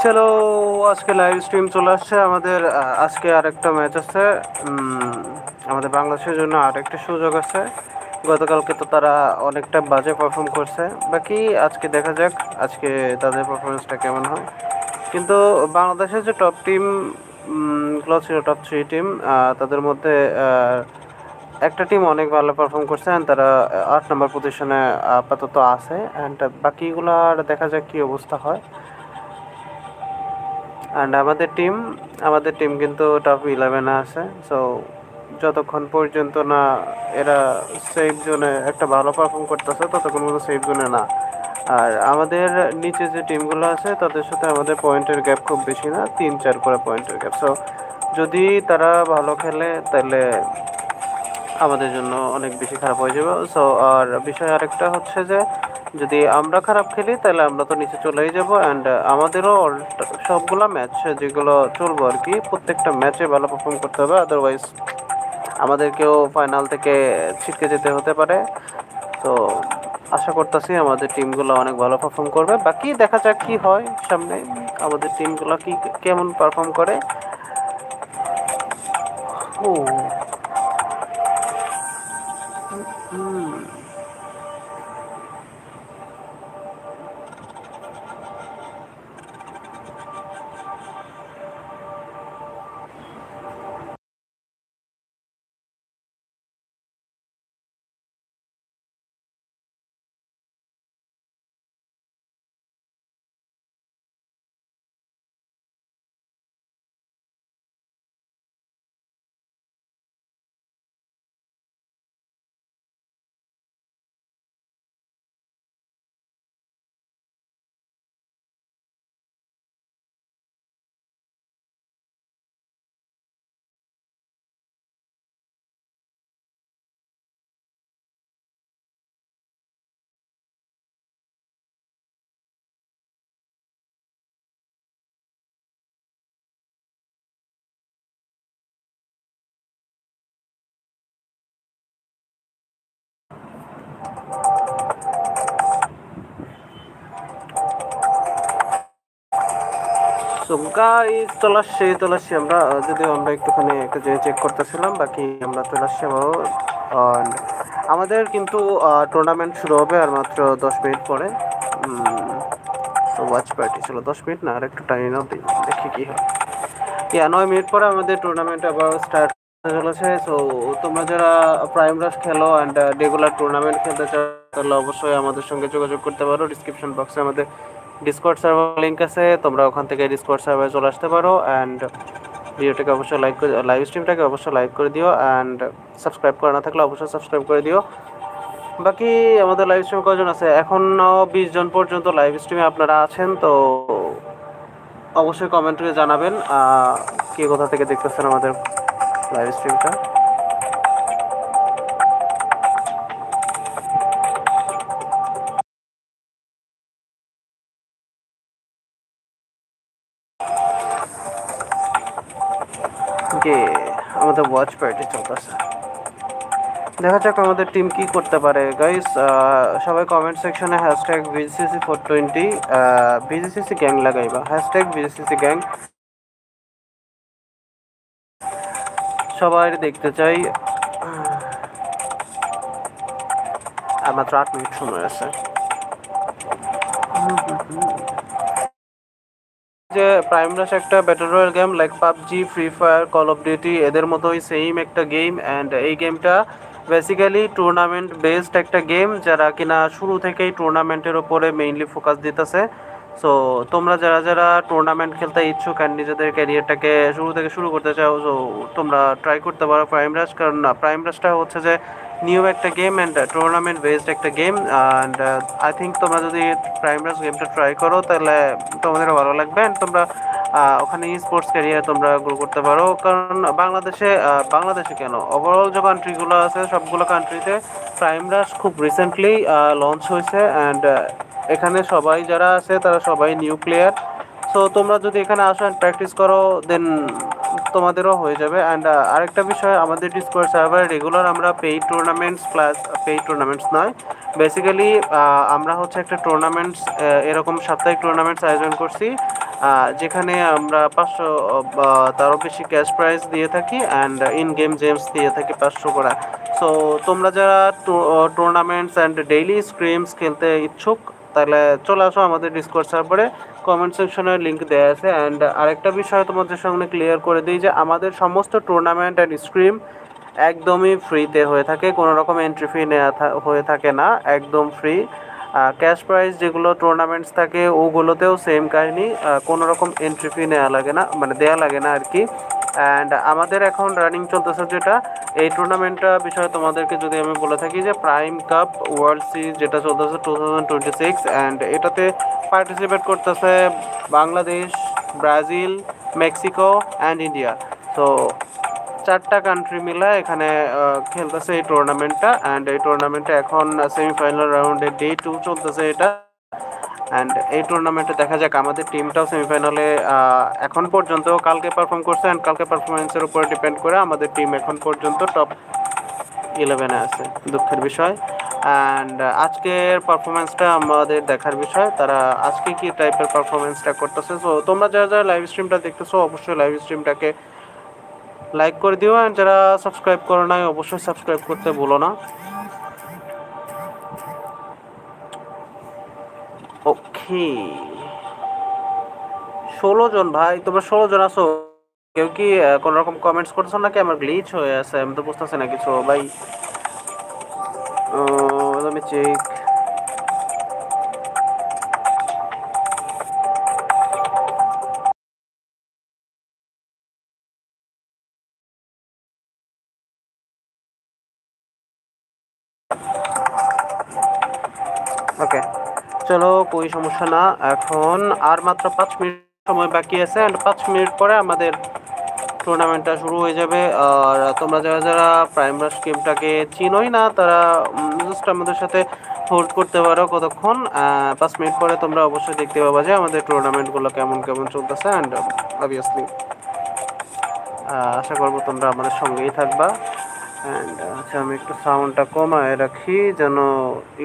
চলো, আজকে live stream চলে আসছে আমাদের। আজকে আরেকটা ম্যাচ আছে, আমাদের বাংলাদেশের জন্য আরেকটা সুযোগ আছে। গতকালকে তো তারা অনেকটা বাজে পারফর্ম করছে, বাকি আজকে দেখা যাক আজকে তাদের পারফরমেন্সটা কেমন হয়। কিন্তু বাংলাদেশের যে টপ টিম গুলো ছিল, টপ 3 টিম, তাদের মধ্যে একটা টিম অনেক ভালো পারফর্ম করছে অ্যান্ড তারা 8 নম্বর পজিশনে আপাতত আছে। অ্যান্ড বাকিগুলার দেখা যাক কী অবস্থা হয়। অ্যান্ড আমাদের টিম কিন্তু টপ 11-এ আছে। সো যতক্ষণ পর্যন্ত না এরা সেফ জোনে একটা ভালো পারফর্ম করতেছে, ততক্ষণ পর্যন্ত সেফ জোনে না। আর আমাদের নিচে যে টিমগুলো আছে তাদের সাথে আমাদের পয়েন্টের গ্যাপ খুব বেশি না, 3-4 করে পয়েন্টের গ্যাপ। সো যদি তারা ভালো খেলে তাহলে আমাদের জন্য অনেক বেশি খারাপ হয়ে যাবে। সো আর বিষয় আরেকটা হচ্ছে যে যদি আমরা খারাপ খেলি তাহলে আমরা তো নিচে চলেই যাব। অ্যান্ড আমাদেরও সবগুলা ম্যাচ যেগুলো চলবো আর কি, প্রত্যেকটা ম্যাচে ভালো পারফর্ম করতে হবে, আদারওয়াইজ আমাদেরকেও ফাইনাল থেকে ছিটকে যেতে হতে পারে। তো আশা করতেছি আমাদের টিমগুলো অনেক ভালো পারফর্ম করবে। বাকি দেখা যাক কি হয় সামনে, আমাদের টিমগুলো কি কেমন পারফর্ম করে। ও সো গাইস, চলে আসছি আমরা। যদিও আমরা একটুখানি একটা জিনিস চেক করতেছিলাম, বাকি আমরা চলে আসছি আবারও। আর আমাদের কিন্তু টুর্নামেন্ট শুরু হবে আর মাত্র 10 মিনিট পরে। সো ওয়াচ পার্টি ছিল 10 মিনিট না, আর একটু টাইম নাও, দেখি কি হয়। 9 মিনিট পরে আমাদের টুর্নামেন্ট আবার স্টার্ট হতে চলেছে। সো তোমরা যারা প্রাইম রাশ খেলো অ্যান্ড রেগুলার টুর্নামেন্ট খেলতে চাও তাহলে অবশ্যই আমাদের সঙ্গে যোগাযোগ করতে পারো। ডিসক্রিপশন বক্সে আমাদের ডিসকর্ড সার্ভার লিঙ্ক আছে, তোমরা ওখান থেকে ডিসকর্ড সার্ভারে চলে আসতে পারো। অ্যান্ড ভিডিওটাকে অবশ্যই লাইক করে, লাইভ স্ট্রিমটাকে অবশ্যই লাইক করে দিও। অ্যান্ড সাবস্ক্রাইব করা না থাকলে অবশ্যই সাবস্ক্রাইব করে দিও। বাকি আমাদের লাইভ স্ট্রিমে কজন আছে? এখনও 20 জন পর্যন্ত লাইভ স্ট্রিমে আপনারা আছেন, তো অবশ্যই কমেন্টে জানাবেন কে কোথা থেকে দেখতেছেন আমাদের লাইভ স্ট্রিমটা। যে আমাদের ওয়াচ পার্টি চলতেছে, দেখা যাক আমাদের টিম কি করতে পারে। গাইস, সবাই কমেন্ট সেকশনে হ্যাশট্যাগ VGCC420 VGCC গ্যাং লাগাইবা, হ্যাশট্যাগ VGCC গ্যাং সবাই দেখতে চাই। আর মাত্র 8 মিনিট সময় আছে। যে প্রাইম রাশ একটা battle royale game, like PUBG, free fire, call of duty, এদের মতোই সেম একটা গেম। অ্যান্ড এই গেমটা বেসিক্যালি টুর্নামেন্ট বেসড একটা গেম, যারা কিনা শুরু থেকেই টুর্নামেন্টের ওপরে মেইনলি ফোকাস দিতেছে। সো তোমরা যারা যারা টুর্নামেন্ট খেলতে ইচ্ছুক অ্যান্ড নিজেদের ক্যারিয়ারটাকে শুরু থেকে শুরু করতে চাও, সো তোমরা ট্রাই করতে পারো প্রাইম রাশ। কারণ প্রাইম রাশটা হচ্ছে যে নিউ একটা গেম অ্যান্ড টুর্নামেন্ট বেসড একটা গেম। অ্যান্ড আই থিঙ্ক তোমরা যদি প্রাইম রাশ গেমটা ট্রাই করো তাহলে তোমাদেরও ভালো লাগবে অ্যান্ড তোমরা ওখানে স্পোর্টস ক্যারিয়ার তোমরা গ্রো করতে পারো। কারণ বাংলাদেশে কেন, ওভারঅল যে কান্ট্রিগুলো আছে সবগুলো কান্ট্রিতে প্রাইম রাশ খুব রিসেন্টলি লঞ্চ হয়েছে। অ্যান্ড এখানে সবাই যারা আছে তারা সবাই নিউ প্লেয়ার। সো তোমরা যদি এখানে আসো অ্যান্ড প্র্যাকটিস করো দেন তোমাদেরও হয়ে যাবে। অ্যান্ড আরেকটা বিষয়, আমাদের ডিসকর্ড সার্ভারে রেগুলার আমরা paid tournaments plus paid tournaments নয়, বেসিক্যালি আমরা হচ্ছে একটা টুর্নামেন্টস এরকম সাপ্তাহিক টুর্নামেন্টস আয়োজন করছি, যেখানে আমরা 500 তারও বেশি ক্যাশ প্রাইজ দিয়ে থাকি অ্যান্ড ইন গেম জেমস দিয়ে থাকি 500 করে। সো তোমরা যারা টুর্নামেন্টস অ্যান্ড ডেইলি স্ক্রিমস খেলতে ইচ্ছুক তাহলে চলে আসো আমাদের ডিসকর্ড সার্ভারে, কমেন্ট সেকশনে লিঙ্ক দেওয়া আছে। অ্যান্ড আরেকটা বিষয় তোমাদের সামনে ক্লিয়ার করে দিই যে আমাদের সমস্ত টুর্নামেন্ট অ্যান্ড স্ক্রিম একদমই ফ্রিতে হয়ে থাকে, কোনো রকম এন্ট্রি ফি নেওয়া হয়ে থাকে না, একদম ফ্রি। ক্যাশ প্রাইজ যেগুলো টুর্নামেন্টস থাকে ওগুলোতেও সেম কাহিনি, কোনো রকম এন্ট্রি ফি নেওয়া লাগে না, মানে দেওয়া লাগে না আর কি। অ্যান্ড আমাদের এখন রানিং চলতেছে যেটা, এই টুর্নামেন্টটা বিষয়ে তোমাদেরকে যদি আমি বলে থাকি যে প্রাইম কাপ ওয়ার্ল্ড সিরিজ যেটা চলতেছে 2026, অ্যান্ড এটাতে পার্টিসিপেট করতেছে Bangladesh, Brazil, Mexico and India. তো 4টা কান্ট্রি মিলে এখানে খেলতেছে এই টুর্নামেন্টটা। অ্যান্ড এই টুর্নামেন্টে এখন সেমিফাইনাল রাউন্ডে ডে 2 চলতেছে এটা। অ্যান্ড এই টুর্নামেন্টে দেখা যাক, আমাদের টিমটাও সেমিফাইনালে এখন পর্যন্ত কালকে পারফর্ম করছে, অ্যান্ড কালকে পারফরমেন্সের উপর ডিপেন্ড করে আমাদের টিম এখন পর্যন্ত টপ 11-এ আছে, দুঃখের বিষয়। অ্যান্ড আজকের পারফরমেন্সটা আমাদের দেখার বিষয়, তারা আজকে কি টাইপের পারফরমেন্সটা করতেছে। সো তোমরা যারা যারা লাইভ স্ট্রিমটা দেখতেছো অবশ্যই লাইভ স্ট্রিমটাকে লাইক করে দিও, অ্যান্ড যারা সাবস্ক্রাইব করো নাই অবশ্যই সাবস্ক্রাইব করতে ভুলো না। ওকে, 16 জন ভাই, তোমরা 16 জন আছো। কেউ কি কোন রকম কমেন্টস করছো নাকি আমার গ্লিচ হয়ে আছে, আমি তো বুঝতেছি না কিছু ভাই। আমি চেক। ওকে চলো, কোনো সমস্যা না। এখন আর মাত্র 5 মিনিট সময় বাকি আছে, অ্যান্ড 5 মিনিট পরে আমাদের টুর্নামেন্টটা শুরু হয়ে যাবে। আর তোমরা যারা যারা প্রাইম রাশ গেমটাকে চিনোই না তারা জাস্ট আমাদের সাথে হোল্ড করতে পারো কতক্ষণ। 5 মিনিট পরে তোমরা অবশ্যই দেখতে পাবা যে আমাদের টুর্নামেন্টগুলো কেমন কেমন চলতেছে। অ্যান্ড অবভিয়াসলি আশা করবো তোমরা আমাদের সঙ্গেই থাকবা। অ্যান্ড আচ্ছা, আমি একটু সাউন্ডটা কমায় রাখি যেন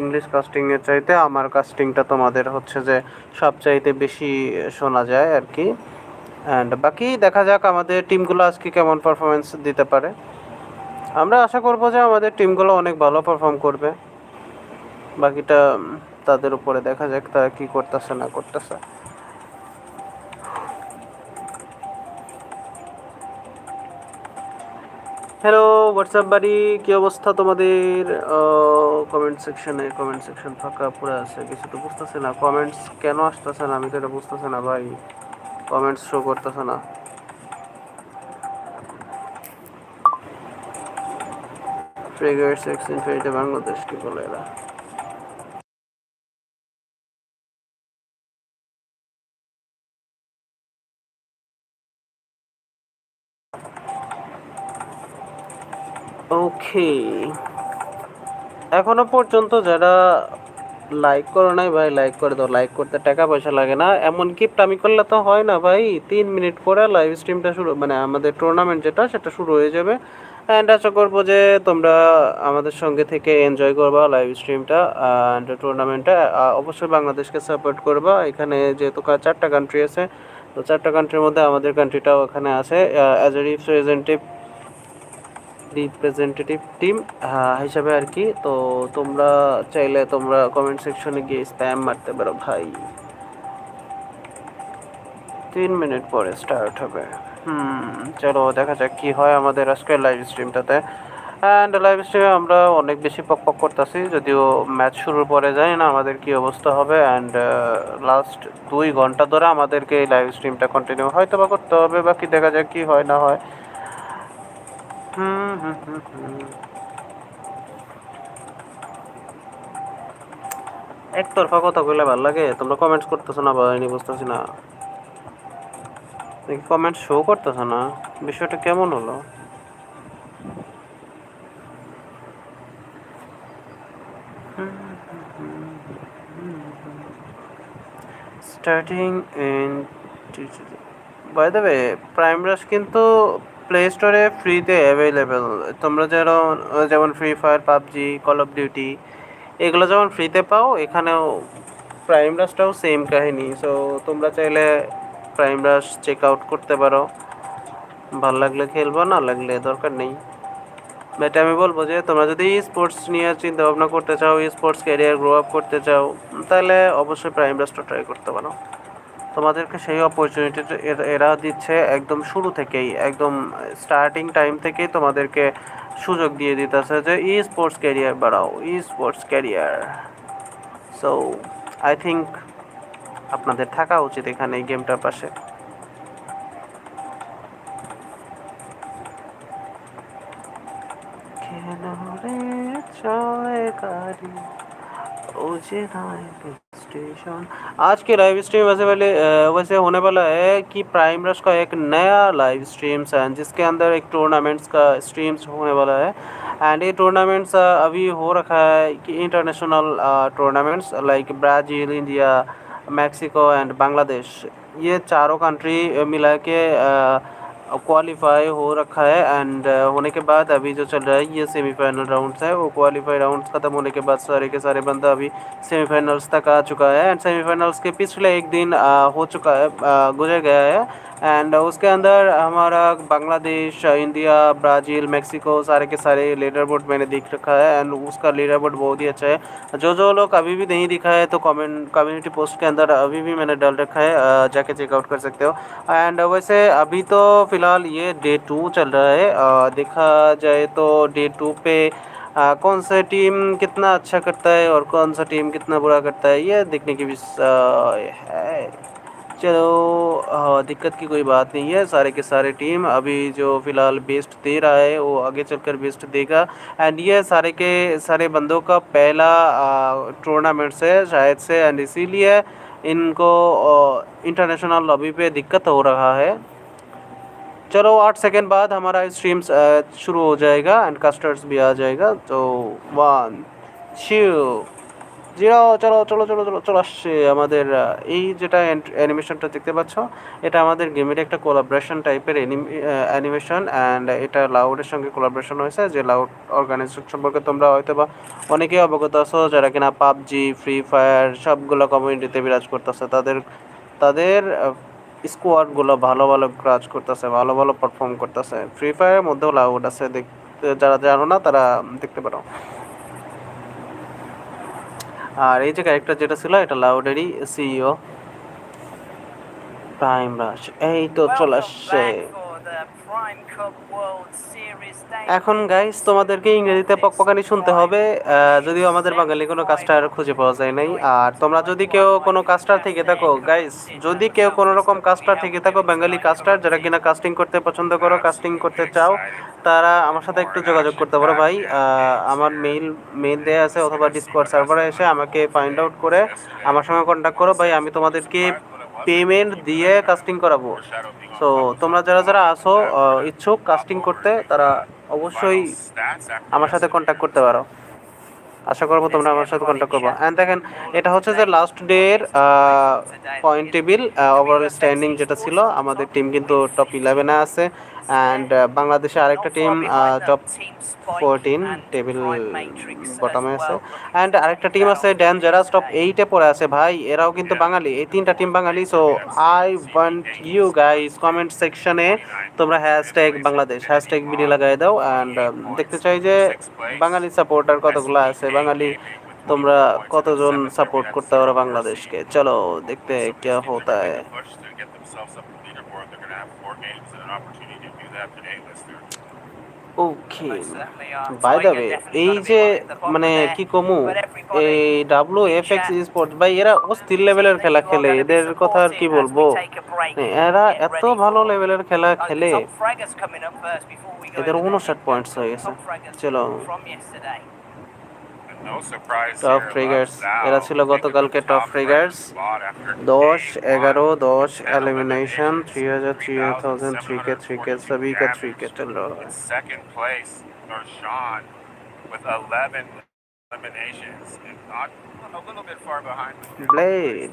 ইংলিশ কাস্টিংয়ের চাইতে আমার কাস্টিংটা তোমাদের হচ্ছে যে সবচাইতে বেশি শোনা যায় আর কি। অ্যান্ড বাকি দেখা যাক আমাদের টিমগুলো আজকে কেমন পারফরমেন্স দিতে পারে। আমরা আশা করব যে আমাদের টিমগুলো অনেক ভালো পারফর্ম করবে, বাকিটা তাদের উপরে দেখা যাক তারা কি করতেছে না করতেছে। হ্যালো হোয়াটসঅ্যাপ বাড়ি, কী অবস্থা তোমাদের? কমেন্ট সেকশন ফাঁকা পুরো আছে, কিছু তো বুঝতেছে না, কমেন্টস কেন আসতেছে না আমি তো এটা বুঝতেছে না ভাই, কমেন্টস শো করতেছে না। ফ্রেগার্স এক্স ইনফিনিটি বাংলাদেশ কি বলে এরা? ওকে, এখনো পর্যন্ত যারা লাইক করো নাই ভাই লাইক করে দাও, লাইক করতে টাকা পয়সা লাগে না, এমন কিপটামি করলে তো হয় না ভাই। 3 মিনিট পরে লাইভ স্ট্রিমটা শুরু, মানে আমাদের টুর্নামেন্ট যেটা সেটা শুরু হয়ে যাবে। অ্যান্ড আশা করবো যে তোমরা আমাদের সঙ্গে থেকে এনজয় করবা লাইভ স্ট্রিমটা অ্যান্ড টুর্নামেন্টটা। অবশ্যই বাংলাদেশকে সাপোর্ট করবা, এখানে যেহেতু 4টা কান্ট্রি আছে, তো 4টা কান্ট্রির মধ্যে আমাদের কান্ট্রিটাও এখানে আছে অ্যাজ এ রিপ্রেজেন্টেটিভ টিম হিসাবে আর কি। তো তোমরা চাইলে তোমরা কমেন্ট সেকশনে গিয়ে স্প্যাম মারতে পারো ভাই। 3 মিনিট পরে স্টার্ট হবে। চলো দেখা যাক কি হয় আমাদের আজকের লাইভ স্ট্রিমটাতে। অ্যান্ড লাইভ স্ট্রিমে আমরা অনেক বেশি পক করতেছি, যদিও ম্যাচ শুরুর পরে জানি না আমাদের কি অবস্থা হবে। অ্যান্ড লাস্ট 2 ঘন্টা ধরে আমাদেরকে এই লাইভ স্ট্রিমটা কন্টিনিউ হয়তো বা করতে হবে, বাকি দেখা যাক কি হয় না হয়। হুম হুম হুম হুম একতরফা কথা কইলে ভালো লাগে, তোমরা কমেন্টস করতেছো না ভাই, বুঝতেছি না কমেন্ট শো করতেছো না, বিষয়টা কেমন হলো? Starting in by the way Prime Rush কিন্তু প্লে স্টোরে ফ্রিতে অ্যাভেলেবেল। তোমরা যেমন Free Fire, PUBG, Call of Duty এগুলো যেমন ফ্রিতে পাও, এখানেও প্রাইম রাশটাও সেম কাহিনী। সো তোমরা চাইলে প্রাইম রাশ চেক আউট করতে পারো, ভাল লাগলে খেলবো, না লাগলে দরকার নেই। বাট আমি বলবো যে তোমরা যদি স্পোর্টস নিয়ে চিন্তা ভাবনা করতে চাও, স্পোর্টস ক্যারিয়ার গ্রো আপ করতে চাও, তাহলে অবশ্যই প্রাইম রাশটা ট্রাই করতে পারো। তোমাদেরকে সেই অপরচুনিটিটা এরা দিচ্ছে একদম শুরু থেকেই, একদম স্টার্টিং টাইম থেকেই তোমাদেরকে সুযোগ দিয়ে দিতেছে যে ই স্পোর্টস ক্যারিয়ার বাড়াও, esports career. So I think আপনাদের থাকা উচিত এখানে এই গেমটার পাশে। কেন রে চলে গাড়ি स्टेशन। आज के लाइव स्ट्रीम वैसे होने वाला है कि प्राइम रश का एक नया लाइव स्ट्रीम्स है जिसके अंदर एक टूर्नामेंट्स का स्ट्रीम्स होने वाला है। एंड ये टूर्नामेंट्स अभी हो रखा है कि international tournaments like Brazil, India, Mexico and Bangladesh, ये चारों कंट्री मिला के क्वालिफाई हो रखा है। एंड होने के बाद अभी जो चल रहा है ये सेमीफाइनल राउंड्स है। वो क्वालिफाई राउंड्स ख़त्म होने के बाद सारे के सारे बंदा अभी सेमीफाइनल्स तक आ चुका है। एंड सेमीफाइनल्स के पिछले एक दिन हो चुका है, गुजर गया है। एंड उसके अंदर हमारा बांग्लादेश, इंडिया, ब्राज़ील, मैक्सिको सारे के सारे लीडर बोर्ड मैंने देख रखा है। एंड उसका लीडर बोर्ड बहुत ही अच्छा है। जो लोग अभी भी नहीं दिखा है तो कम्युनिटी पोस्ट के अंदर अभी भी मैंने डाल रखा है, जाके चेकआउट कर सकते हो। एंड वैसे अभी तो फ़िलहाल ये डे 2 चल रहा है। देखा जाए तो डे 2 पे कौन सा टीम कितना अच्छा करता है और कौन सा टीम कितना बुरा करता है, ये देखने की विषय है। चलो दिक्कत की कोई बात नहीं है। सारे के सारे टीम अभी जो फ़िलहाल बेस्ट दे रहा है वो आगे चलकर बेस्ट देगा। एंड ये सारे के सारे बंदों का पहला टूर्नामेंट्स है शायद से। एंड इसीलिए इनको इंटरनेशनल लॉबी पे दिक्कत हो रहा है। चलो 8 सेकंड बाद हमारा स्ट्रीम्स शुरू हो जाएगा एंड कास्टर्स भी आ जाएगा। तो 1 2 জিরো। চলো চলো চলো চলো চলে আসছে আমাদের এই যেটা অ্যানিমেশনটা দেখতে পাচ্ছ, এটা আমাদের গেমের একটা কোলাবরেশন টাইপের অ্যানিমেশন। অ্যান্ড এটা লাউডের সঙ্গে কোলাবরেশন হয়েছে। যে লাউড অর্গানাইজেশন সম্পর্কে তোমরা হয়তো বা অনেকেই অবগত আছো, যারা কিনা পাবজি, ফ্রি ফায়ার সবগুলো কমিউনিটিতে বিরাজ করতেছে। তাদের তাদের স্কোয়াডগুলো ভালো ভালো কাজ করতেছে, ভালো ভালো পারফর্ম করতেছে। ফ্রি ফায়ারের মধ্যেও লাউড আছে, দেখতে যারা জানো না তারা দেখতে পারো। আর এই যে ক্যারেক্টার যেটা ছিল এটা লাউডেরই সিইও প্রাইম রাশ। এই তো চলে আসছে। এখন গাইস তোমাদেরকে ইংরেজিতে পকপকানি শুনতে হবে, যদিও আমাদের বাঙালি কোনো কাস্টার খুঁজে পাওয়া যায় নাই। আর তোমরা যদি কেউ কোনো কাস্টার থেকে থাকো গাইস, যদি কেউ কোনো রকম কাস্টার থেকে থাকো, বেঙ্গলি কাস্টার যারা কিনা কাস্টিং করতে পছন্দ করো, কাস্টিং করতে চাও, তারা আমার সাথে একটু যোগাযোগ করতে পারো ভাই। আমার মেইল দেওয়া আছে, অথবা ডিসকর্ড সার্ভারে এসে আমাকে ফাইন্ড আউট করে আমার সঙ্গে কন্ট্যাক্ট করো ভাই। আমি তোমাদেরকে পেমেন্ট দিয়ে কাস্টিং করাবো। সো তোমরা যারা যারা আসো ইচ্ছুক কাস্টিং করতে, তারা অবশ্যই আমার সাথে কন্ট্যাক্ট করতে পারো। আশা করবো তোমরা আমার সাথে কন্ট্যাক্ট করবো। অ্যান্ড দেখেন এটা হচ্ছে যে লাস্ট ডের পয়েন্ট টেবিল ওভারঅল স্ট্যান্ডিং যেটা ছিল। আমাদের টিম কিন্তু টপ 11-এ আছে। অ্যান্ড বাংলাদেশে আরেকটা টিম টপ 14 টেবিল বটমে আছে। অ্যান্ড আরেকটা টিম আছে ডেঞ্জারাস টপ 8-এ পড়ে আছে ভাই। এরাও কিন্তু বাঙালি, এই তিনটা team Bangali. So I want you guys comment সেকশনে তোমরা হ্যাশট্যাগ বাংলাদেশ, হ্যাশট্যাগ বিডি লাগাই দাও। অ্যান্ড দেখতে চাই যে বাঙালি সাপোর্টার কতগুলো আছে, বাঙালি তোমরা কতজন সাপোর্ট করতে পারো বাংলাদেশকে। চলো দেখতে क्या होता है। ওকে বাই দ্য ওয়ে, এই যে মানে কি কমু, এই WFX স্পোর্টস ভাই এরা অস্থির লেভেলের খেলা খেলে। এদের কথা আর কি বলবো, এরা এত ভালো লেভেলের খেলা খেলে। এদের 59 পয়েন্টস হয়ে গেছে। চলো টপ ফ্রেগার্স, এরা ছিল গতকালকে টপ ফ্রেগার্স। 10-11-10 एलिमिनेशन 3000 3000 3K 3K सभी का 3K चल रहा है। Blade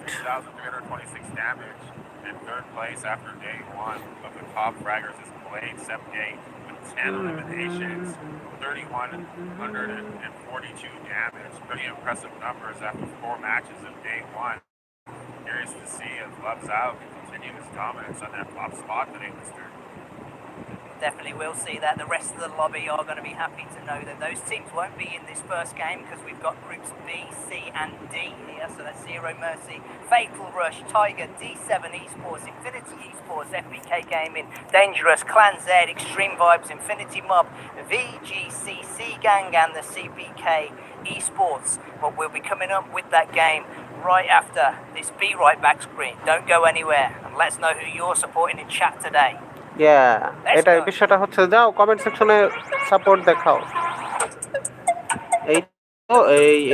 in third place after day one of the top fraggers is Blade 78 with 10 eliminations, 3,142 damage. Pretty impressive numbers after 4 matches of day one. Curious to see if Love's Out can continue his dominance on that top spot today, Mister. Definitely will see that. The rest of the lobby are going to be happy to know that those teams won't be in this first game because we've got groups B, C and D here. So that's Zero Mercy, Fatal Rush, Tiger, D7 Esports, Infinity Esports, FBK Gaming, Dangerous, Clan Z, Extreme Vibes, Infinity Mob, VGCC Gang and the CPK Esports. But we'll be coming up with that game right after this Be Right Back screen. Don't go anywhere and let us know who you're supporting in chat today. এটাই বিষয়টা হচ্ছে, যাও comment সেকশনে support দেখাও।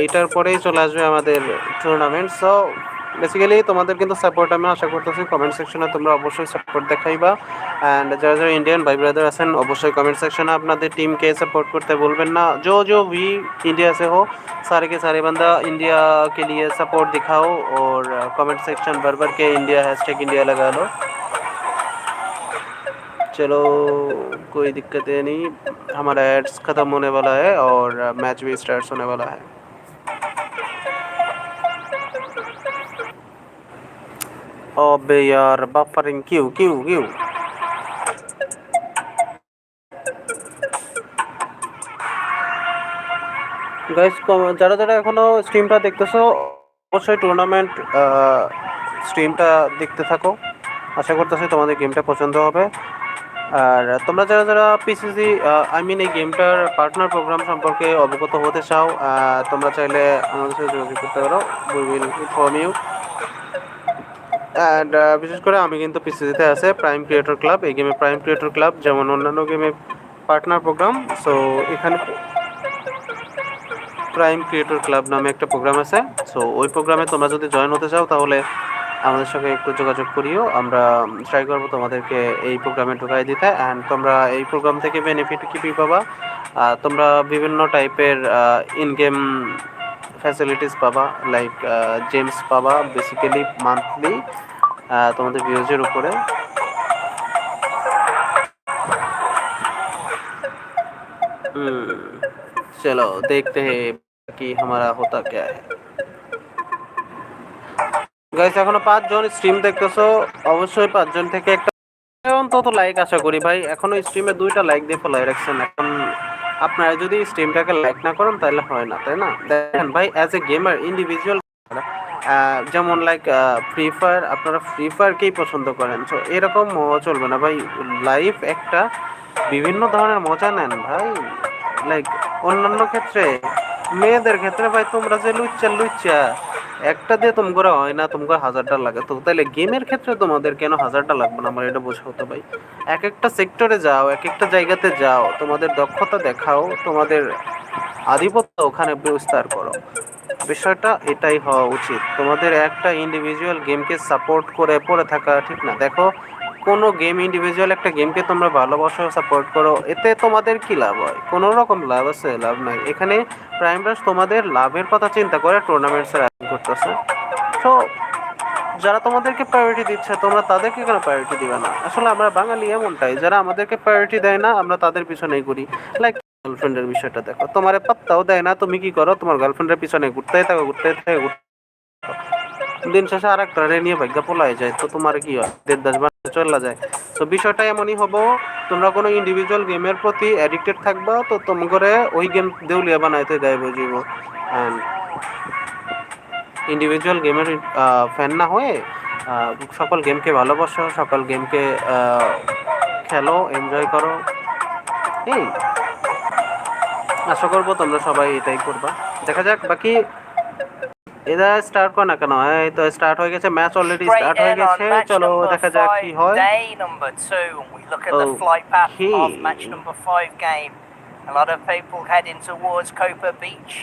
এইটার পরেই চলে আসবে আমাদের টুর্নামেন্ট। সো বেসিক্যালি তোমাদের কিন্তু সাপোর্ট আমি আশা করতেছি কমেন্ট সেকশনে তোমরা অবশ্যই সাপোর্ট দেখাইবা। অ্যান্ড যারা যারা ইন্ডিয়ান ভাই ব্রাদার আছেন অবশ্যই কमेंट सेक्शन में আপনাদের टीम के सपोर्ट करते भूलবেন না। जो भी इंडिया से हो सारे के सारे बंदा इंडिया के लिए सपोर्ट दिखाओ और कमेंट सेक्शन भर भर के इंडिया हैशटैग इंडिया लगा लो। चलो कोई दिक्कत है नहीं, हमारा एड्स ख़त्म होने वाला है और मैच भी स्टार्ट होने वाला है। अबे यार बफरिंग क्यों क्यों क्यों গাইস, যারা যারা এখনো স্ট্রিমটা দেখতেছো অবশ্যই টুর্নামেন্ট স্ট্রিমটা দেখতে থাকো। আশা করতেছি তোমাদের গেমটা পছন্দ হবে। আর তোমরা যারা যারা পিসিসি আই মিন এই গেমটার পার্টনার প্রোগ্রাম সম্পর্কে অবগত হতে চাও তোমরা চাইলে আমাদের সাথে যোগাযোগ করতে পারো। We will inform you. And বিশেষ করে আমি কিন্তু পিসিসিতে আছে প্রাইম ক্রিয়েটর ক্লাব। এই গেমে প্রাইম ক্রিয়েটর ক্লাব যেমন অন্যান্য গেমে পার্টনার প্রোগ্রাম, সো এখানে প্রাইম ক্রিয়েটর ক্লাব নামে একটা প্রোগ্রাম আছে। সো ওই প্রোগ্রামে তোমরা যদি জয়েন হতে চাও তাহলে আমাদের সঙ্গে একটু যোগাযোগ করিও। আমরা ট্রাই করবো তোমাদেরকে এই প্রোগ্রামে ঢুকাই দিতে। অ্যান্ড তোমরা এই প্রোগ্রাম থেকে বেনিফিট কী পাবা, তোমরা বিভিন্ন টাইপের ইন গেম ফ্যাসিলিটিস পাবা, লাইক জেমস পাবা বেসিক্যালি মান্থলি তোমাদের ভিউজের উপরে। चलो देखते हैं कि हमारा होता क्या है। গাইস এখনো 5 জন স্ট্রিম দেখতেছো, অবশ্যই 5 জন থেকে একটা অন্তত লাইক আশা করি ভাই। এখনো স্ট্রিমে 2টা লাইক দিয়ে ফলো রাখছেন। এখন আপনারা যদি স্ট্রিমটাকে লাইক না করেন তাহলে হয় না, তাই না? দেখেন ভাই, অ্যাজ এ গেমার ইন্ডিভিজুয়াল যেমন লাইক ফ্রি ফায়ার, আপনারা ফ্রি ফায়ারকেই পছন্দ করেন, তো এরকম চলবে না ভাই। লাইফ একটা বিভিন্ন ধরনের মজা নেন ভাই। লাইক অন্যান্য ক্ষেত্রে মেয়েদের ক্ষেত্রে ভাই তোমরা যে লুচ্চা একটা দিয়ে তোমরা হয় না, তোমরা 1000টা লাগে। তো তাহলে গেমের ক্ষেত্রে তোমাদের কেন 1000টা লাগবে না, আমার এটা বোঝাও তো ভাই। এক একটা সেক্টরে যাও, এক একটা জায়গাতে যাও, তোমাদের দক্ষতা দেখাও, তোমাদের আধিপত্য ওখানে বিস্তার করো। বিষয়টা এটাই হওয়া উচিত। তোমাদের একটা ইন্ডিভিজুয়াল গেমকে সাপোর্ট করে পড়ে থাকা ঠিক না। দেখো কোনো গেম ইন্ডিভিজুয়াল একটা গেমকে তোমরা ভালোবাসো, সাপোর্ট করো, এতে তোমাদের কি লাভ হয়? কোনো রকম লাভ আছে? লাভ নাই। এখানে প্রাইম ব্রাশ তোমাদের লাভের কথা চিন্তা করে টুর্নামেন্টসের আয়োজন করতেছে। তো যারা তোমাদেরকে প্রায়োরিটি দিচ্ছে তোমরা তাদেরকে কেন প্রায়োরিটি দিবে না? আসলে আমরা বাঙালি এমনটাই, যারা আমাদেরকে প্রায়োরিটি দেয় না আমরা তাদের পিছনেই ঘুরি। লাইক গার্লফ্রেন্ডের বিষয়টা দেখো, তোমার পাত্তাও দেয় না, তুমি কি করো? তোমার গার্লফ্রেন্ডের পিছনে ঘুরতে থাকো। দিন শেষে আর একটা নিয়ে ভাগ্য পোলাই যায়, তো তোমার কি হয়? 10 মাস চলে যায়। তো বিষয়টা এমনই হবো, তোমরা কোনো ইন্ডিভিজুয়াল গেমের প্রতি অ্যাডিক্টেড থাকবা তো তুমি করে ওই গেম দেউলিয়া বানাইতে দেয় বুঝিব। অ্যান্ড ইন্ডিভিজুয়াল গেমের ফ্যান না হয়ে সকল গেমকে ভালোবাসো, সকল গেমকে খেলো, এনজয় করো। এই আশা করবো তোমরা সবাই এটাই করবা। দেখা যাক বাকি এটা স্টার্ট কর না কেন। এই তো স্টার্ট হয়ে গেছে, ম্যাচ অলরেডি স্টার্ট হয়ে গেছে। চলো দেখা যাক কি হয়। Day number 2 and we look at the flight path of match number 5 game. A lot of people heading towards Copa Beach,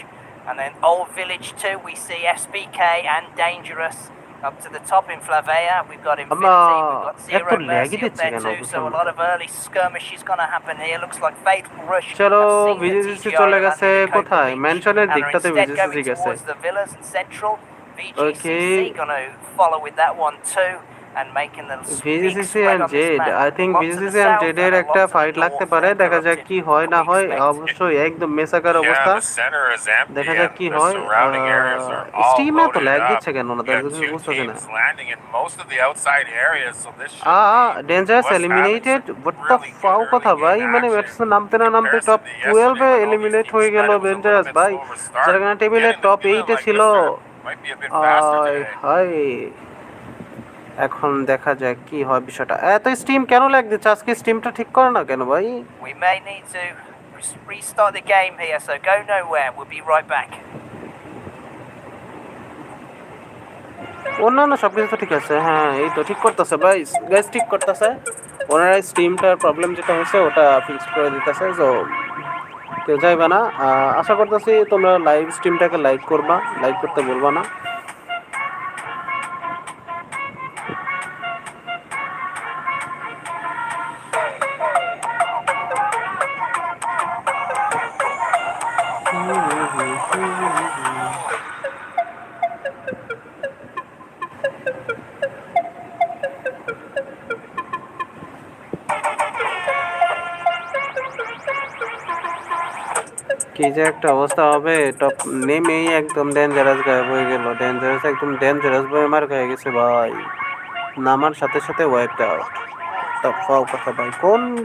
and then Old Village 2 we see SBK and Dangerous up to the top in Flavea. We've got Infinity, we've got Zero Mercy up there too, so a lot of early skirmish is going to happen here. Looks like Fatal Rush. চলো ভিজিসিসি চলে গেছে কোথায়? মেনশনের দিকটাতে ভিজিসিসি গেছে। The villas and central VGCC going to follow with that one too. and making the big VGCC spread and on this Z, map. I think Lots of the VGCC and south জেডের and একটা lots of fight the লাগতে north পারে, দেখা যাক erupted. কি হয় না We হয়। expect অবশ্যই একদম মেসাকার অবস্থা, Yeah, the center is empty দেখা যাক and কি the হয়। surrounding areas are all steam এত loaded ল্যাগ up. দিচ্ছে কেন We ওনাদের, got কিছু two বুঝতেছি না। teams landing in most of the outside areas, so this should be dangerous us having eliminated, some what the really ফাও good কথা early ভাই, game মানে action. ম্যাটস নামতে In না নামতে comparison top to 12 yesterday A when all these eliminate teams হয়ে গেল said it was a little dangerous bit ভাই, slow of a start. যারা টেবিলে Getting the top feeling 8 A like ছিল। Lister might be a bit faster আয় today. হায়, এখন দেখা যাক কি হয় বিষয়টা। এত স্টিম কেন ল্যাগ দিচ্ছে আজকে, স্টিমটা ঠিক করে না কেন ভাই? We may need to restart the game here, so go nowhere. We'll be right back. অন্যান্য সবকিছু তো ঠিক আছে, হ্যাঁ এই তো ঠিক করতেছে ভাই, গাইস ঠিক করতেছে ওনারা। স্টিমটার প্রবলেম যেটা হয়েছে ওটা ফিক্স করে দিতেছে, তো কেউ যাইবে না। আশা করতেছি তোমরা লাইভ স্ট্রিমটাকে লাইক করবা, লাইক করতে বলবা না। কি যে একটা অবস্থা হবে, টপ নেমেই একদম ডেঞ্জারাস গায়েব হয়ে গেল। ডেঞ্জারাস একদম ডেঞ্জারাস বয়ে মার হয়ে গেছে ভাই, নামার সাথে সাথে ওয়াইপড আউট। ফাও কথা ভাই,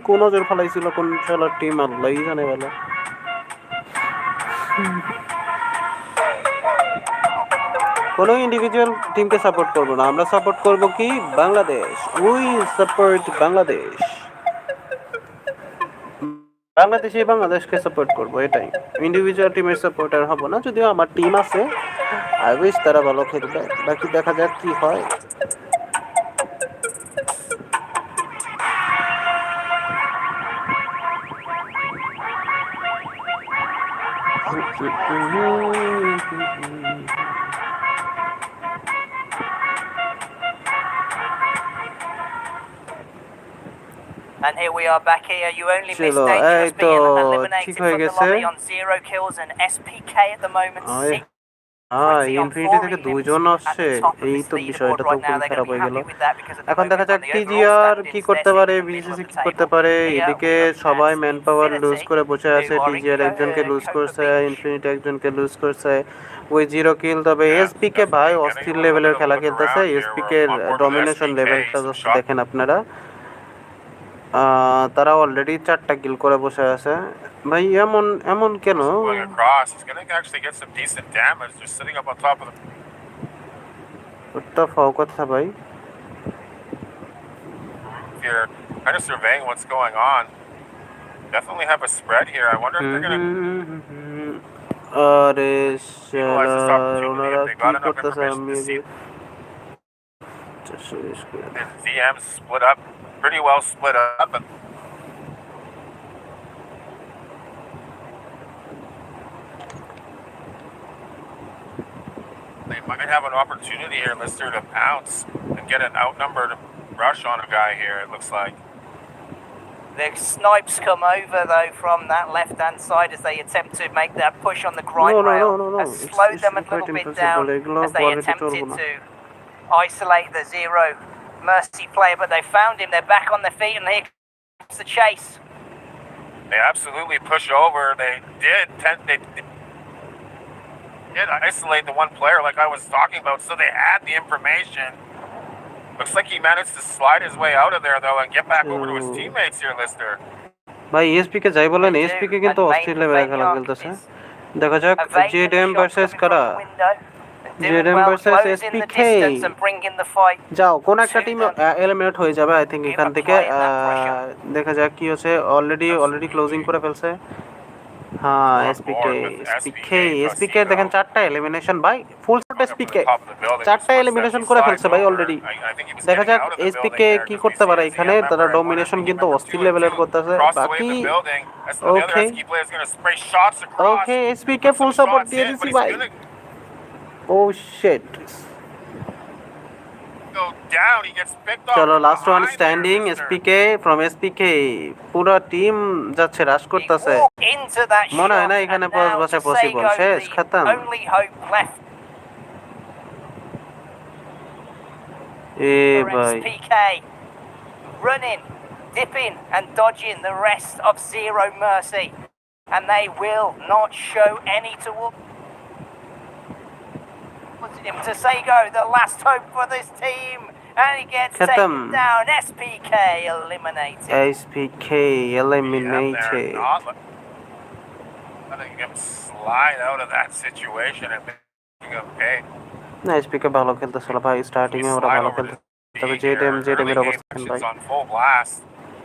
কোন নজর ফেলাইছিল কোন শালার টিম, আল্লাহই জানে বলে। কোনো ইন্ডিভিজুয়াল টিমকে সাপোর্ট করবো না, আমরা সাপোর্ট করব কি বাংলাদেশ। উই সাপোর্ট বাংলাদেশ, বাংলাদেশকে সাপোর্ট করবো, এটাই। ইন্ডিভিজুয়াল টিমের সাপোর্টার হব না, যদিও আমার টিম আছে, আই উইশ তারা ভালো খেলবে, বাকি দেখা যাক কি হয়। And here we are back here. You only missed চলো, এই Dangerous তো being ঠিক eliminated হয়ে from the গেছে। lobby on 0 kills, and SPK at the moment 6. Infinity থেকে দুইজন আসছে, এই তো বিষয়টা তো খুবই খারাপ হয়ে গেল। এখন দেখা যাক টিজিআর কি করতে পারে, বিজিসিসি কি করতে পারে। এদিকে সবাই ম্যান পাওয়ার লুজ করে বসে আছে, টিজিআর একজনকে লুজ করছে, ইনফিনিটি একজনকে লুজ করছে, ওই 0 কিল। তবে এসপিকে ভাই অস্থির লেভেলের খেলা খেলতেছে, এসপিকে ডমিনেশন লেভেলটা জাস্ট দেখেন আপনারা। তারা অলরেডি 4টা কিল করে বসে আছে ভাই, এমন এমন কেন? ওটা ফাও কথা ভাই। Here, kind of surveying what's going on. Definitely have a spread here. I wonder if they're gonna আরে utilize this শালা, opportunity ওনারা if they কি got enough করতেছে information আমি to see. যে And VMs split up, pretty well split up. And they might have an opportunity here, Lister, to pounce and get an outnumbered rush on a guy here, it looks like. The snipes come over though from that left-hand side as they attempt to make that push on the grind rail. No. Has slowed them a It's quite little bit impossible. down as they attempted to isolate the 0 Mercy player, but they found him. They're back on their feet, and here comes the chase. They absolutely push over. They did isolate the one player like I was talking about, so they had the information. Looks like he managed to slide his way out of there though and get back over to his teammates here, Lister. ভাই এসপিকে যাই বলেন, এসপিকে কিন্তু অস্থির লেভেলে খেলা খেলতেছে। দেখা যাক জেডএম ভার্সেস কারা, জেডএম ভার্সেস এসপিকে। যাও, কোন একটা টিম এলিমিনেট হয়ে যাবে আই থিঙ্ক এখান থেকে। দেখা যাক কি হচ্ছে, অলরেডি ক্লোজিং করে ফেলছে। হ্যাঁ, এসপিকে দেখেন 4টা এলিমিনেশন ভাই, ফুল শট এসপিকে 4টা এলিমিনেশন করে ফেলছে ভাই অলরেডি। দেখা যাক এসপিকে কি করতে পারে এখানে, তারা ডমিনেশন কিন্তু অস্থির লেভেলের করতেছে। বাকি ওকে এসপিকে ফুল সাপোর্ট দিয়ে দিছি ভাই। ও শিট, চলো লাস্ট ওয়ান স্ট্যান্ডিং, এসপিকে ফ্রম এসপিকে। পুরো টিম যাচ্ছে, রাশ করতেছে, মনে হয় না এখানে বসে পসিবল, শেষ খতম। ए for भाई SPK. Running, dipping and dodging the rest of Zero Mercy. And they will not show any towards him. To say go, the last hope for this team. And he gets खत्म taken down. SPK eliminated. SPK Yeah, they're eliminated not letting him slide out of that situation and making him pay. না SPK ভালো খেলতেছিল ভাই starting We এ ওরা slide ভালো over to খেলতে D তবে here. জেডএম Early এর game অবস্থান ভাই actions on full blast.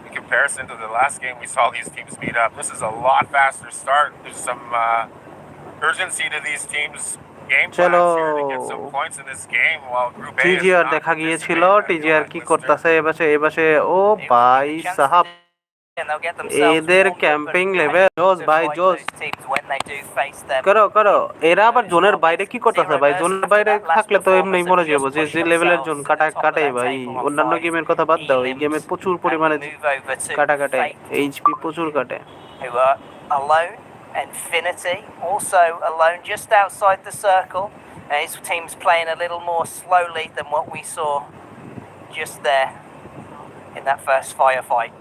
In comparison to the last game we saw these teams meet up, this is a lot faster start. There's some urgency to these teams' game plans here to get some points in this game while Group A is TGR not দেখা গিয়েছিল participating. I feel TGR like কি Lister করতেছে এবারে ও It would be ভাই the chance সাহাব to and they'll get themselves এদের warmed up camping and level জোস to ভাই fight জোস those teams when they do face them. করো করো এরা আবার জোনের বাইরে কি করতেছে Zero ভাই Mercy জোনের after বাইরে that last থাকলে তো এমনি performance মরে have যাবো just যে pushed যে লেভেলের themselves জোন to the কাটা top of কাটাই that ভাই table on অন্যান্য 5 গেমের কথা বাদ দাও এই elims, গেমে প্রচুর and পরিমাণে we move over to কাটা কাটে Fate, এইচপি প্রচুর কাটে who are alone. Infinity also alone just outside the circle. His team's playing a little more slowly than what we saw just there in that first firefight.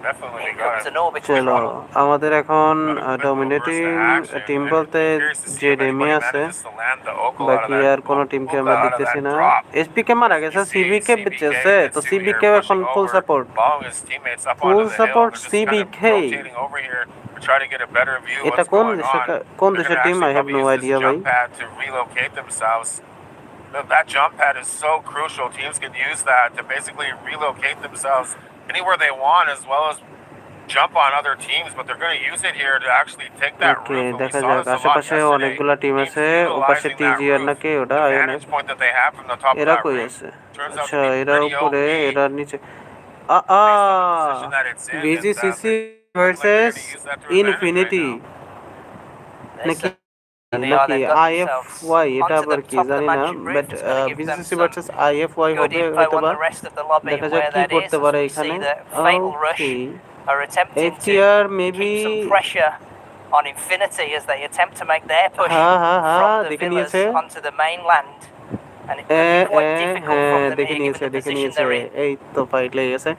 definitely In comes got an orbital চলো shot. আমাদের এখন got a quick little burst dominating of action. Team And বলতে curious to see যে if demi anybody আছে manages to land the Oko out of বাকি that আর কোনো টিমকে আমরা Oko out of দেখতেছি that না drop. এসপিকে মারা গেছে You see সিবিকে CBK বেঁচেছে and তো Mitsu সিবিকে here এখন pushing full over, support following his teammates up full onto the hill. Support They're just kind of সিবিকে rotating over here to try to get a better view of এটা what's কোন going দেশের on. কোন They're দেশের going to team actually I have probably no use this idea ভাই jump pad to relocate themselves. That jump pad is so crucial. Teams can use that to basically relocate themselves anywhere they want, as well as jump on other teams, but they're going to use it here to actually take that okay roof. And we দেখা saw যাক this a lot আশেপাশে yesterday. অনেকগুলা team Teams আছে ওপাশে utilizing that TGR roof, নাকি ওটা the INF vantage point that they have from the top of এরা that কই roof আছে turns out আচ্ছা to be এরা pretty উপরে OP এরা নিচে based on the position that it's in. And ভিজিসিসি they're looking like they're versus going to use that to advantage right infinity now. নাকি They নাকি they've got আইএফওয়াই themselves এটা onto আবার the কি top of the জানি না mansion roof. But It's going to give them VGCC some versus IFY good হবে info হয়তো on বা the rest of the lobby দেখা and যাক where কি that is, করতে as পারে we এখানে see that Fatal Rush okay are attempting to FTR keep maybe some pressure on Infinity as they attempt to make their push হ্যাঁ হ্যাঁ from হ্যাঁ the দেখে villas নিয়েছে onto the mainland. And it could be quite difficult from হ্যাঁ them দেখে here given নিয়েছে the দেখে position নিয়েছে they're in. এই তো ফাইট লেগে গেছে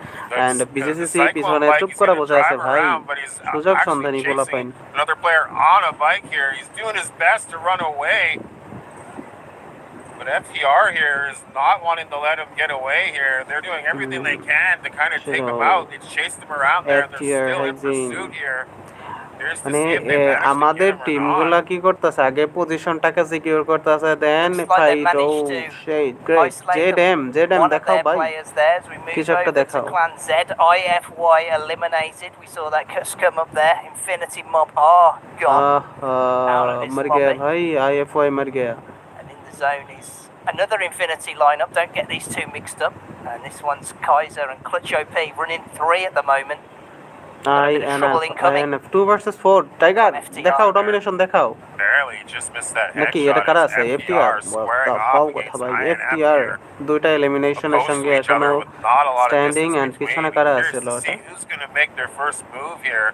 এন্ড The বিজিসিসি Cyclone পিছনে bike, চুপ he's করে going to বসে আছে drive ভাই around, but he's সুযোগ actually সন্ধানী পোলা pine chasing another player on a bike here. He's doing his best to run away. But FTR here is not wanting to let him get away here. They're doing everything they can to kind of take him out. They chased him around there, and they're FTR still in has been pursuit here. Curious to মানে see if they manage to আমাদের get him or টিমগুলা not. কি করতেছে আগে পজিশনটাকে secure করতেছে then Looks like they fight ও managed to সেই great isolate ZM one of দেখাও their ভাই players there as we move কিছু একটা over to দেখাও Clan Z. IFY eliminated. We saw that come up there. Infinity Mob are gone. out of this मर गया lobby. भाई आईएफवाई मर गया And in the zone is another Infinity lineup. Don't get these two mixed up. And this one's Kaiser and Clutch OP running 3 at the moment. INF 2 versus 4 tiger দেখাও domination দেখাও Barely just missed that নাকি headshot এটা কারা as আছে FTR FTR squaring ফাও off কথা against ভাই INF FTR here. দুইটা এলিমিনেশনের Opposed সঙ্গে to each এখনো other with not a lot of standing distance and between. পিছনে Be কারা curious আছে to লটা see who's going to make their first move here.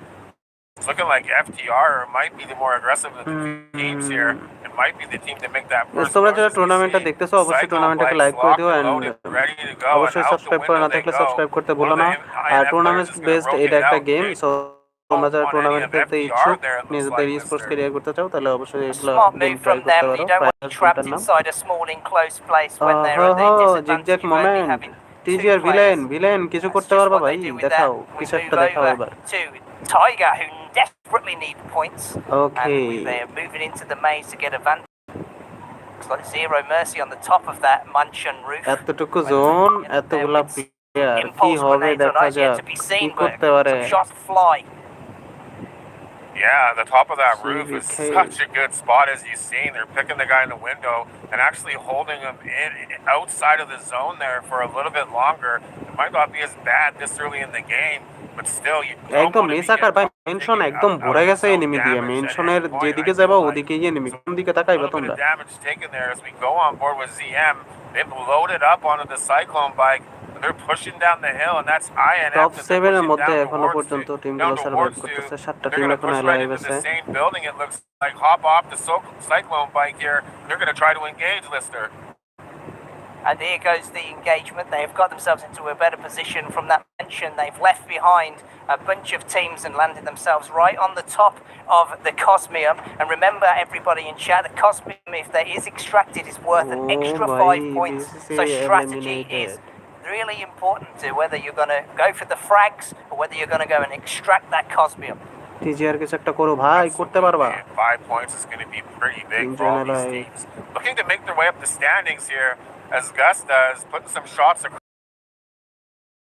It's looking like FTR might be the more aggressive of the two teams here. It might be the team to make that first তোমরা push. যারা As we টুর্নামেন্টটা see দেখতেছো অবশ্যই Cyclone টুর্নামেন্টটাকে bikes like করে locked দিও and and loaded, ready to go, and অবশ্যই out the subscribe করে window না they থাকলে go. সাবস্ক্রাইব করতে One ভুলো of না the আর INF players tournament is going to based এটা rotate একটা out. গেম They সো তোমরা যারা on any টুর্নামেন্ট of খেলতে FTR ইচ্ছুক there, it looks নিজেদের like, স্পোর্টস Mr. ক্যারিয়ার করতে চাও তাহলে অবশ্যই A এগুলো smart game move try from করতে them. পারো You don't want to be price trapped গেমটার নাম inside a small enclosed place when they're at the zigzag disadvantage of only moment having TGR 2 players. Villain কিছু That's করতে just পারবা what ভাই they do with দেখাও that. We কিছু একটা move দেখাও over এবার to Tiger, who desperately need points. Okay. And they are moving into the maze to get advantage. Looks like Zero Mercy on the top of that mansion roof. এতটুকু zone এতগুলা player কি Impulse হবে grenades are দেখা not yet যাক to be কি seen, but করতে পারে some shots fly. Yeah, the top of that roof is CVK. such a good spot, as you've seen. They're picking the guy in the window and actually holding him outside of the zone there for a little bit longer. It might not be as bad this early in the game, but still, you don't একদম want to be massacre ভাই getting mention taken একদম out ভরে of গেছে zone enemy দিয়ে damage at মেনশনের any point, যেদিকে I যাবা feel like. ওদিকেই enemy কোন দিকে A তাকাইবা little bit তোমরা of damage taken there as we go on board with ZM. They've loaded up onto the Cyclone bike. They're pushing down the hill, and that's INF top that they're 7 এর pushing মধ্যে down এখনো towards পর্যন্ত to. টিমগুলো Down survive towards to. করতেছে 7টা They're team going to এখন push alive right into আছে the same building. It looks like hop off the Cyclone bike here. They're going to try to engage Lister. And here goes the engagement. They've got themselves into a better position from that mention. They've left behind a bunch of teams and landed themselves right on the top of the Cosmium. And remember, everybody in chat, the Cosmium, if there is extracted, is worth an extra 5 points. So strategy is really important to whether you're going to go for the frags or whether you're going to go and extract that Cosmium. TGR কিছু একটা করো ভাই, করতে পারবা। 5 points is going to be pretty big for all these teams. Looking to make their way up the standings here as Gusta is putting some shots across.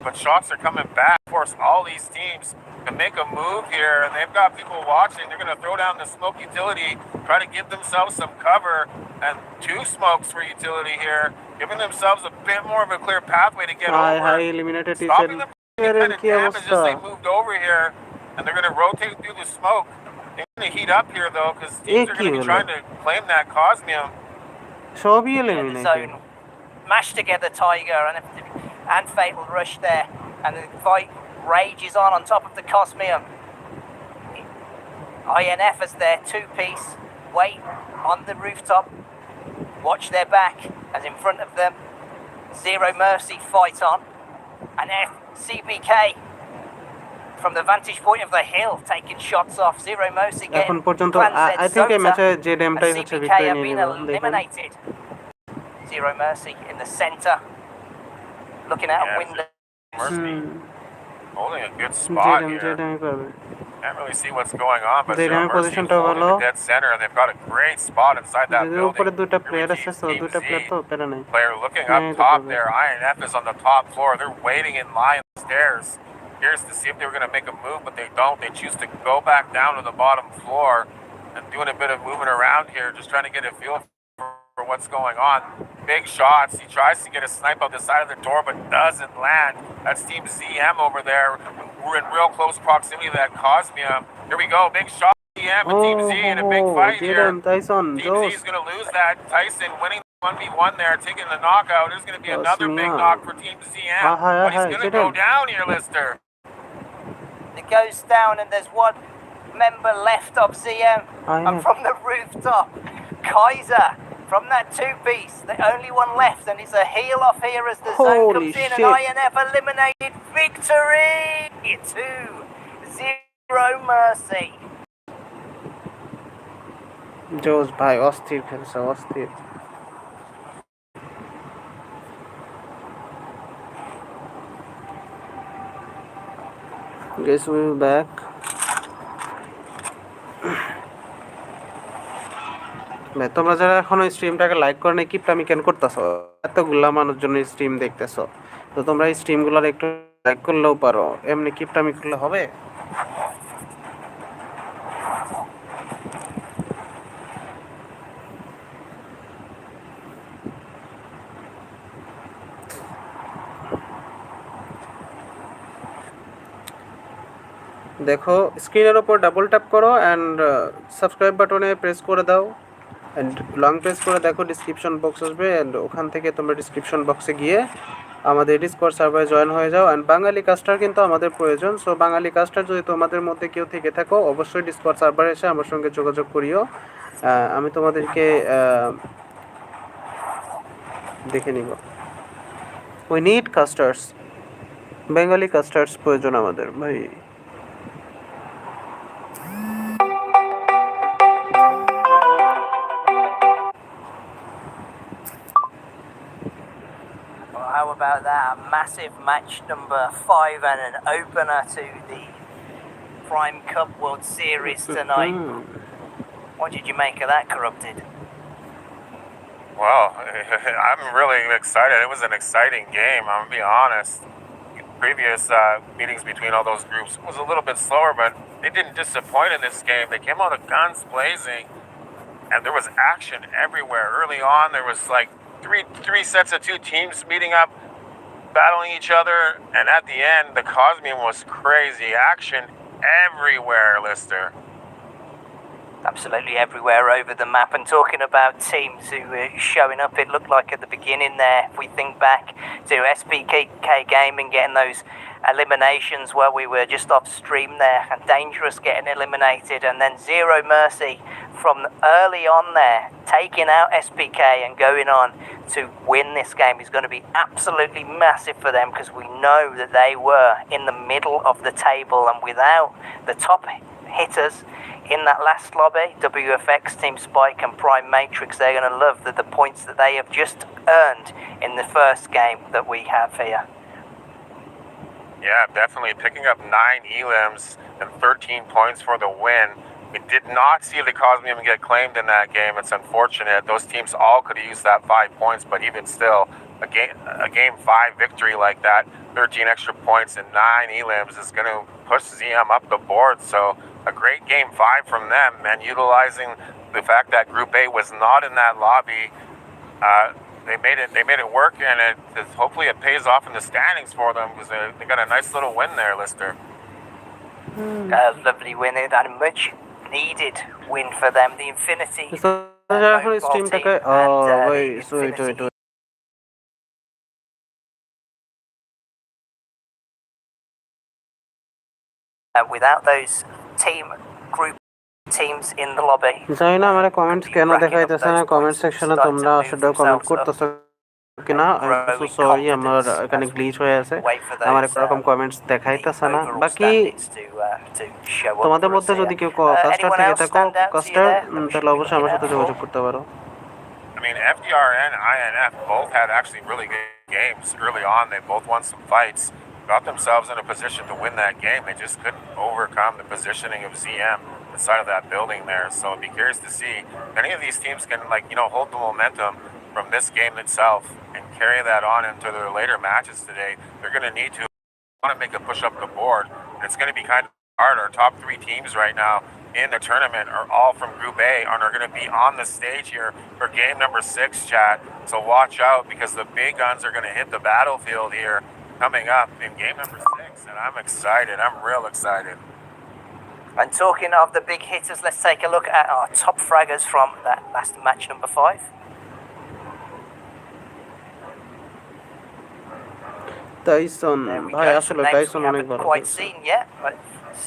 But shots are coming back. Of course, all these teams can make a move here, and they've got people watching. They're going to throw down the smoke utility, try to give themselves some cover, and 2 smokes for utility here, giving themselves a bit more of a clear pathway to get over. Stopping them kind of damage as they moved over here, and they're going to rotate through the smoke. They're going to heat up here, though, because teams are going to be trying to claim that Cosmium. Mash together Tiger and Fatal Rush there, and the fight rages on top of the Cosmium. INF is their 2-piece, wait on the rooftop, watch their back as in front of them Zero Mercy fight on, and CBK from the vantage point of the hill taking shots off. Zero Mercy getting I think এই ম্যাচে যে ডেমটাই হচ্ছে CBK victory have নিয়ে been নিল। eliminated. Zero Mercy in the center, looking out a window. Mercy holding a good spot here. Can't really see what's going on, but Zero Mercy holding the dead center, and they've got a great spot inside that building. Player looking up top there. INF is on the top floor. They're waiting in line on the stairs. Here's to see if they were going to make a move, but they don't. They choose to go back down to the bottom floor and doing a bit of moving around here, just trying to get a feel for what's going on. Big shots. He tries to get a snipe out the side of the door, but doesn't land. That's Team ZM over there. We're in real close proximity to that Cosmium. Here we go. Big shot. ZM and Team Z in a big fight here. Team Z is going to lose that. Tyson winning 1v1 there, taking the knockout. There's going to be another big knock for Team ZM. But he's going to go down here, Lister. It goes down, and there's one member left of ZM. And from the rooftop, Kaiser. From that 2-piece, the only one left, and it's a heel off here as the zone comes in, and INF eliminated. Victory! 2-0 Mercy. জোস ভাই, অস্থির খেলছে, অস্থির। Guess we'll be back. তোমরা যারা এখনো স্ট্রিমটাকে like করে নাই, কিপটা আমি কেন করতেছো? এতগুলা মানুষের জন্য স্ট্রিম দেখতেছো, তো তোমরা এই স্ট্রিমগুলোর একটু লাইক করলেও পারো। এমনি কিপটা আমি করলে হবে? দেখো, স্ক্রিনের ওপর ডাবল ট্যাপ করো অ্যান্ড সাবস্ক্রাইব বাটনে প্রেস করে দাও, অ্যান্ড লং প্রেস করে দেখো ডিসক্রিপশন বক্স আসবে, অ্যান্ড ওখান থেকে তোমরা ডিসক্রিপশন বক্সে গিয়ে আমাদের ডিসকর্ড সার্ভারে জয়েন হয়ে যাও। অ্যান্ড বাঙালি কাস্টার কিন্তু আমাদের প্রয়োজন। সো বাঙালি কাস্টার যদি তোমাদের মধ্যে কেউ থেকে থাকো, অবশ্যই ডিসকর্ড সার্ভারে এসে আমার সঙ্গে যোগাযোগ করিও। আমি তোমাদেরকে দেখে নিব। উই নিড কাস্টার্স, বেঙ্গলি কাস্টার্স প্রয়োজন আমাদের ভাই। How about that? A massive match number 5 and an opener to the Prime Cup World Series tonight. What did you make of that, Corrupted? Well, I'm really excited. It was an exciting game, I'm going to be honest. Previous meetings between all those groups was a little bit slower, but they didn't disappoint in this game. They came out of guns blazing, and there was action everywhere. Early on, there was like three sets of 2 teams meeting up, battling each other, and at the end, the Cosmium was crazy. Action everywhere, Lister. Absolutely everywhere over the map. And talking about teams who were showing up, it looked like at the beginning there, if we think back to SPK Gaming getting those eliminations where we were just off stream there, and Dangerous getting eliminated, and then Zero Mercy from early on there taking out SPK and going on to win this game is going to be absolutely massive for them, because we know that they were in the middle of the table, and without the top hitters in that last lobby, WFX, Team Spike and Prime Matrix, they're going to love the points that they have just earned in the first game that we have here. Yeah, definitely picking up 9 elims and 13 points for the win. We did not see the Cosmium get claimed in that game. It's unfortunate. Those teams all could have used that 5 points, but even still, a game 5 victory like that, 13 extra points and 9 elims is going to push ZM up the board. So a great game 5 from them, and utilizing the fact that Group A was not in that lobby. They made it work, and hopefully it pays off in the standings for them, because they got a nice little win there, Lister. A lovely win, and a much needed win for them. The Infinity স্ট্রিমটাকে wait without those group teams in the lobby. জানি না আমার comments কেন দেখাইতেছে না, comment সেকশনে তোমরা আসলে কমেন্ট করতেছো কিনা, সরি আমার এখানে গ্লিচ হয়ে আছে, আমার এরকম কমেন্টস দেখাইতেছে না। বাকি তোমাদের মধ্যে যদি কেউ কাস্টার থেকে থাকো, কাস্টার, তাহলে অবশ্যই আমার সাথে যোগাযোগ করতে পারো। I mean, FDR and INF both had actually really good games early on. They both won some fights, got themselves in a position to win that game. They just couldn't overcome the positioning of ZM inside of that building there. So I'd be curious to see if any of these teams can, hold the momentum from this game itself and carry that on into their later matches today. They're going to need to want to make a push up the board. And it's going to be kind of hard. Our top 3 teams right now in the tournament are all from Group A and are going to be on the stage here for game number 6, chat. So watch out, because the big guns are going to hit the battlefield here coming up in game number 6, and I'm excited. I'm real excited. And talking of the big hitters, let's take a look at our top fraggers from that last match number 5. Tyson, ভাই আসলে Tyson অনেক ভালো quite seen yet, but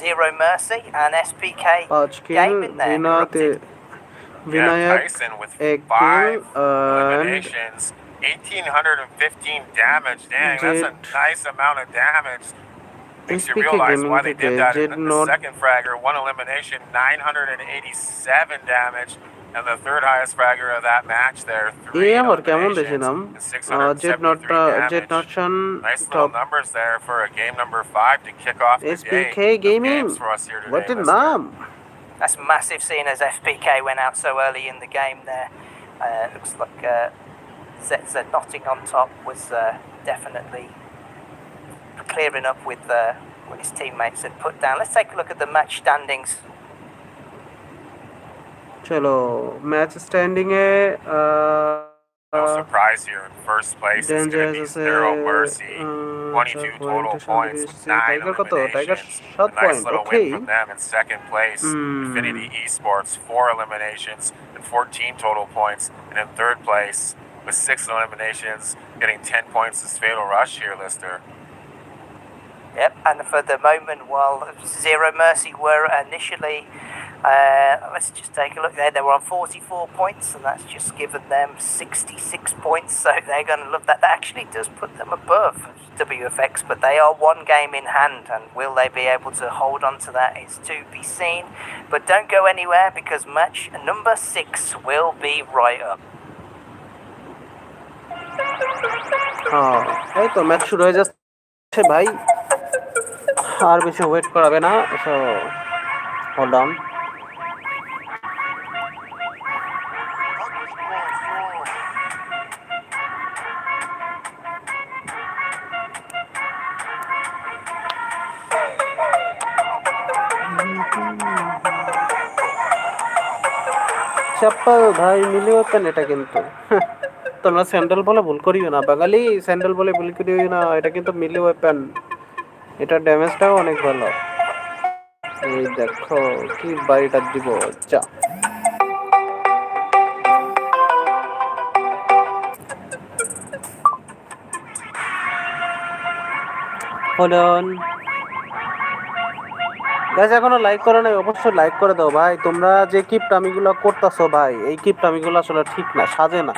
Zero Mercy and SPK game in there. Vinayak, Tyson with a 5 kill, eliminations, 1,815 damage. Dang, that's a nice amount of damage. Makes you realize why they did that. And the second fragger, 1 elimination, 987 damage. And the third highest fragger of that match there, 3 eliminations and 673 damage. Nice little numbers there for a game number 5 to kick off the SPK day. Gaming, For us here today, what a name! That's massive, seeing as FPK went out so early in the game there. Looks like ZZ Notting on top was definitely clearing up with what his teammates had put down. Let's take a look at the match standings. चलो match standing है No surprise here in first place. It's going to be Zero Mercy. 22 total points with 9 eliminations. A nice little win from them in second place. Infinity Esports, 4 eliminations and 14 total points. And in third place with 6 eliminations, getting 10 points is Fatal Rush here, Lister. Yep, and for the moment, while Zero Mercy were initially, let's just take a look there, they were on 44 points, and that's just given them 66 points, so they're going to love that. That actually does put them above WFX, but they are 1 game in hand, and will they be able to hold on to that is to be seen. But don't go anywhere, because match number 6 will be right up. এই তো match শুরু হয়ে যাচ্ছে ভাই, আর বেশি wait করাবে না, so hold on. चप्पल भाई मिले ওপেন এটা কিন্তু তোমরা স্যান্ডেল বলে ভুল করিও না, বাঙালি স্যান্ডেল বলে ভুল করিও না, এটা কিন্তু মিলে ওপেন, এটা ড্যামেজটাও অনেক ভালো। এই দেখো কি বাড়িটা দিব, যা হোল্ড অন গাইস, এখনো লাইক করো নাই, অবশ্যই লাইক করে দাও ভাই। তোমরা যে কিপটামিগুলো করতেছো ভাই, এই কিপটামিগুলো আসলে ঠিক না, সাজে না।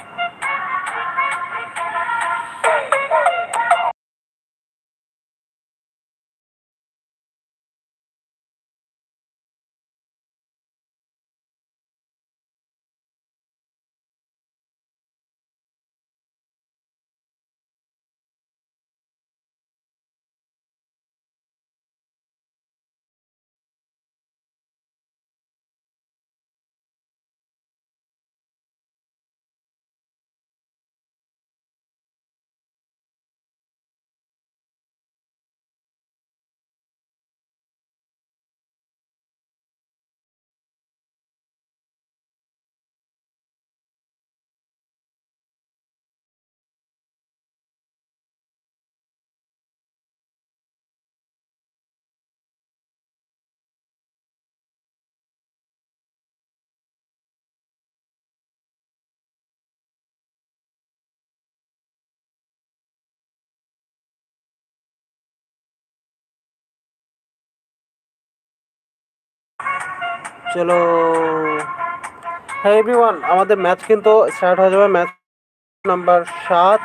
চলো, হ্যাঁ এভরিওয়ান, আমাদের ম্যাচ কিন্তু স্টার্ট হয়ে যাবে। Match number 7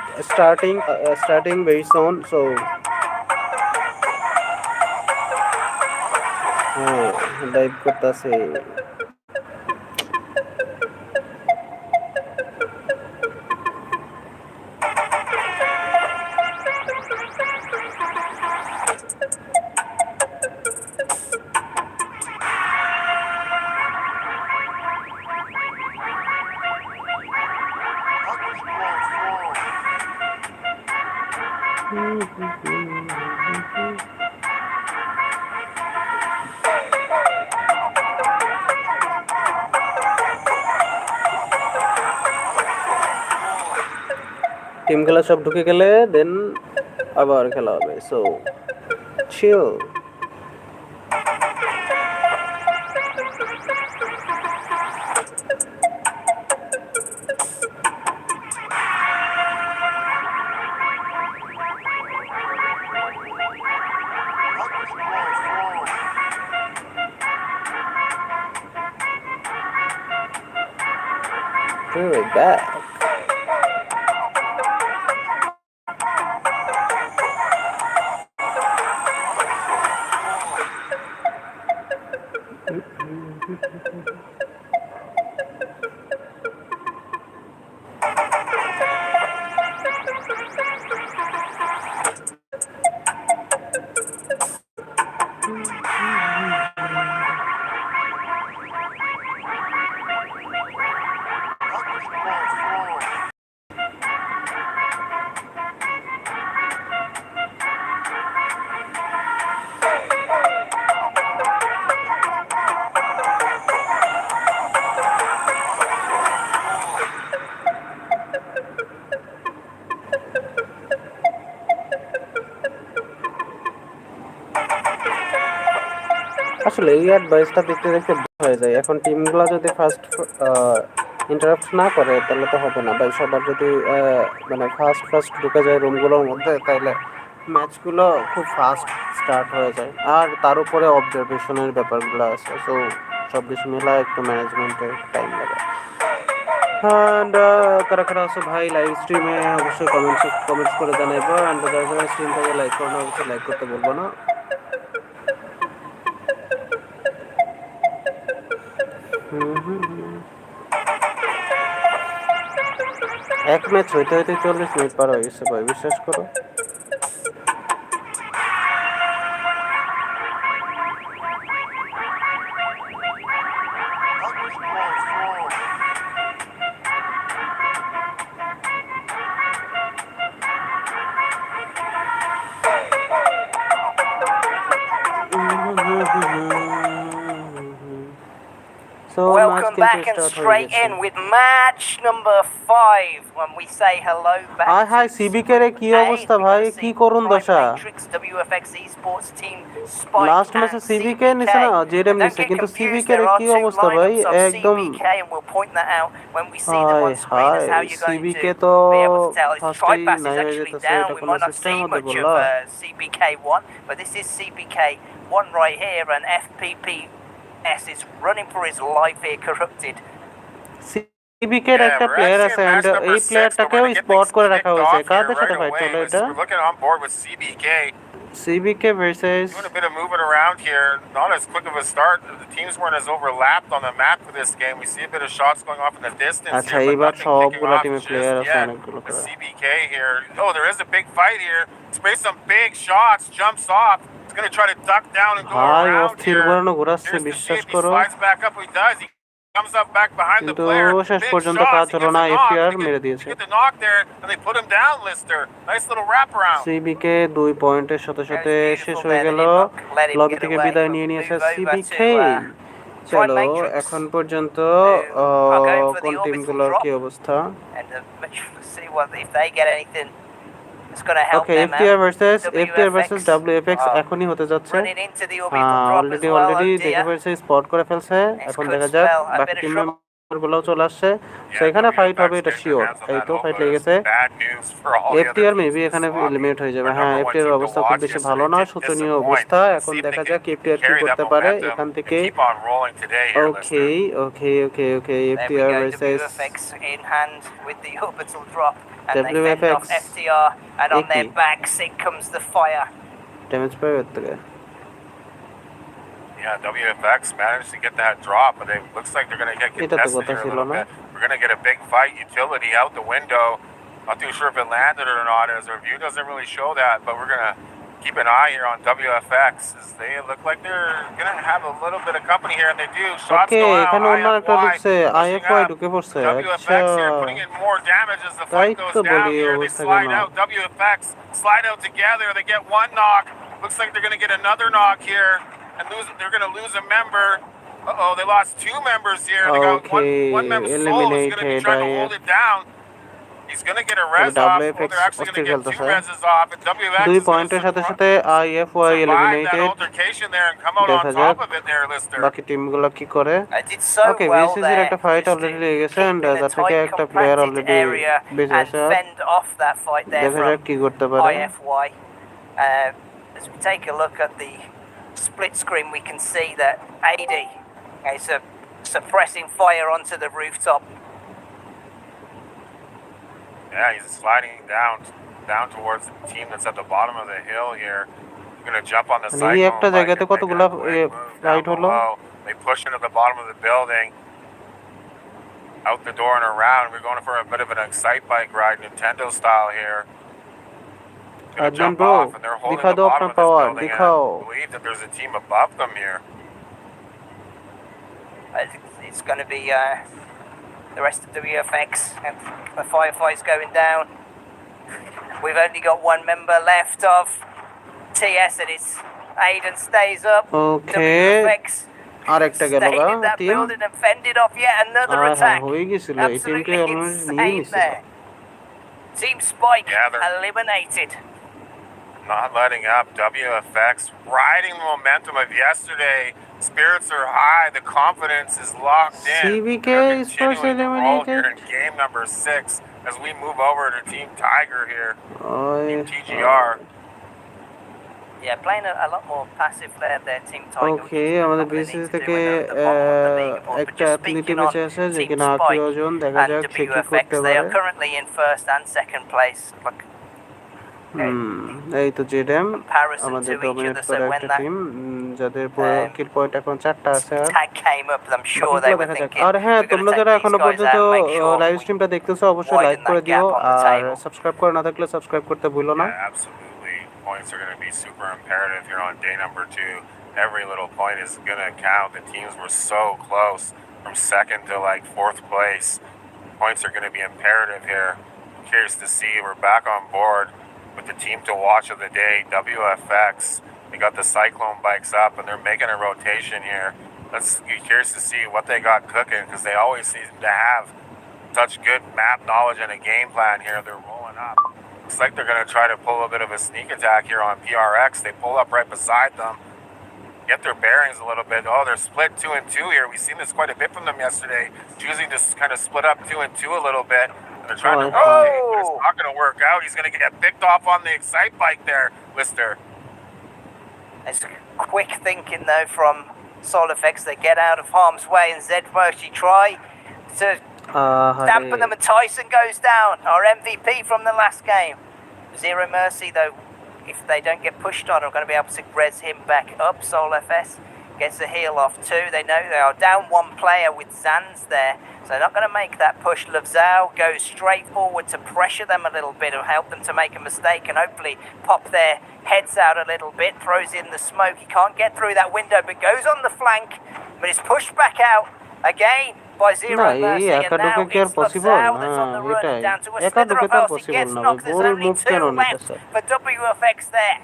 starting very soon. So হ্যাঁ, লাইভ করতেছে। টিম খেলা সব ঢুকে গেলে দেন আবার খেলা হবে। সো চিল। Very bad. আসলে এই অ্যাডভাইসটা দেখতে দেখতে বোর হয়ে যায়। এখন টিমগুলো যদি ফার্স্ট ইন্টারাপ্ট না করে তাহলে তো হবে না ভাই। সবার যদি মানে ফার্স্ট ঢুকে যায় রুমগুলোর মধ্যে, তাহলে ম্যাচগুলো খুব ফাস্ট স্টার্ট হয়ে যায়। আর তার উপরে অবজারভেশনের ব্যাপারগুলো আছে। সো সব কিছু মিলা একটু ম্যানেজমেন্টে টাইম লাগে। অ্যান্ড কারা কারা আছো ভাই লাইভ স্ট্রিমে, অবশ্যই কমেন্টস করে জানাইবো। অ্যান্ড যারা যারা স্ট্রিম থেকে লাইক করো না, অবশ্যই লাইক করতে বলবো না। এক ম্যাচ হইতে হইতে 40 মিনিট পার হয়ে গেছে ভাই, বিশ্বাস করো। So Welcome back and straight in with match number 5 when we say hello back high high to সিবিকে রে কি Scrim A. অবস্থা We're ভাই, gonna কি see করুন Prime দশা? Matrix, WFX Esports team, Spike last ম্যাচে and সিবিকে CBK. নিছে না, জেডএম And don't নিছে, get কিন্তু confused, সিবিকে রে there are কি two অবস্থা ভাই, lineups of একদম CBK and we'll point that out when we see them hi on screen as hi how you're going CBK to তো be able to tell. His ফার্স্টেই Tripass নাই is হয়ে actually যেতেছে, down. এটা We কোনো might not সিস্টেমের see মধ্যে much of বললা? CBK1, but this is CBK1 right here and FPPS is running for his life here, corrupted. সিবিকে এর Yeah, একটা we're প্লেয়ার actually আছে, in এন্ড match number এই 6, but প্লেয়ারটাকেও we're going to get spot things করে রাখা kicked হয়েছে। off here কাদের সাথে right fight away. চলে এটা? We're looking on board with CBK. CBK versus Doing a bit of moving around here. Not as quick of a start. The teams weren't as overlapped on the map for this game. We see a bit of shots going off in the distance আচ্ছা, here, but এইবার nothing kicking সবগুলা off টিমে just player আছে yet. অনেকগুলো With করে। CBK here. Oh, there is a big fight here. Sprays some big shots. Jumps off. He's going to try to duck down and go ভাই around অস্থির here. ঘোরানো ঘোরাচ্ছে, Here's to see বিশ্বাস if he করো, slides back up. He does. He comes up back behind the কিন্তু player. শেষ Big পর্যন্ত কাজ shots. He হলো gets না, a knock. এফটিআর They মেরে get, দিয়েছে। they get the knock there, and they put him down, Lister. Nice little wraparound. সিবিকে 2 পয়েন্টের সাথে সাথে শেষ হয়ে গেল, লবি থেকে বিদায় নিয়ে নিয়েছে সিবিকে। চলো এখন পর্যন্ত কোন টিমগুলোর কি অবস্থা? ওকে, এফটিআর ভার্সেস ডব্লিউএফএক্স এখনই হতে যাচ্ছে। অলরেডি দেখে ফেলছে, স্পট করে ফেলছে। এখন দেখা যাক বাকি টিম মেম্বারগুলোও চলে আসছে। তো এখানে ফাইট হবে, এটা শিওর। এই তো ফাইট লেগে গেছে। এফটিআর মেবি এখানে এলিমিনেট হয়ে যাবে। হ্যাঁ, এফটিআর অবস্থা খুব বেশি ভালো না, শোচনীয় অবস্থা। এখন দেখা যাক এফটিআর কি করতে পারে এখান থেকে। Okay okay okay okay, FTR versus WFX. FTR, and on their backs it comes the fire. Damage পাবে এর থেকে। Yeah, WFX managed to get that drop, but it looks like they're going to get এটা তো contested কথা here a ছিল little না। bit. We're going to get a big fight. Utility out the window. Not too sure if it landed or not, as our view doesn't really show that, but we're going to keep an eye here on WFX, as they look like they're going to have a little bit of company here, and they do. Shots okay, go out. এখানে অন্য একটা ঢুকছে, আইএফওয়াই ঢুকে পড়ছে। আচ্ছা, WFX here putting in more damage as the তাই fight goes তো down বলি here. They অবস্থা slide কেন? out. WFX slide out together. They get one knock. Looks like they're going to get another knock here, and they're going to lose a member. Uh-oh, they lost 2 members here. They got one member solo is going to be trying to hold it down. He's going to get a res off. Oh, they're actually going to get 2 reses off, and WFX 2 is going পয়েন্টের সাথে সাথে আইএফওয়াই survive that eliminated. altercation there and come out দেখা on যাক top of it there, Lister. বাকি টিমগুলো কি করে। I did so okay, well ভিসিসির there, একটা fight just already to লেগে গেছে, keep এন্ড in a তার থেকে tight, একটা প্লেয়ার compacted অলরেডি area বেঁচে and আছে। fend off that fight there দেখা যাক from কি করতে পারে। IFY. As we take a look at the split screen, we can see that AD is suppressing fire onto the rooftop. Yeah, he's sliding down towards the team that's at the bottom of the hill here. He's going to jump on the cyclone এই একটা bike জায়গাতে and make কতগুলা a quick move down fight হলো। below. They push into the bottom of the building, out the door and around. We're going for a bit of an excite bike ride, Nintendo style here. Gonna Adnan jump bro, off, and they're holding दिखा the दो bottom अपना of this power, building, and दिखाओ। I believe that there's a team above them here. It's going to be the rest of WFX, and the firefight's going down. We've only got 1 member left of TS, and it's Aiden stays up. Okay. WFX আরেকটা গেল stayed গা in that team. building and fended off yet another attack. হয়ে গেছিল, এই টিমকে Absolutely already নিয়ে insane নিছিল। there. Team Spike Yeah, they're- eliminated. Not letting up. WFX riding the momentum of yesterday. Spirits are high. The confidence is locked in. CBK They're is first continuing to roll here eliminated. in game number 6 as we move over to Team Tiger here. ওই Team TGR. Yeah, playing a lot more passive there, their Team Tiger. ওকে, আমাদের BCC থেকে একটা athlete বেঁচে আছে, যে কিনা আকিওজন। দেখা যাক সে কি করতে They পারে। are currently in first and second place. Look, এই তো জেডএম comparison আমাদের to each ডমিনেট other. করে So when একটা that টিম, যাদের কিল পয়েন্ট এখন 4টা আছে। আর tag came up, I'm sure they বাকিগুলো were দেখা যাক। thinking, আর হ্যাঁ, we're তোমরা going to যারা take এখনো these guys পর্যন্ত out, make sure live we স্ট্রিমটা দেখতেছো অবশ্যই widen লাইক করে that দিও, gap on the আর table. সাবস্ক্রাইব করে না থাকলে সাবস্ক্রাইব করতে ভুলো না। Yeah, absolutely. Points are going to be super imperative here on day number 2. Every little point is going to count. The teams were so close from 2nd to like 4th place. Points are going to be imperative here. Curious to see. We're back on board with the team to watch of the day, WFX. They got the cyclone bikes up, and they're making a rotation here. let's be curious to see what they got cooking because they always seem to have such good map knowledge and a game plan here. They're rolling up. Looks like they're going to try to pull a bit of a sneak attack here on PRX. They pull up right beside them, get their bearings a little bit. Oh, they're split 2 and 2 here. We've seen this quite a bit from them yesterday, choosing to kind of split up 2 and 2 a little bit. And they're trying to rotate, but it's not going to work out. He's going to get picked off on the Excite bike there, Lister. It's quick thinking though from Soul Effects. They get out of harm's way, and Zed Mercy try to dampen them, and Tyson goes down, our MVP from the last game. Zero Mercy though, if they don't get pushed on, are going to be able to res him back up. Soul FS gets the heal off too. They know they are down one player with Zands there, so they're not going to make that push. Lavzao goes straight forward to pressure them a little bit and help them to make a mistake and hopefully pop their heads out a little bit. Throws in the smoke. He can't get through that window, but goes on the flank, but is pushed back out again by Zero Mercy, and now it's Lavzao that's on the run and down to a slither of health. He gets knocked. There's only 2 left for WFX there.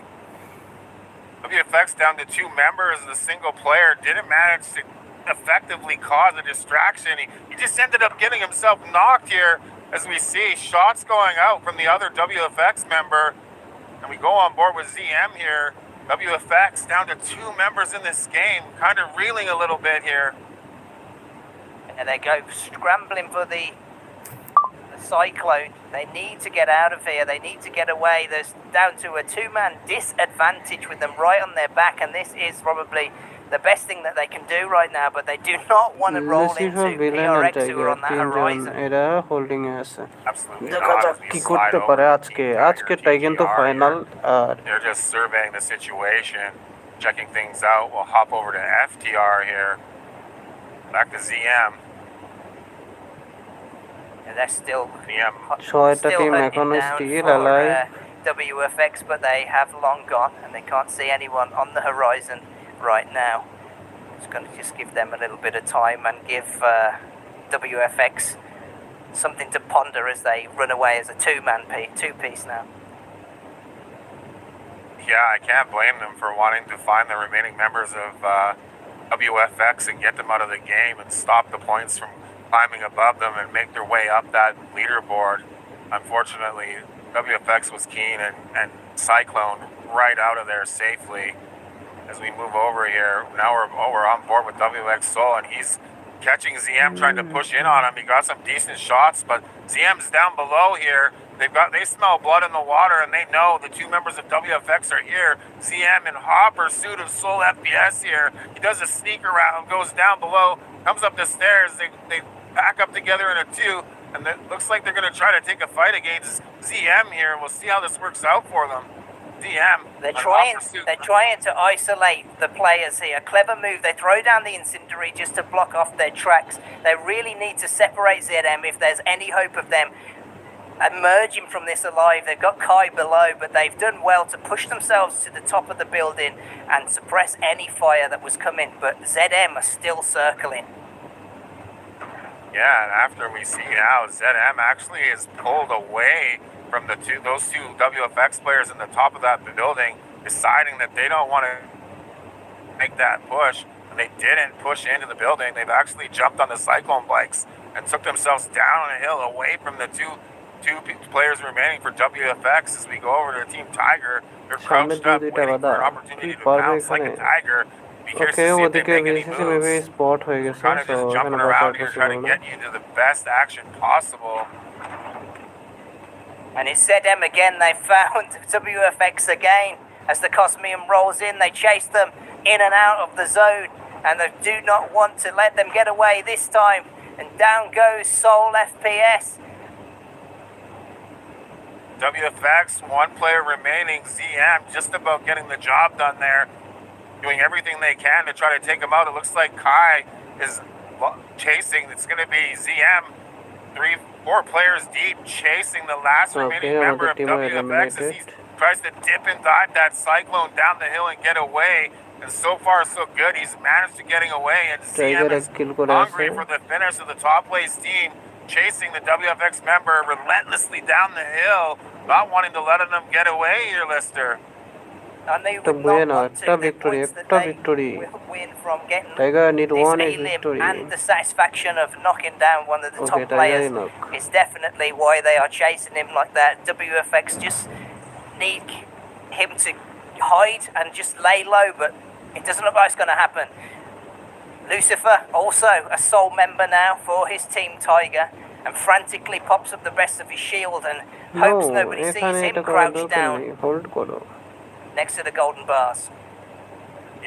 WFX down to 2 members. The single player didn't manage to effectively cause a distraction. He just ended up getting himself knocked here, as we see shots going out from the other WFX member. And we go on board with ZM here. WFX down to 2 members in this game, kind of reeling a little bit here. And they go scrambling for the Cyclone. They need to get out of here. They need to get away. There's down to a 2-man disadvantage with them right on their back, and this is probably the best thing that they can do right now, but they do not want to roll into PRX who are on that horizon. Absolutely not. They're just surveying the situation, checking things out. We'll hop over to FTR here. Back to ZM. And they're still team hunting down for WFX, but they have long gone and they can't see anyone on the horizon right now. It's going to just give them a little bit of time and give WFX something to ponder as they run away as a two-piece now. Yeah, I can't blame them for wanting to find the remaining members of WFX and get them out of the game and stop the points from climbing above them and make their way up that leaderboard. Unfortunately, WFX was keen and Cyclone right out of there safely. As we move over here, now we're on board with WX Soul, and he's catching ZM, trying to push in on him. He got some decent shots, but ZM's down below here. They smell blood in the water, and they know the 2 members of WFX are here. ZM in hot pursuit of Soul FPS here. He does a sneak around, goes down below, comes up the stairs. They pack up together in a 2, and it looks like they're going to try to take a fight against ZM here. We'll see how this works out for them. ZM. They're trying to isolate the players here. Clever move. They throw down the incendiary just to block off their tracks. They really need to separate ZM if there's any hope of them emerging from this alive. They've got Kai below, but they've done well to push themselves to the top of the building and suppress any fire that was coming, but ZM are still circling. Yeah, and after we see now, ZM actually is pulled away from those two WFX players in the top of that building, deciding that they don't want to make that push. And they didn't push into the building. They've actually jumped on the Cyclone bikes and took themselves down a hill away from the two players remaining for WFX. As we go over to Team Tiger, they're crouched up, waiting for an opportunity to bounce like a tiger. Be curious to see if they make any moves. Kind of just jumping around here, trying to get you to the best action possible. And it's ZM again. They found WFX again. As the Cosmium rolls in, they chase them in and out of the zone, and they do not want to let them get away this time. And down goes Soul FPS. WFX, 1 player remaining. ZM just about getting the job done there, doing everything they can to try to take him out. It looks like Kai is chasing. It's going to be ZM, 4 players deep, chasing the last remaining member of WFX as he tries to dip and dive that Cyclone down the hill and get away. And so far, so good. He's managed to getting away, and ZM is hungry for the finish of the top place team, chasing the WFX member relentlessly down the hill, not wanting to let them get away here, Lister. I knew একটা with বুয়ে not না, one একটা two the victory, points that একটা they victory. will win from getting Tiger need this one elim victory. and the satisfaction of knocking down one of the Okay, top Tiger players knock. is definitely why they are chasing him like that. WFX just need him to hide and just lay low, but it doesn't look like it's going to happen. Lucifer, also a sole member now for his team Tiger, and frantically pops up the rest of his shield and hopes No, nobody sees এখানে him এটা করার crouched দরকার down নেই, hold করো। next to the golden bars.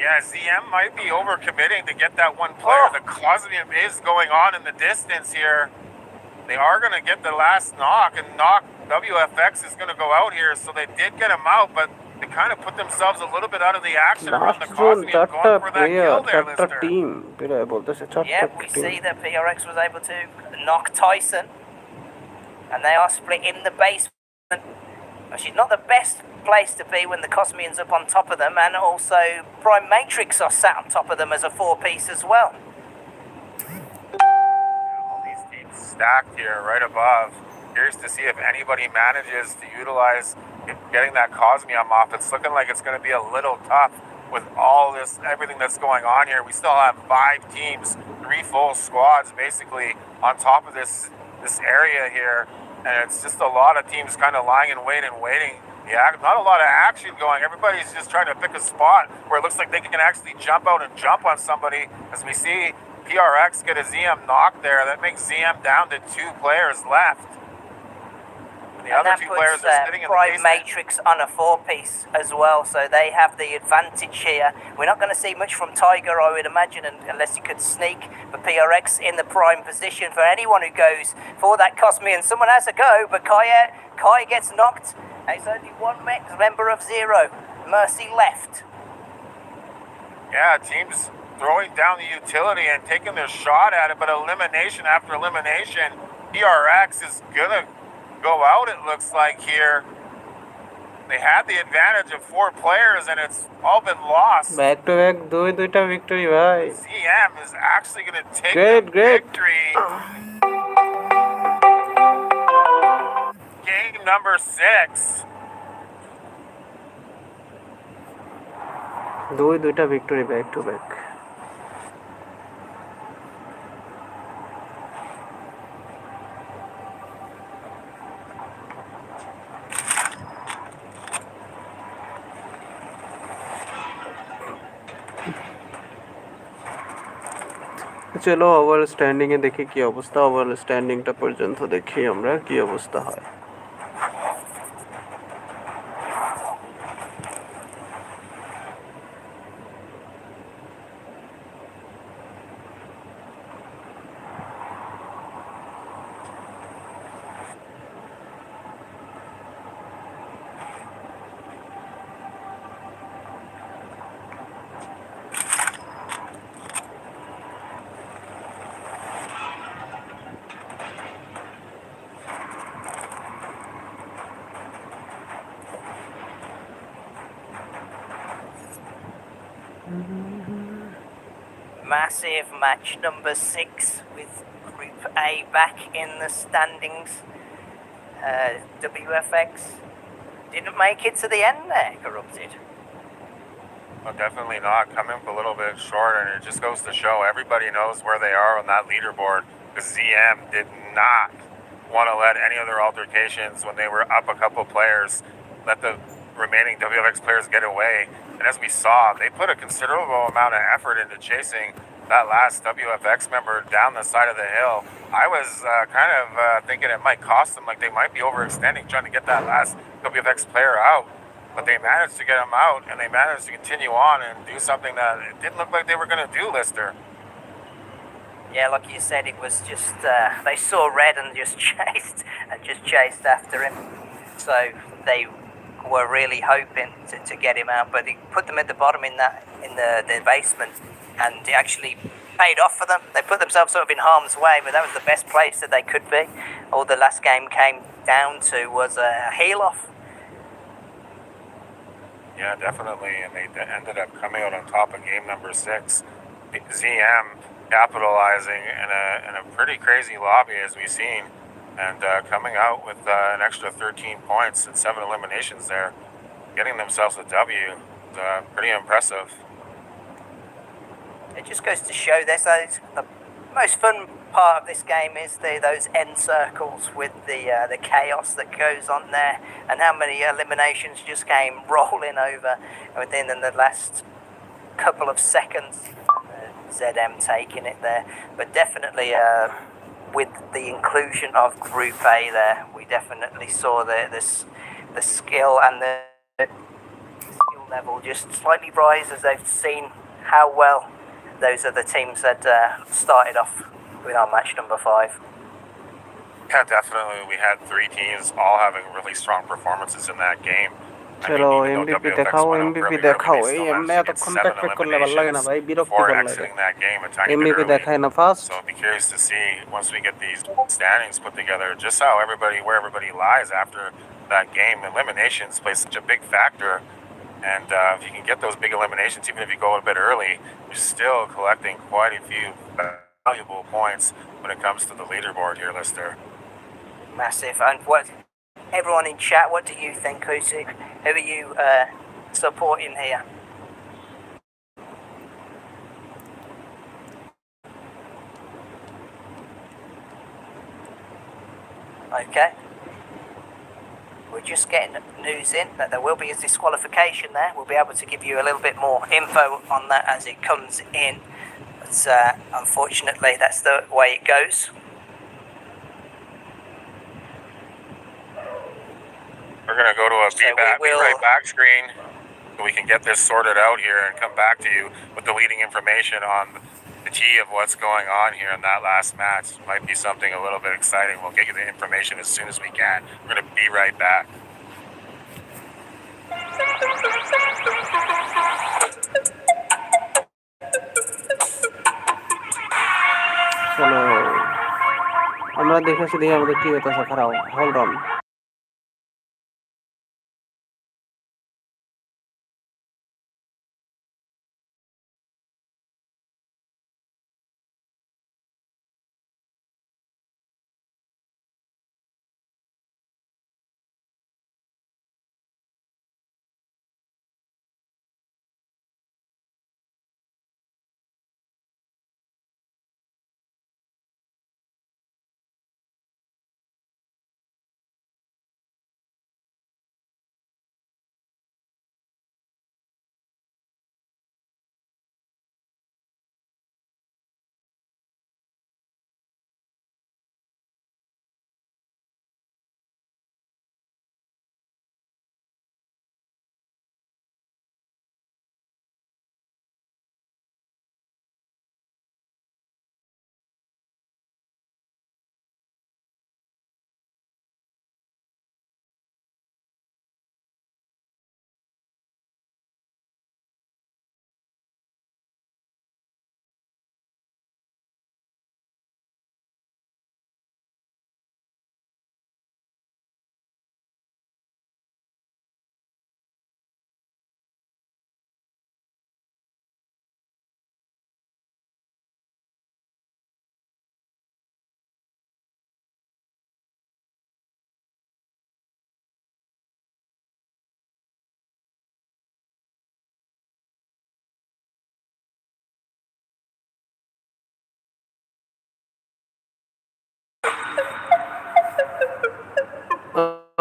Yeah, ZM might be overcommitting to get that one player. Oh. The Cosmium is going on in the distance here. They are going to get the last knock, and WFX is going to go out here. So they did get him out, but they kind of put themselves a little bit out of the action around last the zone Cosmium চারটা going for that player, kill there, চারটা Lister. Team, প্রায় বলতেছে চারটা Yeah, we team. see that PRX was able to knock Tyson, and they are split in the basement. She's not the best place to be when the Cosmians up on top of them, and also Prime Matrix are sat on top of them as a 4-piece as well. All these teams stacked here right above. Curious to see if anybody manages to utilize getting that Cosmium off. It's looking like it's going to be a little tough with all this, everything that's going on here. We still have 5 teams, 3 full squads basically on top of this area here. And it's just a lot of teams kind of lying in wait and waiting. Yeah, not a lot of action going. Everybody's just trying to pick a spot where it looks like they can actually jump out and jump on somebody. As we see PRX get a ZM knock there, that makes ZM down to 2 players left. And the other 2 players are sitting in the Prime basement. Matrix on a 4-piece as well, so they have the advantage here. We're not going to see much from Tiger, I would imagine, unless he could sneak. But PRX in the prime position for anyone who goes for that Cosmian. Someone has to go, but Kai gets knocked. It's only one member of Zero. Mercy left. Yeah, teams throwing down the utility and taking their shot at it, but elimination after elimination. PRX is going to go out, it looks like here. They had the advantage of 4 players and it's all been lost. Back to back দুইটা victory ভাই। ZM is actually going to take Great, the great. victory. Game number 6. দুইটা victory back to back. চলো overall standing এ দেখি কি অবস্থা। Overall স্ট্যান্ডিংটা পর্যন্ত দেখি আমরা কি অবস্থা হয়। Massive match number 6 with Group A back in the standings. WFX didn't make it to the end there, Corrupted. Well, definitely not. Coming up a little bit short, and it just goes to show everybody knows where they are on that leaderboard. Because ZM did not want to let any other altercations when they were up a couple players, let the remaining WFX players get away. And as we saw, they put a considerable amount of effort into chasing that last WFX member down the side of the hill. I was thinking it might cost them, like they might be overextending trying to get that last WFX player out. But they managed to get him out, and they managed to continue on and do something that it didn't look like they were going to do, Lister. Yeah, like you said, it was just they saw red and just chased after him. So they were really hoping to get him out, but he put them at the bottom in the basement, and it actually paid off for them. They put themselves sort of in harm's way, but that was the best place that they could be. All the last game came down to was a heel off. Yeah, definitely, and they ended up coming out on top of game number 6. ZM capitalizing in a pretty crazy lobby, as we've seen, and coming out with an extra 13 points and 7 eliminations there. getting themselves a W is pretty impressive. It just goes to show this. The most fun part of this game is those end circles with the chaos that goes on there, and how many eliminations just came rolling over within the last couple of seconds. ZM taking it there, but definitely with the inclusion of Group A there, we definitely saw the skill and the skill level just slightly rise as they've seen how well those other teams had started off with our match number 5. Yeah, definitely. We had 3 teams all having really strong performances in that game. চলো MBP দেখাও MBP দেখাও এই এমনি এতক্ষণ pack করলে ভালো লাগে না ভাই বিরক্তিকর লাগে এমবিপি দেখায় না first So I'll be curious to see once we get these standings put together just how where everybody lies after that game. Eliminations play such a big factor, and if you can get those big eliminations, even if you go a bit early, you're still collecting quite a few valuable points when it comes to the leaderboard here, Lister. Massive. And what everyone in chat, what do you think, Usyk? Who are you supporting here? Okay. We're just getting news in that there will be a disqualification there. We'll be able to give you a little bit more info on that as it comes in. But unfortunately, that's the way it goes. We're going to go to a be right back screen so we can get this sorted out here and come back to you with the leading information on the tea of what's going on here in that last match. Might be something a little bit exciting. We'll get you the information as soon as we can. We're going to be right back. চলো আমরা দেখেছি দেখি আমাদের কি হইতেছে খারাপ hold on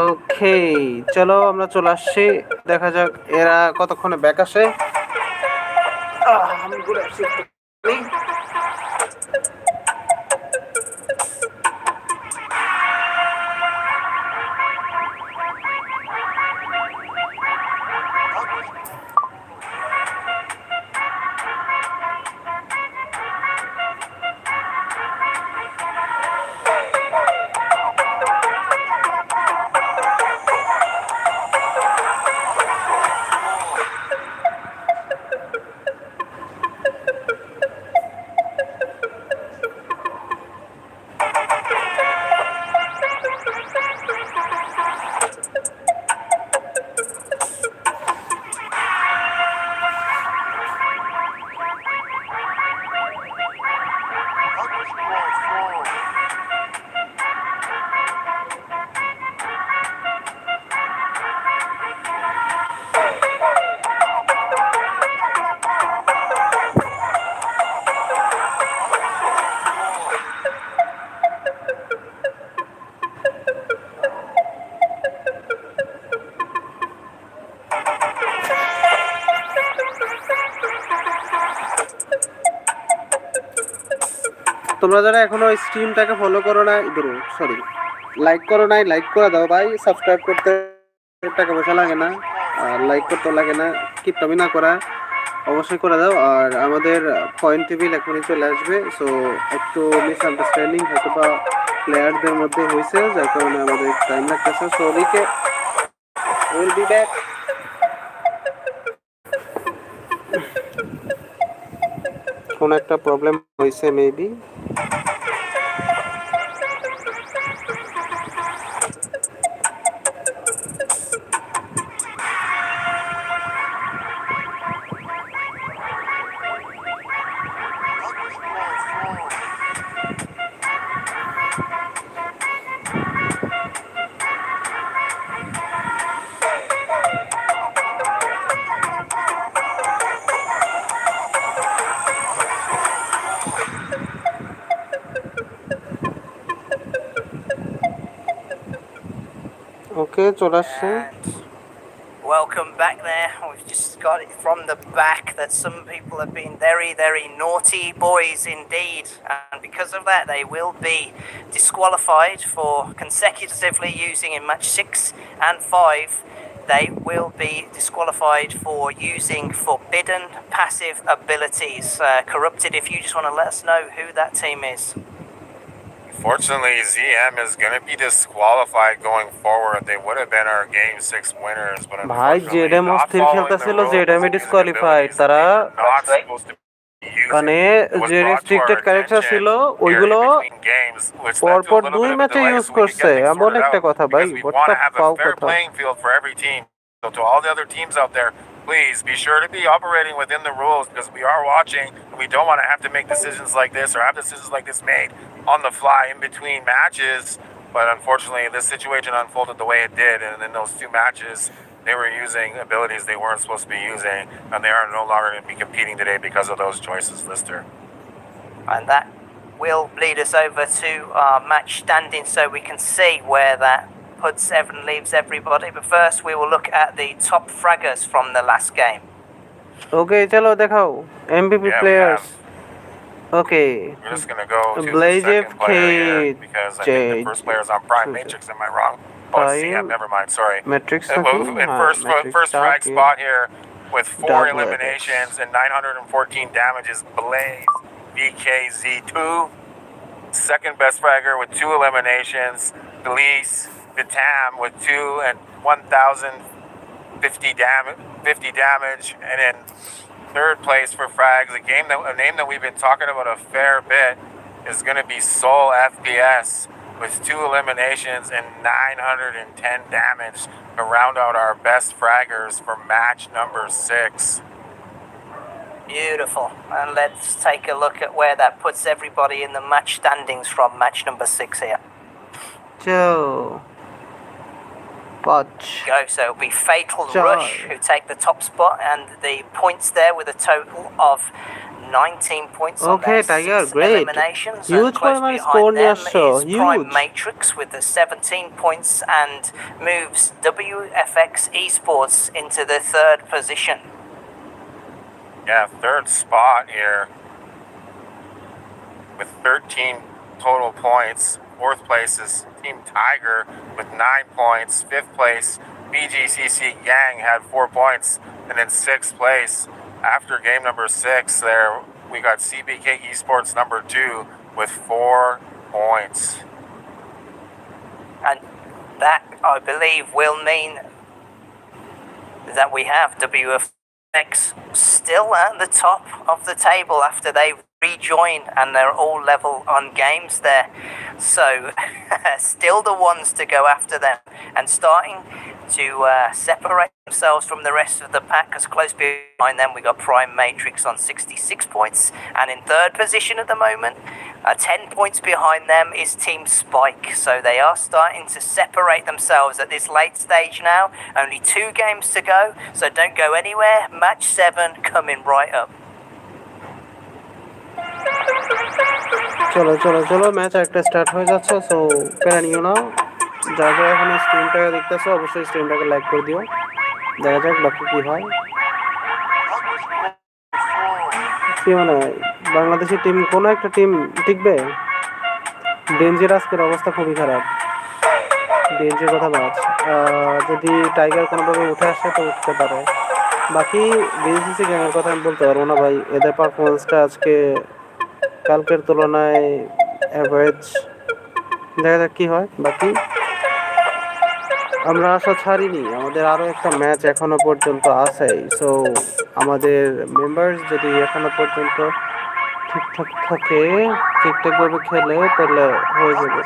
okay চলো আমরা চলে আসছি দেখা যাক এরা কতক্ষণে ব্যাক আসে আমি ঘুরে আসছি তোমরা যারা এখনো স্ট্রিমটাকে ফলো করো না, সরি, লাইক করো নাই, লাইক করে দাও ভাই। সাবস্ক্রাইব করতে টাকা পয়সা লাগে না, আর লাইক করতে লাগে না, কিপটামি না করা অবশ্যই করে দাও। আর আমাদের পয়েন্ট টেবিল এখনই চলে আসবে, সো একটু মিসআন্ডারস্ট্যান্ডিং হয়তো বা প্লেয়ারদের মধ্যে হয়েছে, যার কারণে আমাদের টাইম লাগতেছে। সো ওদিকে উইল বি ব্যাক। কোন একটা প্রবলেম হয়েছে মেবি। ওকে, চলে আসছে। Welcome back there. We've just got it from the back that some people have been very, very naughty boys indeed. And because of that, they will be disqualified for consecutively using in match 6 and 5. They will be disqualified for using forbidden passive abilities. Corrupted, if you just want to let us know who that team is. Unfortunately, ZM is going to be disqualified going forward. They would have been our Game 6 winners, but ভাই unfortunately, জেডএম not অস্থির following the খেলতেছিল, rules জেডএম using disqualified. abilities তারা that they were not supposed to be using. মানে It was যে brought to our restricted character attention ছিল here ওইগুলো in between games, which led to a পরপর little 2 bit of a ম্যাচে delay use so we could করছে, get things এমন sorted একটা out কথা ভাই, because we what want the to have a ফাও fair কথা। playing field for every team. So to all the other teams out there, please be sure to be operating within the rules because we are watching and we don't want to have to make decisions like this or have decisions like this made on the fly in between matches. But unfortunately, this situation unfolded the way it did, and in those 2 matches, they were using abilities they weren't supposed to be using, and they are no longer going to be competing today because of those choices, Lister. And that will lead us over to our match standing so we can see where that puts Evan leaves everybody. But first, we will look at the top fraggers from the last game. ওকে, চলো দেখাও MVP Yeah, we players. have. Okay, We're just going to go to the Blaze second player here FK because I think the first player is on Prime Matrix. Am I wrong? Oh, it's CM. Never mind. Sorry. Matrix Well, নাকি? in হ্যাঁ, first matrix frag spot here with 4 Double eliminations and 914 damages. Blaze VKZ2. Second best fragger with 2 eliminations. Delise Vitam with 2 and 1,050 damage. And then third place for frags, a name that we've been talking about a fair bit, is going to be Soul FPS with 2 eliminations and 910 damage to round out our best fraggers for match number 6. Beautiful. And let's take a look at where that puts everybody in the match standings from match number 6 here. Joe. Watch. Go, so it'll be Fatal Rush who take the top spot, and the points there with a total of 19 points on Okay, their Tiger, 6 great. eliminations. Huge and close for my behind score them show. is Prime Huge. Matrix with the 17 points and moves WFX Esports into the 3rd position. Yeah, 3rd spot here with 13 total points. 4th place is Team Tiger with 9 points. 5th place, VGCC Gang had 4 points. And then 6th place, after game number 6 there, we got CBK Esports number 2 with 4 points. And that, I believe, will mean that we have WFX still at the top of the table after they rejoin, and they're all level on games there. So still the ones to go after them, and starting to separate themselves from the rest of the pack, as close behind them we got Prime Matrix on 66 points, and in 3rd position at the moment, 10 points behind them is Team Spike. So they are starting to separate themselves at this late stage now. Only 2 games to go, so don't go anywhere. Match 7 coming right up. চলো চলো চলো, match একটা start হয়ে যাচ্ছে। So প্যারা নিও না, যারা যারা এখন স্ট্রিমটাকে দেখতেছো অবশ্যই স্ট্রিমটাকে লাইক করে দিও। দেখা যাক বাকি কি হয়। কি মানে বাংলাদেশি টিম কোনো একটা টিম টিকবে? ডেঞ্জের আজকের অবস্থা খুবই খারাপ। ডেঞ্জের কথা বাদ, যদি টাইগার কোনোভাবে উঠে আসে তো উঠতে পারে। বাকি ভিজিসি গ্যাংয়ের কথা আমি বলতে পারবো না ভাই, এদের পারফরমেন্সটা আজকে কালকের তুলনায় অ্যাভারেজ। দেখা যাক কী হয়। বাকি আমরা আশা ছাড়িনি, আমাদের আরও একটা ম্যাচ এখনো পর্যন্ত আছে। সো আমাদের মেম্বার্স যদি এখনো পর্যন্ত ঠিকঠাক থাকে, ঠিকঠাকভাবে খেলে, তাহলে হয়ে যাবে।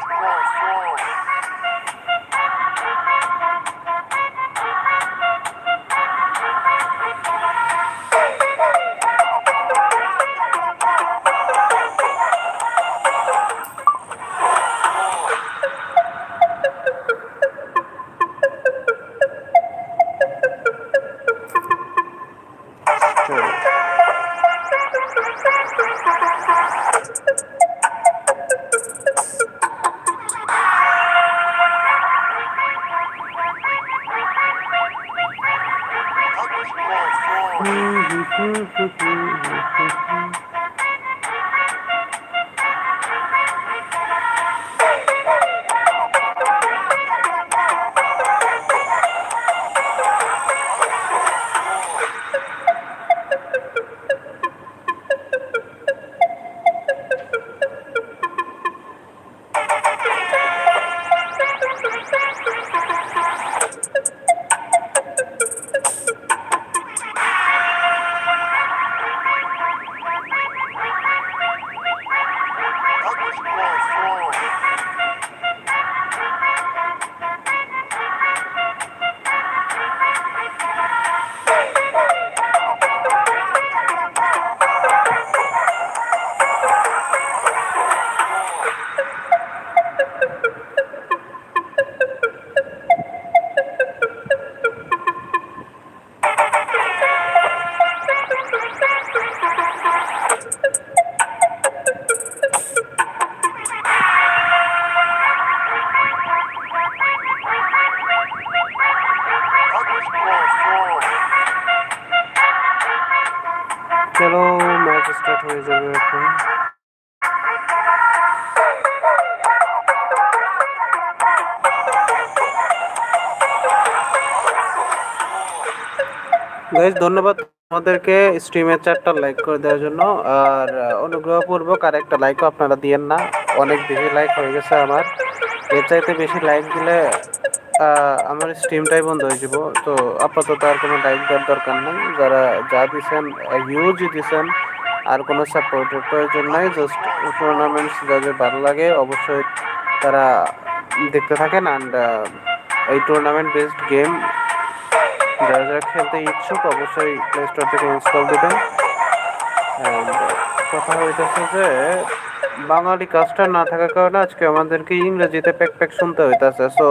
চলো ম্যাচ স্টার্ট হয়ে যাবে এখন। গাইজ ধন্যবাদ আমাদেরকে স্ট্রিমে 4টা লাইক করে দেওয়ার জন্য। আর অনুগ্রহপূর্বক আর একটা লাইকও আপনারা দিয়েন না, অনেক বেশি লাইক হয়ে গেছে আমার। এর চাইতে বেশি লাইক দিলে আমার স্ট্রিমটাই বন্ধ হয়ে যাব। তো আপাতত আর কোনো লাইক দেওয়ার দরকার নেই। যারা যা দিচ্ছেন হিউজই দিচ্ছেন, আর কোনো সাপোর্টের প্রয়োজন নাই। জাস্ট টুর্নামেন্টস যাদের ভালো লাগে অবশ্যই তারা দেখতে থাকেন। অ্যান্ড এই টুর্নামেন্ট বেসড গেম যারা যারা খেলতে ইচ্ছুক অবশ্যই প্লে স্টোর থেকে ইনস্টল দেবেন। অ্যান্ড কথা হইতেছে যে বাঙালি কাস্টার না থাকার কারণে আজকে আমাদেরকে ইংরেজিতে প্যাক প্যাক শুনতে হইতেছে। সো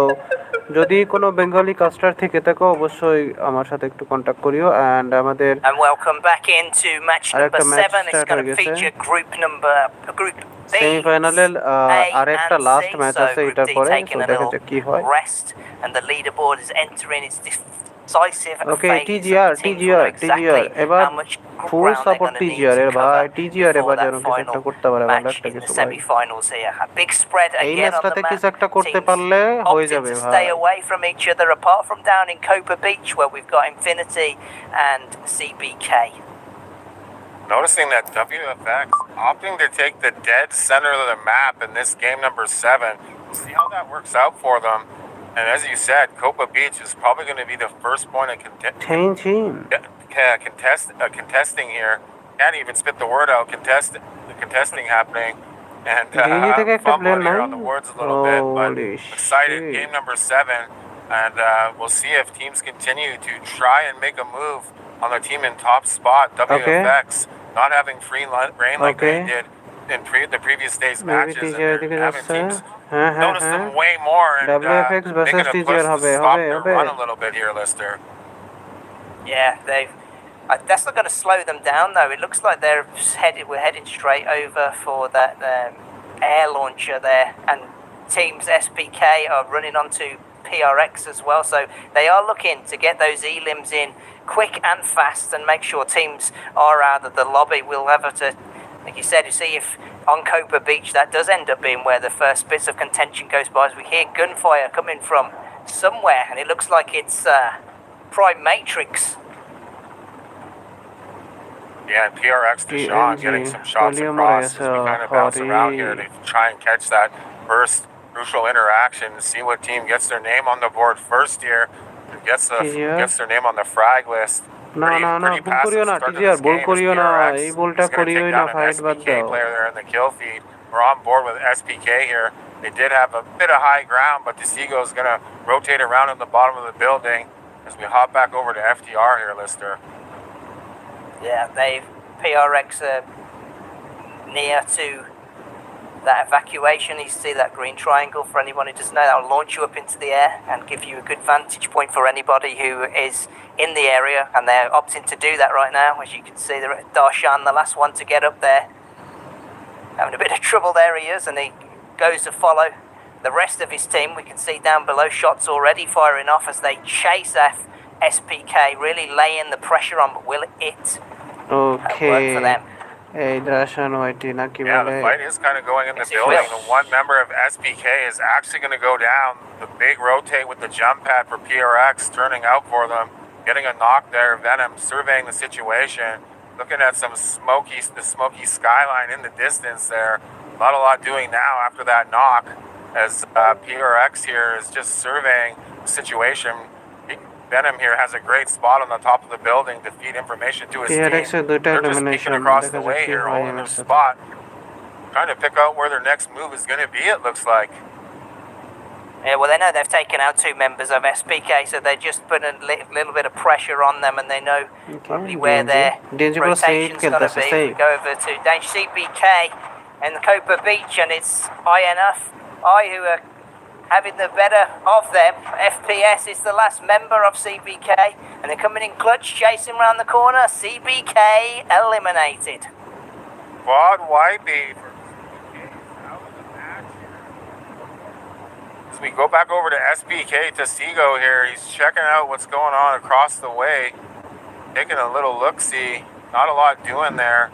যদি কোনো বেঙ্গলি কাস্টার থেকে থাকো অবশ্যই আমার সাথে একটু কন্ট্যাক্ট করিও। অ্যান্ড আমাদের And welcome back into match number 7. It's going to feature group B, সেমিফাইনালের আরেকটা and last C. Match So আছে Group এটার D পরে। taking তো a দেখা little যাক কি হয়। rest, and the leaderboard is entering its decisive okay phase. TGR The teams will know TGR exactly এবার how much full ground they're support going to need TGR to এর ভাই। cover TGR before এবার that যেন কিছু একটা final করতে পারে, ভালো match একটা in the কিছু ভাই। semi-finals here. A big spread এই again on the ম্যাচটাতে কিছু map. একটা করতে Teams পারলে হয়ে opted যাবে to ভাই। stay away from each other, apart from down in Copa Beach where we've got Infinity and CBK. Noticing that WFX opting to take the dead center of the map in this game number 7. We'll see how that works out for them. And as you said, Copa Beach is probably going to be the first point of contesting here. Can't even spit the word out. Contesting happening. And I'm fumbling here on the words a little bit, but excited. Game number 7. And we'll see if teams continue to try and make a move on the team in top spot. WFX not having free reign like they did in the previous day's matches. And they're having teams notice them way more, and WFX making versus a push TGR to stop their run a little bit here, Lister. Yeah, that's not going to slow them down though. It looks like we're heading straight over for that air launcher there, and teams SPK are running onto PRX as well. So they are looking to get those elims in quick and fast and make sure teams are out of the lobby. We'll have to like you said, you see if on Copa Beach that does end up being where the first bits of contention goes by, as we hear gunfire coming from somewhere, and it looks like it's Prime Matrix. Yeah, and PRX Deshaun getting some shots across as we kind of bounce around here to try and catch that first crucial interaction and see what team gets their name on the board first here and gets their name on the frag list. Pretty passive start to this game as PRX is going to take down an SPK player there in the kill feed. We're on board with SPK here. They did have a bit of high ground, but Desigo is going to rotate around in the bottom of the building as we hop back over to FTR here, Lister. Yeah, PRX near to that evacuation. You see that green triangle for anyone who doesn't know. That'll launch you up into the air and give you a good vantage point for anybody who is in the area, and they're opting to do that right now. As you can see, Darshan, the last one to get up there, having a bit of trouble there he is, and he goes to follow the rest of his team. We can see down below shots already firing off as they chase SPK, really laying the pressure on, but will it work for them? Yeah, the fight is kind of going in the building. The one member of SPK is actually going to go down. The big rotate with the jump pad for PRX, turning out for them, getting a knock there. Venom surveying the situation, looking at the smoky skyline in the distance there. Not a lot doing now after that knock, as PRX here is just surveying the situation. Venom here has a great spot on the top of the building to feed information to his team. They're just peeking across the way here, holding their spot, trying to pick out where their next move is going to be, it looks like. Yeah, well, they know they've taken out 2 members of SPK, so they're just putting a little bit of pressure on them, and they know probably where their rotation's going to be. We go over to Danger CBK and the Copa Beach, and it's INF, who are having the better of them. FPS is the last member of CBK, and they're coming in clutch, chasing around the corner. CBK eliminated. Quad wipey for CBK out of the match here. As we go back over to SPK Tasigo here, he's checking out what's going on across the way, taking a little look-see. Not a lot doing there.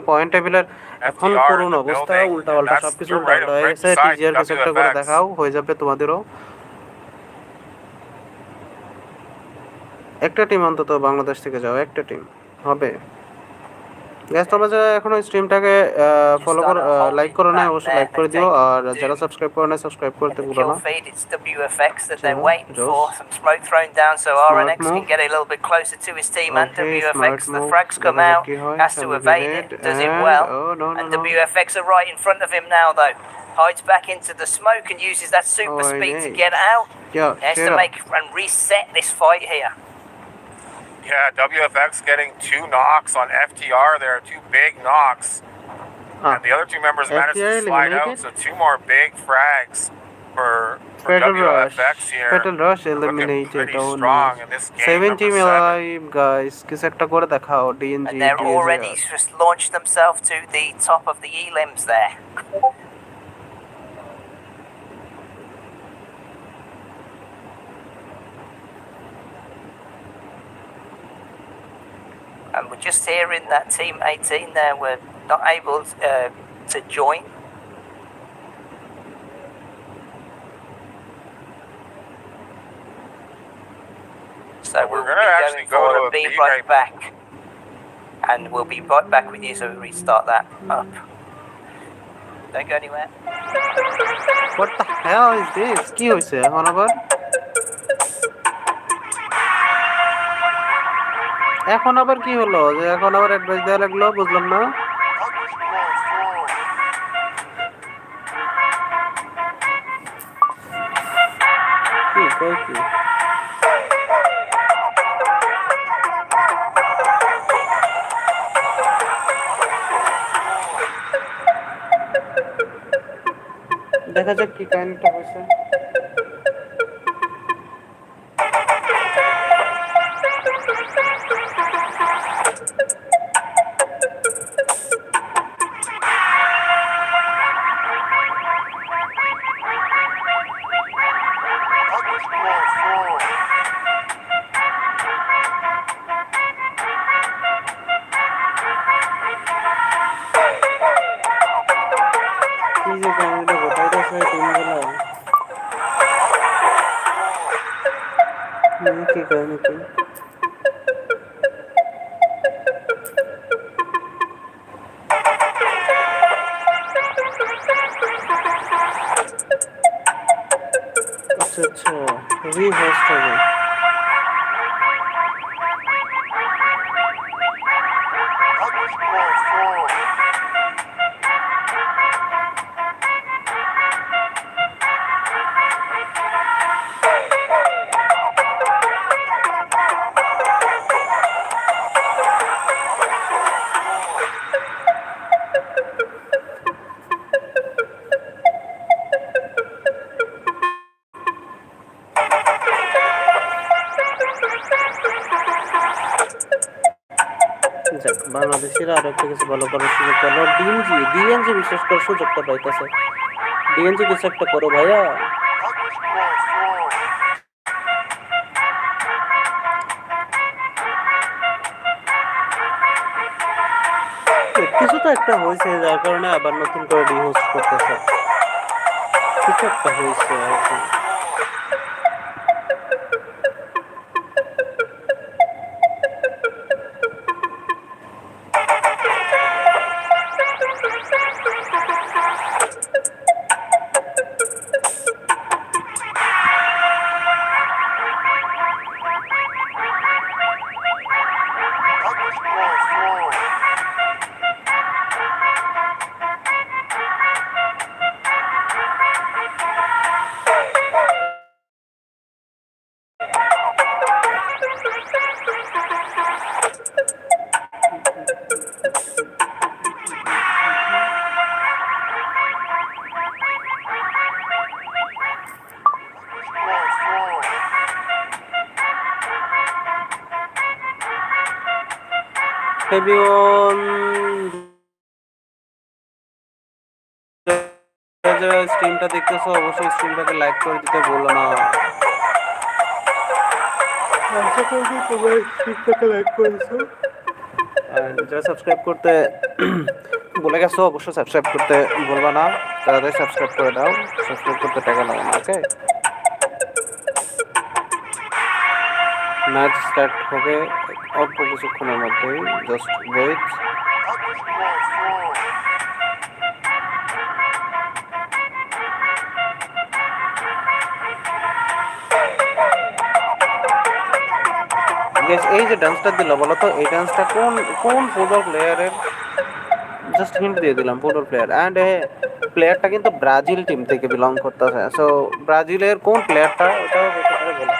Point টেবিলের এখন করুন অবস্থা উল্টাপাল্টা সবকিছু উল্টাপাল্টা হয়ে গেছে TGR কিছু একটা করে দেখাও হয়ে যাবে তোমাদেরও একটা টিম অন্তত বাংলাদেশ থেকে যাও একটা টিম হবে গ্যাস তোমরা যারা এখনো স্ট্রিমটাকে ফলো করো লাইক করো না অবশ্যই লাইক করে দিও আর যারা সাবস্ক্রাইব করো না সাবস্ক্রাইব করতে ভুলো না It's WFX that they're waiting for. Some smoke thrown down so RNX can get a little bit closer to his team, and WFX, the frags come out, has to evade it, does it well, and WFX are right in front of him now though. Hides back into the smoke and uses that super speed to get out. Has to make and reset this fight here. Yeah, WFX getting 2 knocks on FTR there, 2 big knocks. And the other 2 members managed to slide out, so 2 more big frags for WFX here. Fatal Rush eliminated. Pretty strong in this game. 7 team alive, guys. Kiss ekta kore dekhao. DNG. And they're already just launched themselves to the top of the elims there. And we're just hearing that Team 18 there were not able to join. So we'll be going for a be right back. And we'll be right back with you so we restart that up. Don't go anywhere. What the hell is this? কি হইছে এখন আবার এখন আবার কি হলো যে এখন আবার অ্যাডভাইস দেয়া লাগলো বুঝলাম না কি কই কি দেখা যাক কি কাহিনীটা হইছে কি কয় নাকি আচ্ছা আচ্ছা রিহোস্ট হবে যাক বাংলাদেশিরা আরো একটা কিছু ভালো করার সুযোগ পেলো ডিএনজি বিশেষ করে সুযোগটা পাইতেছে ডিএনজি কিছু একটা করো ভাইয়া কিছু তো একটা হয়েছে যার কারণে আবার নতুন করে রিহোস্ট করতেছে কিছু একটা হয়েছে আর কি এভরিওয়ান যারা স্ট্রিমটা দেখতেছো অবশ্যই স্ট্রিমটাকে লাইক করে দিতে ভুলো না আশা করি তোমরা স্ট্রিমটাকে লাইক করেছো আর যারা সাবস্ক্রাইব করতে বলে গেছো অবশ্যই সাবস্ক্রাইব করতে বলবা না তাড়াতাড়ি সাবস্ক্রাইব করে দাও সাবস্ক্রাইব করতে টাকা লাগে না ওকে ম্যাচ স্টার্ট হবে অল্প কিছুক্ষণের মধ্যেই জাস্ট ওয়েট এই যে ডান্সটা দিল বলো তো এই ডান্সটা কোন কোন ফুটবল প্লেয়ারের জাস্ট হিন্ট দিয়ে দিলাম ফুটবল প্লেয়ার অ্যান্ড প্লেয়ারটা কিন্তু ব্রাজিল টিম থেকে বিলং করতেছে সো ব্রাজিলের কোন প্লেয়ারটা ওটাও বলতে পারে বলো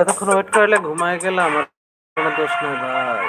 এতক্ষণ ওয়েট করলে ঘুমায় গেলাম, আর কোনো দোষ নেই ভাই।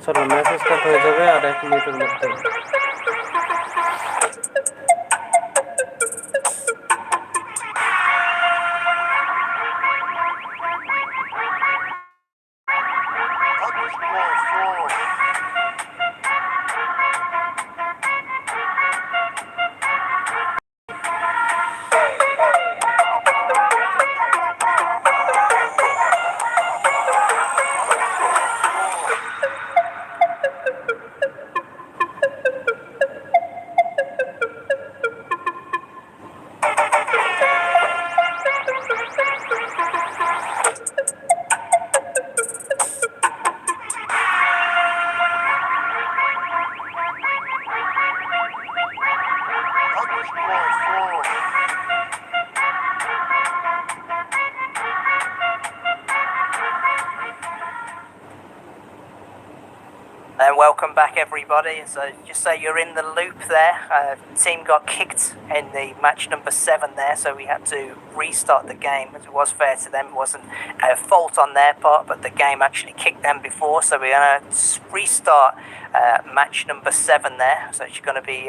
চলো ম্যাচ স্টার্ট হয়ে যাবে আর 1 মিনিটের মধ্যে। And welcome back everybody. So just so you're in the loop there, team got kicked in the match number 7 there, so we had to restart the game. It was fair to them, it wasn't a fault on their part, but the game actually kicked them before, so we're going to restart match number 7 there. So it's going to be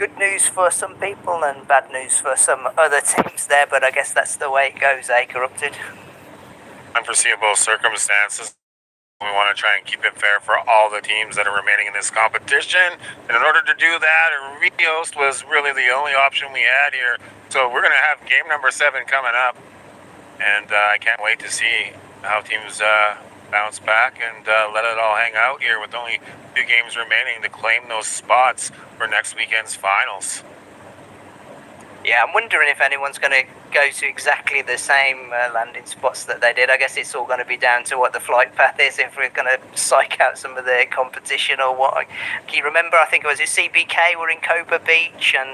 good news for some people and bad news for some other teams there, but I guess that's the way it goes, eh, Corrupted? Unforeseeable circumstances. We want to try and keep it fair for all the teams that are remaining in this competition. And in order to do that, a rehost was really the only option we had here. So we're going to have game number 7 coming up. And I can't wait to see how teams bounce back and let it all hang out here with only 2 games remaining to claim those spots for next weekend's finals. Yeah, I'm wondering if anyone's going to go to exactly the same landing spots that they did. I guess it's all going to be down to what the flight path is, if we're going to psych out some of the competition or what. Can you remember, I think it was CBK were in Copa Beach and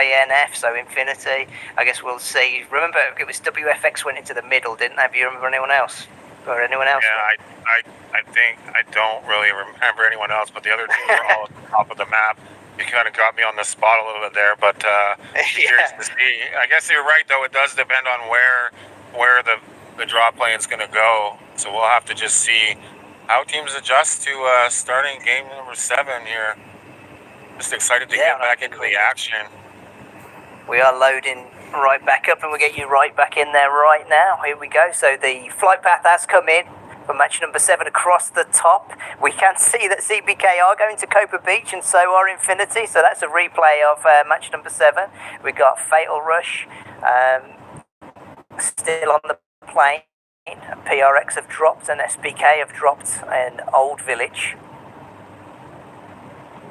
INF, so Infinity. I guess we'll see. Remember, it was WFX went into the middle, didn't they? Do you remember anyone else? Or anyone else? Yeah, I think, I don't really remember anyone else, but the other teams are all at the top of the map. You kind of got me on the spot a little bit there, but curious to see. I guess you're right, though. It does depend on where the draw play is going to go. So we'll have to just see how teams adjust to starting game number 7 here. Just excited to get back into the action. We are loading right back up, and we'll get you right back in there right now. Here we go. So the flight path has come in for match number 7 across the top. We can see that CBK are going to Copa Beach, and so are Infinity. So that's a replay of match number 7. We got Fatal Rush still on the plane. PRX have dropped, and SBK have dropped in Old Village.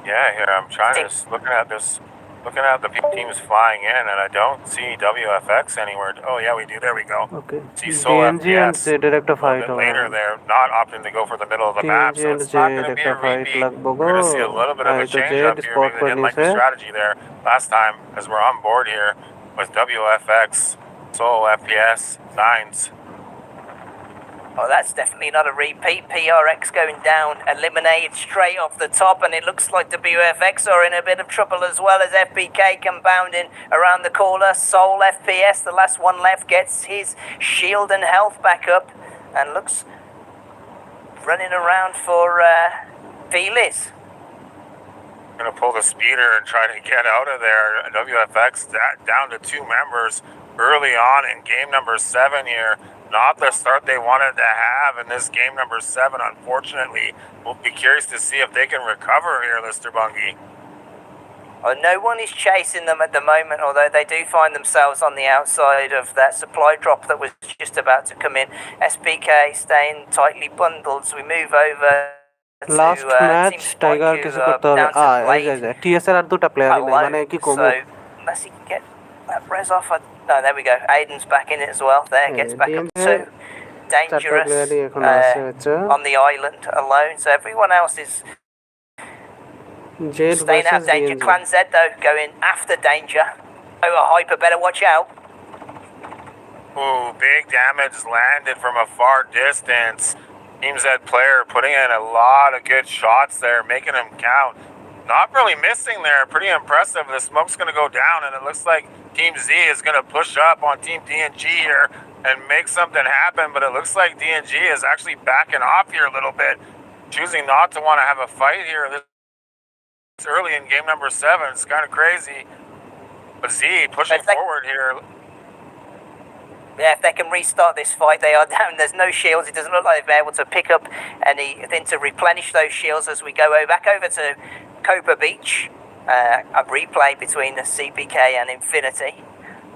Yeah, here I'm trying to looking at this Looking at the teams flying in, and I don't see WFX anywhere. Oh yeah, we do. There we go. Okay. See Soul DNG and FPS J direct a fight little bit later. होगा. They're not opting to go for the middle of the map, DNG so and it's J not going to be direct a fight repeat. लगभग We're going to see a little bit of a तो change J up here. spot Maybe they पर didn't नहीं like the से. strategy there last time, as we're on board here with WFX, Soul FPS, Nines. Oh, that's definitely not a repeat. PRX going down, eliminated straight off the top, and it looks like WFX are in a bit of trouble as well as FBK compounding around the corner. Soul FPS, the last one left, gets his shield and health back up, and looks running around for Felis. Going to pull the speeder and try to get out of there. WFX down to 2 members early on in game number 7 here. Not the start they wanted to have in this game number 7, unfortunately. We'll be curious to see if they can recover here, Lister Bungie. Well, no one is chasing them at the moment, although they do find themselves on the outside of that supply drop that was just about to come in. SPK staying tightly bundled, so we move over to Last match Tiger किसी को तो ऐसे TSR আর দুটা player ही नहीं माने कि कोमो. So unless he can get that res off. No, there we go. Aiden's back in it as well. There, gets back up to Dangerous on the island alone. So everyone else is staying out of danger. Clan Z though going after danger. Oh, Hyper better watch out. Ooh, big damage landed from a far distance. Team Z player putting in a lot of good shots there, making them count. Not really missing there. Pretty impressive. The smoke's going to go down, and it looks like Team Z is going to push up on Team DNG here and make something happen, but it looks like DNG is actually backing off here a little bit, choosing not to want to have a fight here this early in game number 7. It's kind of crazy. But Z pushing forward here. Yeah, if they can restart this fight, they are down. There's no shields. It doesn't look like they've been able to pick up anything to replenish those shields as we go back over to Cobra Beach. A replay between the CPK and Infinity.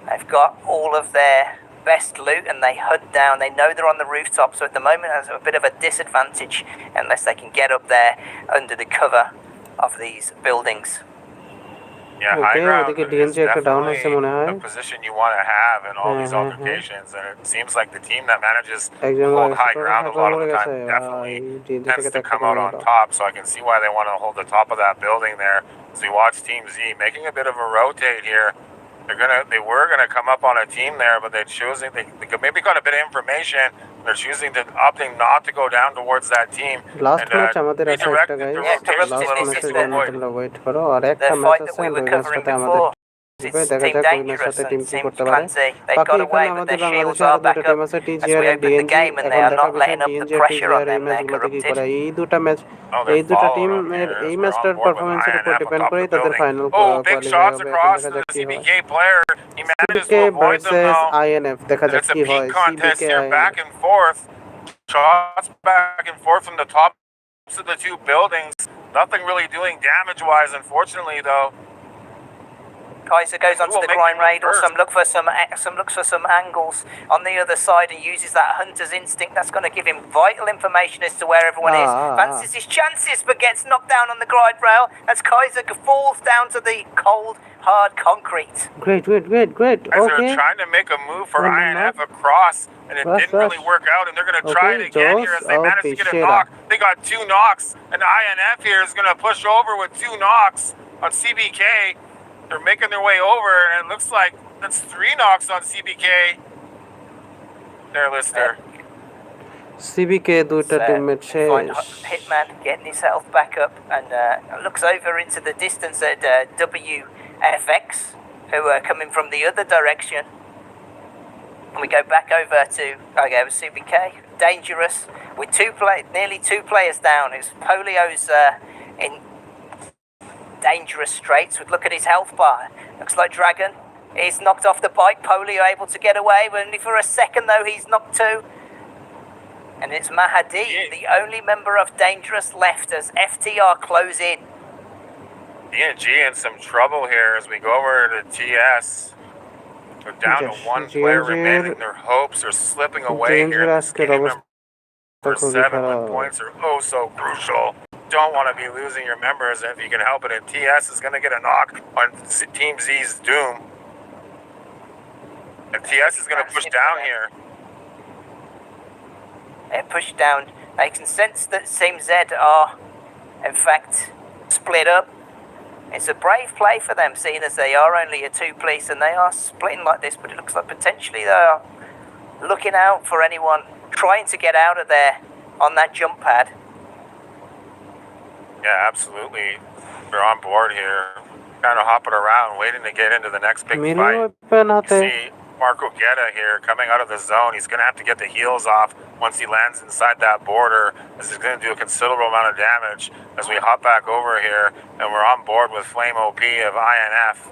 They've got all of their best loot and they hunt down. They know they're on the rooftop, so at the moment there's a bit of a disadvantage unless they can get up there under the cover of these buildings. Yeah, high ground is definitely the position you want to have in all these altercations, and it seems like the team that manages to hold high ground a lot of the time definitely tends to come out on top, so I can see why they want to hold the top of that building there. As we watch Team Z making a bit of a rotate here. They were gonna come up on a team there, but they're choosing, they maybe got a bit of information. They're choosing to opting not to go down towards that team. Last match আমাদের আছে একটা guys. Last match এর জন্য তোমরা wait করো আর একটা match আছে ওই ম্যাচটাতে আমাদের দেখা যাক কোন সাথে টিম কি করতে পারে বাকি এখানে আমাদের বাংলাদেশে আরো দুটো টিম আছে টিজিআর আর ডিএনজি এখন দেখা বিষয় ডিএনজি আর টিজিআর এই ম্যাচগুলোতে কি করে এই দুটো ম্যাচ এই দুটো টিম এর এই ম্যাচটার পারফরম্যান্সের উপর ডিপেন্ড করে তাদের ফাইনাল কোয়ালিফাই হবে দেখা যাক কি হয় সিবিকে ভার্সেস আইএনএফ দেখা যাক কি হয় সিবিকে back and forth shots back and forth from the tops of the two buildings. Nothing really doing damage wise, unfortunately, though. Kaiser goes onto the grind raid, or some looks for some angles on the other side and uses that hunter's instinct. That's going to give him vital information as to where everyone is. Fancies his chances, but gets knocked down on the grind rail as Kaiser falls down to the cold, hard concrete. Great. Okay. They're trying to make a move for INF across, and it didn't really work out, and they're going to try it again here as they manage to get a knock. They got 2 knocks, and INF here is going to push over with 2 knocks on CBK. They're making their way over, and it looks like that's 3 knocks on CBK. There, Lister. CBK দুইটা teammate শেষ. Hitman getting his health back up and looks over into the distance at WFX, who are coming from the other direction. And we go back over to CBK. Dangerous with nearly 2 players down. It's Polio's in dangerous straits. Look at his health bar. Looks like Dragon is knocked off the bike. Polio able to get away, but only for a second though. He's knocked 2. And it's Mahadi, the only member of Dangerous left as FTR close in. DNG in some trouble here as we go over to TS. We're down to 1 player remaining. Their hopes are slipping away here. Game number 7 when points are oh so crucial. don't want to be losing your members if you can help it. And TS is going to get a knock on Team Z's Doom. And TS is going to push down here. Push down. They can sense that Team Z are, in fact, split up. It's a brave play for them, seeing as they are only a two-piece and they are splitting like this, but it looks like potentially they are looking out for anyone trying to get out of there on that jump pad. Yeah, absolutely. We're on board here, kind of hopping around, waiting to get into the next big fight. You see Marco Guetta here coming out of the zone. He's going to have to get the heels off once he lands inside that border. This is going to do a considerable amount of damage as we hop back over here, and we're on board with Flame OP of INF.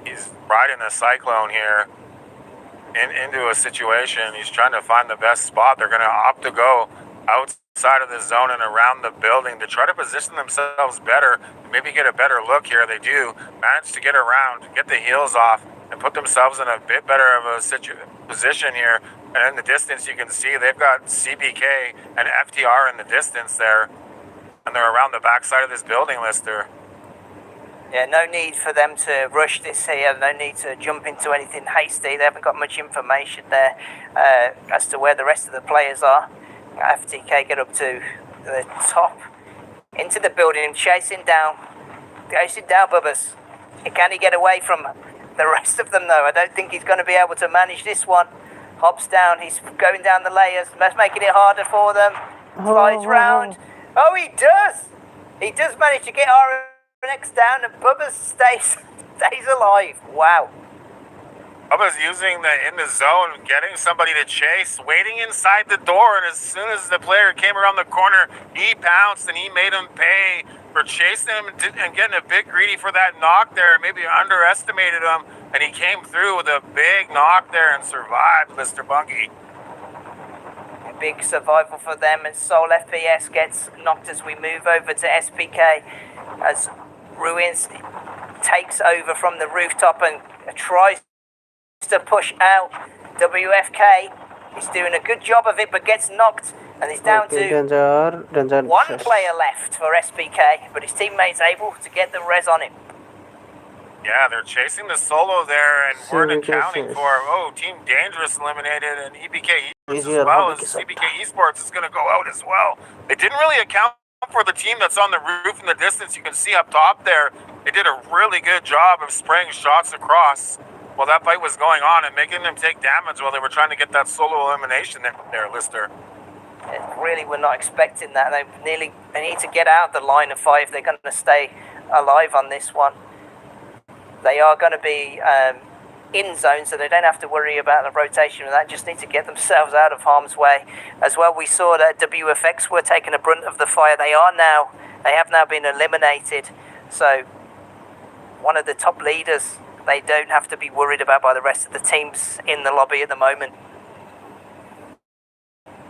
He's riding the Cyclone here into a situation. He's trying to find the best spot. They're going to opt to go outside of the zone and around the building to try to position themselves better, maybe get a better look here. They do manage to get around, get the heels off, and put themselves in a bit better of a position here. And in the distance, you can see they've got CBK and FTR in the distance there, and they're around the backside of this building, Lister. Yeah, no need for them to rush this here. No need to jump into anything hasty. They haven't got much information there as to where the rest of the players are. FTK get up to the top, into the building, chasing down Bubbas. Can he get away from the rest of them though? I don't think he's going to be able to manage this one. Hops down, he's going down the layers, that's making it harder for them. Slides round. Oh, he does! He does manage to get RNX down and Bubbas stays alive. Wow. Bubba's using in the zone, getting somebody to chase, waiting inside the door, and as soon as the player came around the corner, he pounced and he made him pay for chasing him and getting a bit greedy for that knock there, maybe underestimated him, and he came through with a big knock there and survived, Mr. Bungie. A big survival for them, and Soul FPS gets knocked as we move over to SPK as Ruins takes over from the rooftop and tries to push out. WFK is doing a good job of it, but gets knocked, and he's down to one player left for SPK, but his teammate's able to get the res on him. Yeah, they're chasing the solo there and weren't accounting for, Team Dangerous eliminated, and EBK Esports as well as EBK Esports is going to go out as well. They didn't really account for the team that's on the roof in the distance. You can see up top there, they did a really good job of spraying shots across while that fight was going on and making them take damage while they were trying to get that solo elimination there, Lister. Really, we're not expecting that. They need to get out of the line of fire if they're going to stay alive on this one. They are going to be in zone, so they don't have to worry about the rotation of that. Just need to get themselves out of harm's way. As well, we saw that WFX were taking a brunt of the fire. They have now been eliminated. So one of the top leaders they don't have to be worried about by the rest of the teams in the lobby at the moment.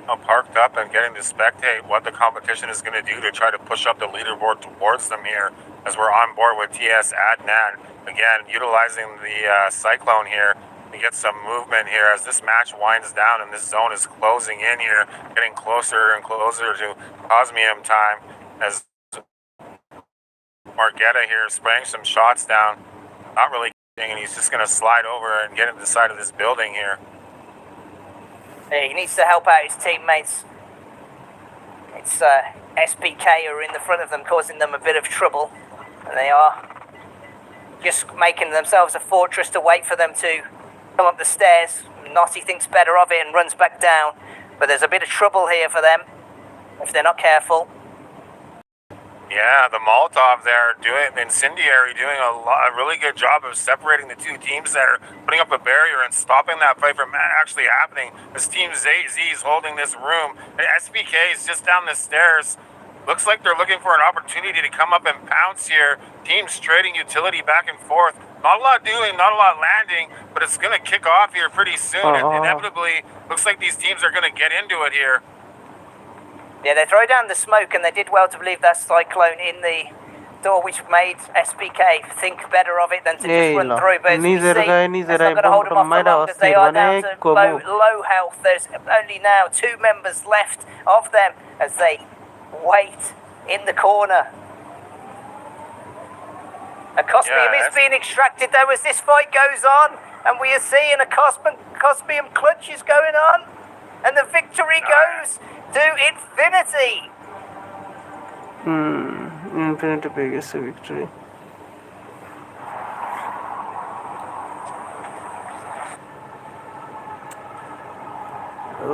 Parked up and getting to spectate what the competition is going to do to try to push up the leaderboard towards them here as we're on board with TS Adnan. Again, utilizing the Cyclone here to get some movement here as this match winds down and this zone is closing in here, getting closer and closer to Osmium time as Margetta here spraying some shots down. Not really, and he's just going to slide over and get into the side of this building here. He needs to help out his teammates. It's SPK who are in the front of them, causing them a bit of trouble. And they are just making themselves a fortress to wait for them to come up the stairs. Notty thinks better of it and runs back down. But there's a bit of trouble here for them if they're not careful. Yeah, the Molotov there, Incendiary doing a really good job of separating the two teams there, putting up a barrier and stopping that fight from actually happening. This Team Z is holding this room, and SPK is just down the stairs. Looks like they're looking for an opportunity to come up and pounce here. Teams trading utility back and forth. Not a lot doing, not a lot landing, but it's going to kick off here pretty soon. It inevitably looks like these teams are going to get into it here. Yeah, they throw down the smoke, and they did well to leave that Cyclone in the door, which made SPK think better of it than to just run through. But as we see, it's not going to hold them off for long as they are down to low health. There's only now 2 members left of them as they wait in the corner. A Cosmium is being extracted though as this fight goes on, and we are seeing a Cosmium clutch is going on, and the victory goes to Infinity. Infinity পেয়ে গেছে victory.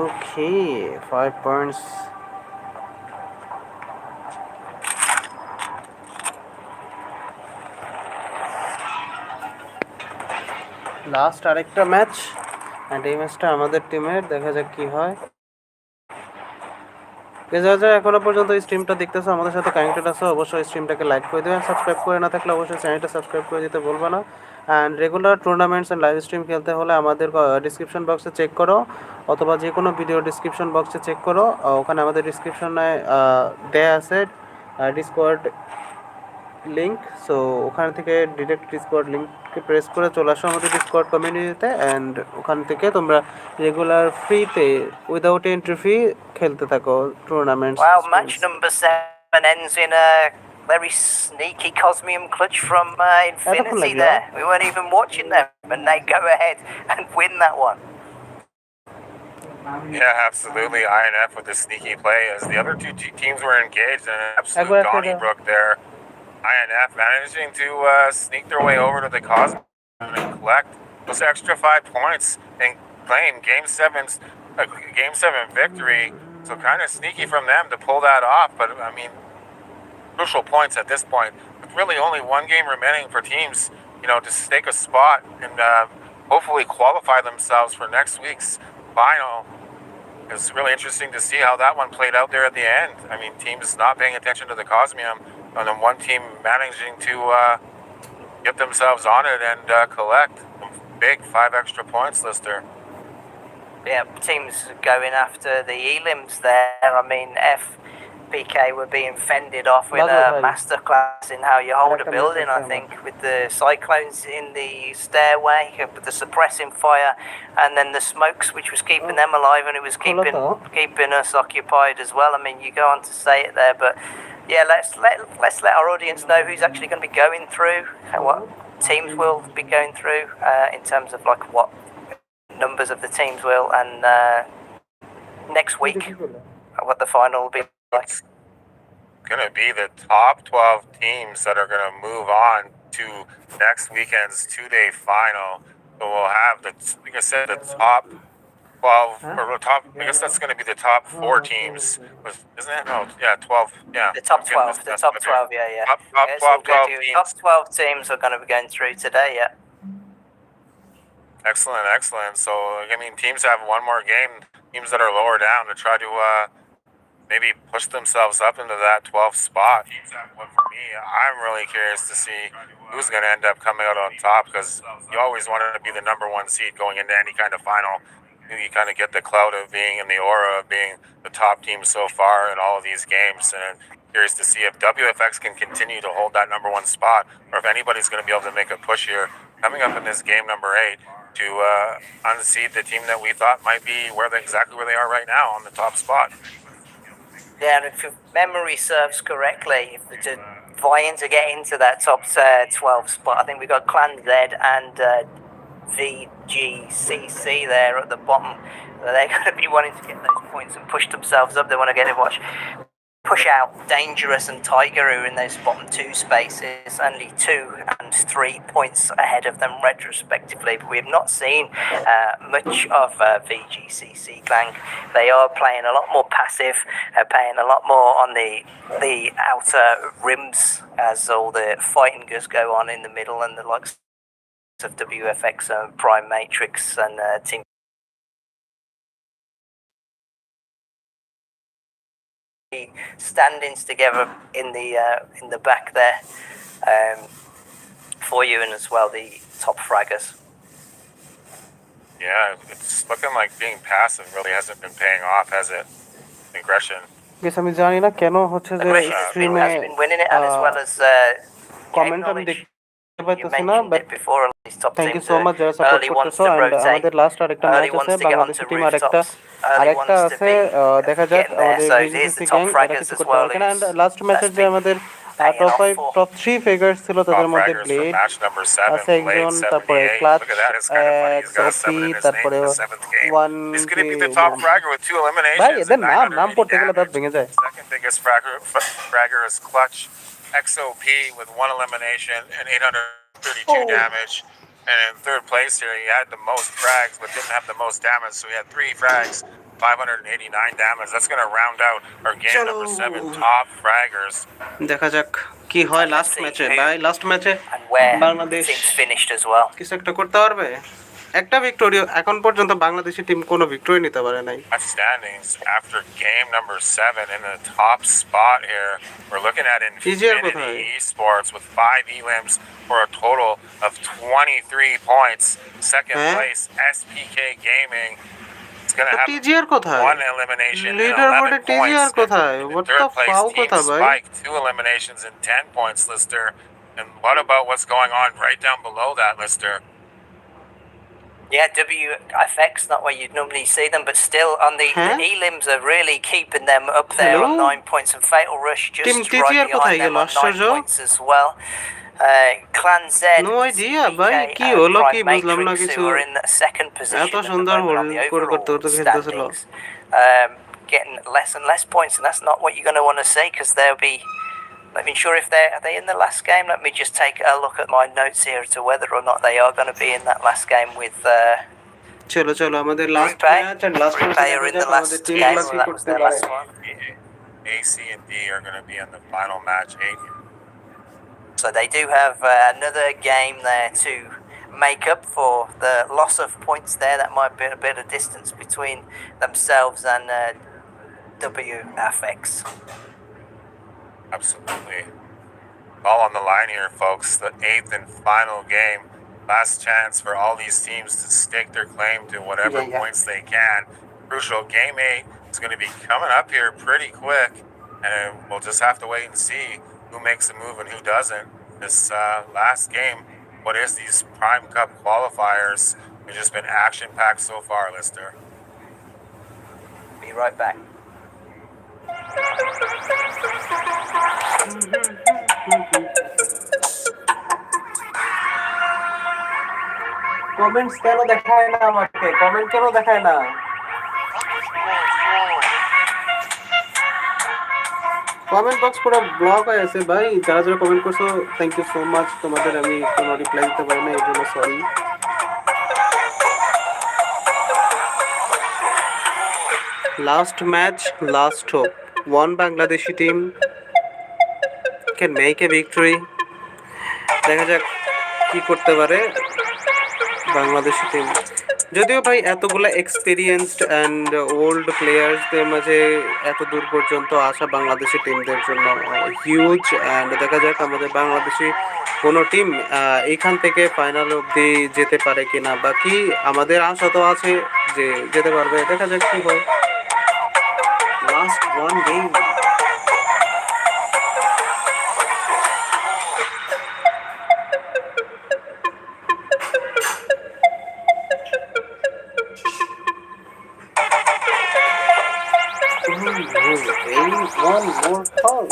Okay, 5 points. Last আরেকটা match, and এই ম্যাচটা আমাদের টিমের, দেখা যাক কি হয়। যারা এখনো পর্যন্ত এই স্ট্রিমটা দেখতেছো, আমাদের সাথে কানেক্টেড আছো, অবশ্যই স্ট্রিমটাকে লাইক করে দেবেন। সাবস্ক্রাইব করে না থাকলে অবশ্যই চ্যানেলটা সাবস্ক্রাইব করে দিতে বলবো না। And regular tournaments and live stream খেলতে হলে আমাদের ডিসক্রিপশন বক্সে চেক করো, অথবা যে কোনো ভিডিও ডিসক্রিপশন বক্সে চেক করো, ওখানে আমাদের ডিসক্রিপশনে দেয়া আছে ডিসকর্ড লিঙ্ক। সো ওখান থেকে ডিরেক্ট ডিসকর্ড লিঙ্ককে প্রেস করে চলে আসো আমাদের ডিসকর্ড কমিউনিটিতে, অ্যান্ড ওখান থেকে তোমরা রেগুলার ফ্রিতে উইদাউট এন্ট্রি ফি খেলতে থাকো tournaments. Wow, match number 7 ends in a very sneaky Cosmium clutch from Infinity there. We weren't even watching them, and they go ahead and win that one. Yeah, absolutely. INF with the sneaky play as the other two teams were engaged in an absolute Donnybrook there. INF managing to sneak their way over to the Cosmic and collect those extra 5 points and claim Game 7 victory. So kind of sneaky from them to pull that off. But I mean, crucial points at this point. With really only one game remaining for teams, to stake a spot and hopefully qualify themselves for next week's final. It's really interesting to see how that one played out there at the end. I mean, teams not paying attention to the Cosmium, and then one team managing to get themselves on it and collect a big 5 extra points, Lister. Yeah, teams going after the elims there. I mean, FPK were being fended off with a masterclass in how you hold a building, I think, with the cyclones in the stairway, with the suppressing fire, and then the smokes, which was keeping them alive, and it was keeping us occupied as well. I mean, you go on to say it there, but yeah, let's let our audience know who's actually going to be going through, what teams will be going through, in terms of like what numbers of the teams will, and next week what the final will be like. It's going to be the top 12 teams that are going to move on to next weekend's 2-day final. So we'll have like I said, the top 12 or top. I guess that's going to be the top 4 teams. Isn't it? No, yeah, 12. Yeah, the top 12. The top 12. Yeah. Top 12 teams. Top 12 teams are going to be going through today. Yeah. Excellent. So I mean, teams have one more game. Teams that are lower down to try to maybe push themselves up into that 12th spot. For me, I'm really curious to see who's going to end up coming out on top, because you always want to be the number 1 seed going into any kind of final. You kind of get the clout of being in the aura of being the top team so far in all of these games, and curious to see if WFX can continue to hold that number 1 spot, or if anybody's going to be able to make a push here coming up in this game number 8 to unseat the team that we thought might be exactly where they are right now on the top spot. Yeah, and if memory serves correctly, to vying to get into that top 12 spot, I think we got Clan Z and VGCC there at the bottom. They're going to be wanting to get those points and push themselves up. They want to get it. Push out Dangerous and Tiger, who are in those bottom 2 spaces, only 2 and 3 points ahead of them retrospectively. But we have not seen much of VGCC Clank. They are playing a lot more passive, playing a lot more on the outer rims as all the fighting does go on in the middle, and the likes of WFX and Prime Matrix and Team standings together in the back there for you, and as well the top fraggers. Yeah, it's looking like being passive really hasn't been paying off, has it? Aggression. Yes, আমি জানি না কেন হচ্ছে যে Aggression has been winning it, and as well as comment আমি পাইতেছি না, but mentioned it before. These top thank you teams so are much যারা সাপোর্ট early ones করতেছো। to অ্যান্ড rotate, আমাদের লাস্ট আরেকটা ম্যাচ early আছে, ones to get Bangladeshi onto team rooftops, early আরেকটা ones to আছে। be দেখা যাক getting there. আমাদের So here's ভিজিসিসি the gang top এরা fraggers কিছু as করতে well, পারে কিনা। অ্যান্ড who's লাস্ট ম্যাচের that's যে been আমাদের paying top off five for. Top three figures ছিল তাদের Top মধ্যে fraggers for blade match number 7, আছে Blade একজন, তারপরে 78. Clutch Look at that, it's kind of funny. He's X got a OP, 7 in his name তারপরে in the 7th game. One He's going কি to be the top fragger with 2 ভাই eliminations এদের and নাম 980 পড়তে গেলে দাঁত damage. ভেঙে যায়। Second biggest fragger is Clutch XOP with 1 elimination and 832 damage. And in third place here, he had the most frags but didn't have the most damage, so he had 3 frags, 589 damage. That's going to round out our game number 7 top fraggers. দেখা যাক কি হয় And let's last see ম্যাচে। who ভাই last ম্যাচে and where the Bangladesh team's finished as well. কিছু একটা করতে পারবে। একটা ভিক্টোরি এখন পর্যন্ত বাংলাদেশি টিম কোনো ভিক্টোরি নিতে পারে নাই। Standings after game number 7 in the top spot here. We're looking at Infinity Esports with 5 elims for a total of 23 points. Second place, SPK Gaming. It's going to have TGR কোথায়? 1 elimination and leader 11 বোর্ডে points. TGR কোথায়? In what the third place, ফাউ Team কথা ভাই? Spike, 2 eliminations and 10 points, Lister. And what about what's going on right down below that, Lister? Yeah, WFX, not where you'd normally see them, but still on the elims are really keeping them up there on 9 points, and Fatal Rush just right behind them on 9 points as well. Clan Z, No idea, CPK, ভাই কি and হলো কি Prime বুঝলাম না Matrix, কিছু। who are in that second position এত at the সুন্দর moment on the overall খেলতেছিল। standings, getting less and less points, and that's not what you're going to want to see, because they'll be. Let me sure if are they in the last game. Let me just take a look at my notes here to whether or not they are going to be in that last game with. চলো চলো আমাদের last match and last match are in the last game, so that was their last one. A, C, and D are going to be in the final match 8. So they do have another game there to make up for the loss of points there. That might be a bit of distance between themselves and WFX. Absolutely. All on the line here, folks. The 8th and final game. Last chance for all these teams to stake their claim to whatever points they can. Crucial game 8 is going to be coming up here pretty quick. And we'll just have to wait and see who makes a move and who doesn't. This last game, what is these Prime Cup qualifiers? They've just been action-packed so far, Lister. Be right back. Comments কেন দেখায় না আমাকে? Comment কেন দেখায় না? Comment box পুরো block হয়ে আছে ভাই। যারা যারা কমেন্ট করছো থ্যাংক ইউ সো মাচ, তোমাদের আমি কোনো রিপ্লাই দিতে পারি না, এর জন্য sorry. Last match, last hope, one Bangladeshi team can make a victory. দেখা যাক কি করতে পারে বাংলাদেশি টিম। যদিও ভাই এতগুলো এক্সপিরিয়েন্সড অ্যান্ড ওল্ড প্লেয়ার্সদের মাঝে এত দূর পর্যন্ত আসা বাংলাদেশি টিমদের জন্য হিউজ। অ্যান্ড দেখা যাক আমাদের বাংলাদেশি কোনো টিম এখান থেকে ফাইনাল অবধি যেতে পারে কিনা, বাকি আমাদের আশা তো আছে যে যেতে পারবে। দেখা যাক কি হয়। Last one game. One more call.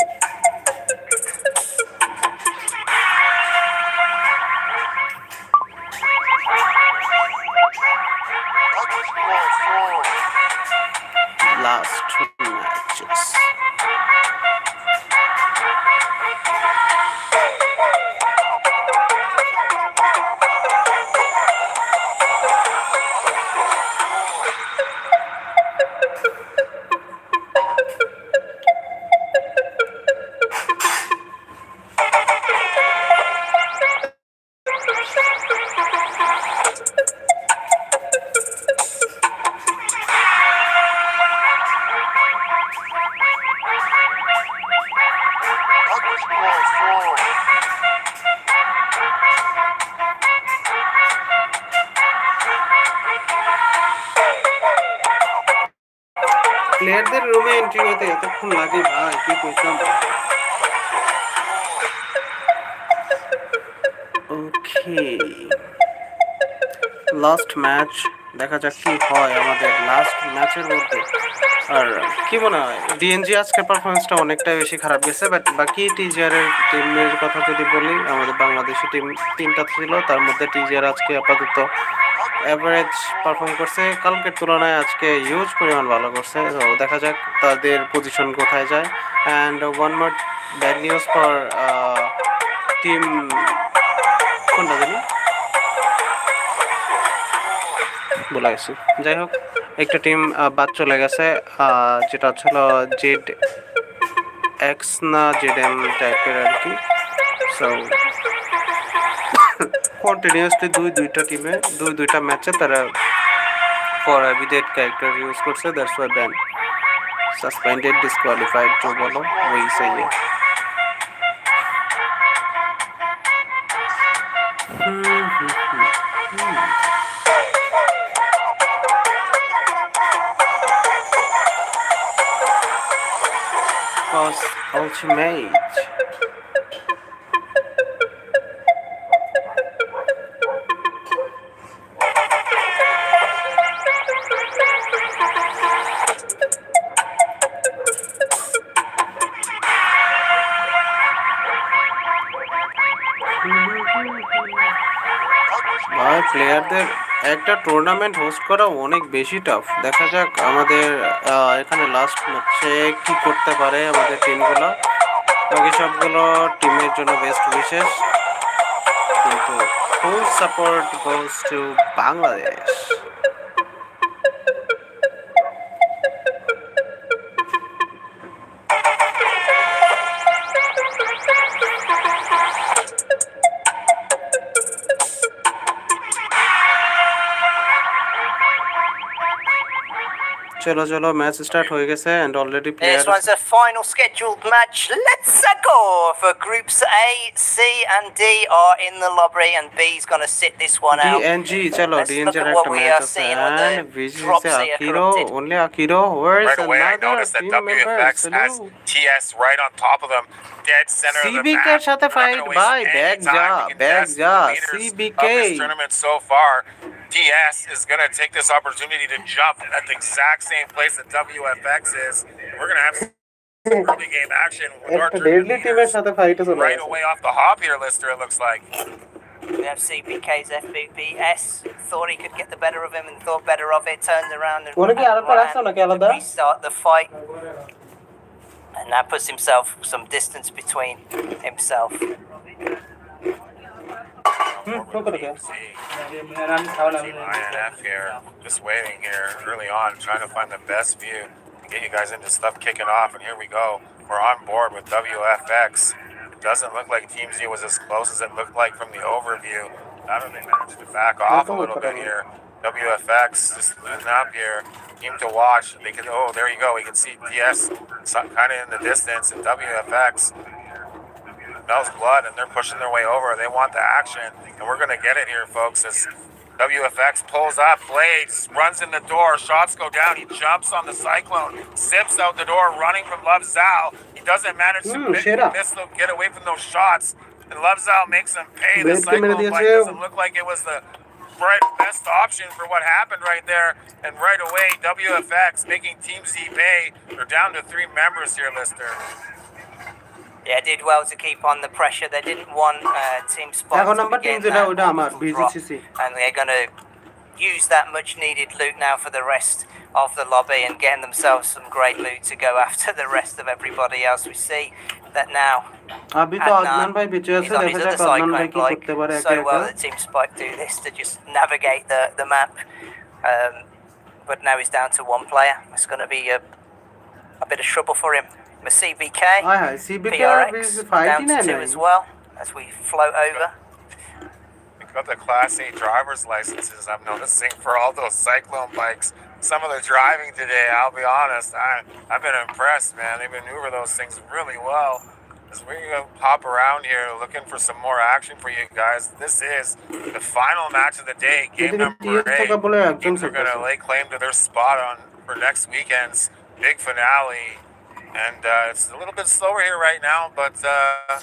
Last matches. প্লেয়ারদের রুমে এন্ট্রি হতে এতক্ষণ লাগে ভাই, কি করতাম। ওকে, লাস্ট ম্যাচ, দেখা যাক কি হয় আমাদের লাস্ট ম্যাচের মধ্যে। আর কি মনে হয়, ডিএনজি আজকের পারফরমেন্সটা অনেকটা বেশি খারাপ গেছে, বাট বাকি টিজিআরের টিমের কথা যদি বলি, আমাদের বাংলাদেশি টিম 3টা ছিল, তার মধ্যে টিজিআর আজকে আপাতত অ্যাভারেজ পারফর্ম করছে, কালকের তুলনায় আজকে হিউজ পরিমাণ ভালো করছে। তো দেখা যাক তাদের পজিশন কোথায় যায়। And one more bad news for team, কোনটা জানি বলে গেছি, যাই হোক একটা টিম বাদ চলে গেছে, যেটা ছিল জেড এক্স না জেড এম টাইপের আর কি। সো কন্টিনিউয়াসলি দুইটা টিমে দুইটা ম্যাচে তারা ফর এভিডেড ক্যারেক্টার ইউজ করছে, that's why ban, suspended, disqualified जो बोलो वही सही है। Cause ultimate ভাই প্লেয়ারদের একটা টুর্নামেন্ট হোস্ট করা অনেক বেশি টাফ। দেখা যাক আমাদের এখানে লাস্ট ম্যাচে কি করতে পারে আমাদের টিমগুলো। বাকি সবগুলো টিমের জন্য বেস্ট উইশেস, কিন্তু full support goes to Bangladesh. চলো চলো, ম্যাচ স্টার্ট হয়ে গেছে and already This player one's a final scheduled match. Let's go for groups A, C, and D are in the lobby, and B's gonna sit this one out. ডিএনজি, চলো Let's ডিএনজি look এর at what একটা we match are আছে seeing with and the VGC drops here Akiro, corrupted. only Akiro, where is Right away, I another noticed that team member? WFX has TS right on top of them, dead center of the CBK map. এর সাথে We're not fight gonna waste ভাই, any bag time. যা We can bag guess যা, the leaders CBK of this tournament so far. TS is going to take this opportunity to jump at the exact same place that WFX is. We're going to have some early game action with our একটা tournament deadly টিমের leaders সাথে ফাইটে চলে right গেছে। away off the hop here, Lister, it looks like. We have CBK's FBPS. Thought he could get the better of him and thought better of it. Turned around and ওরা কি আরেকটা রাখছো নাকি আলাদা? restart the fight. And that puts himself some distance between himself. INF here, just waiting here early on, trying to find the best view to get you guys into stuff kicking off. And here we go. We're on board with WFX. It doesn't look like Team Z was as close as it looked like from the overview. Now they managed to back off a little bit here. WFX just losing up here. Team to watch. They can. Oh, there you go. We can see DS kind of in the distance, and WFX smells blood, and they're pushing their way over. They want the action, and we're going to get it here, folks. As WFX pulls up, Blades runs in the door, shots go down, he jumps on the Cyclone, zips out the door, running from Love Zal. He doesn't manage to get away from those shots, and Love Zal makes him pay. The Cyclone fight doesn't look like it was the best option for what happened right there, and right away, WFX making Team Z pay. They're down to 3 members here, Lister. Yeah, did well to keep on the pressure. They didn't want Team Spot to begin that awful drop, and they're going to use that much needed loot now for the rest of the lobby and getting themselves some great loot to go after the rest of everybody else. We see that now Adnan is on his other cyclone bloke. So well that Team Spike do this to just navigate the map. But now he's down to 1 player. It's going to be a bit of trouble for him. The CBK, PRX down to 2 as well as we float over. We've got the Class A driver's licenses, I'm noticing, for all those Cyclone bikes. Some of the driving today, I'll be honest, I've been impressed, man. They maneuver those things really well. As we're going to hop around here looking for some more action for you guys. This is the final match of the day, game number 8. Teams are going to lay claim to their spot on for next weekend's big finale. And it's a little bit slower here right now, but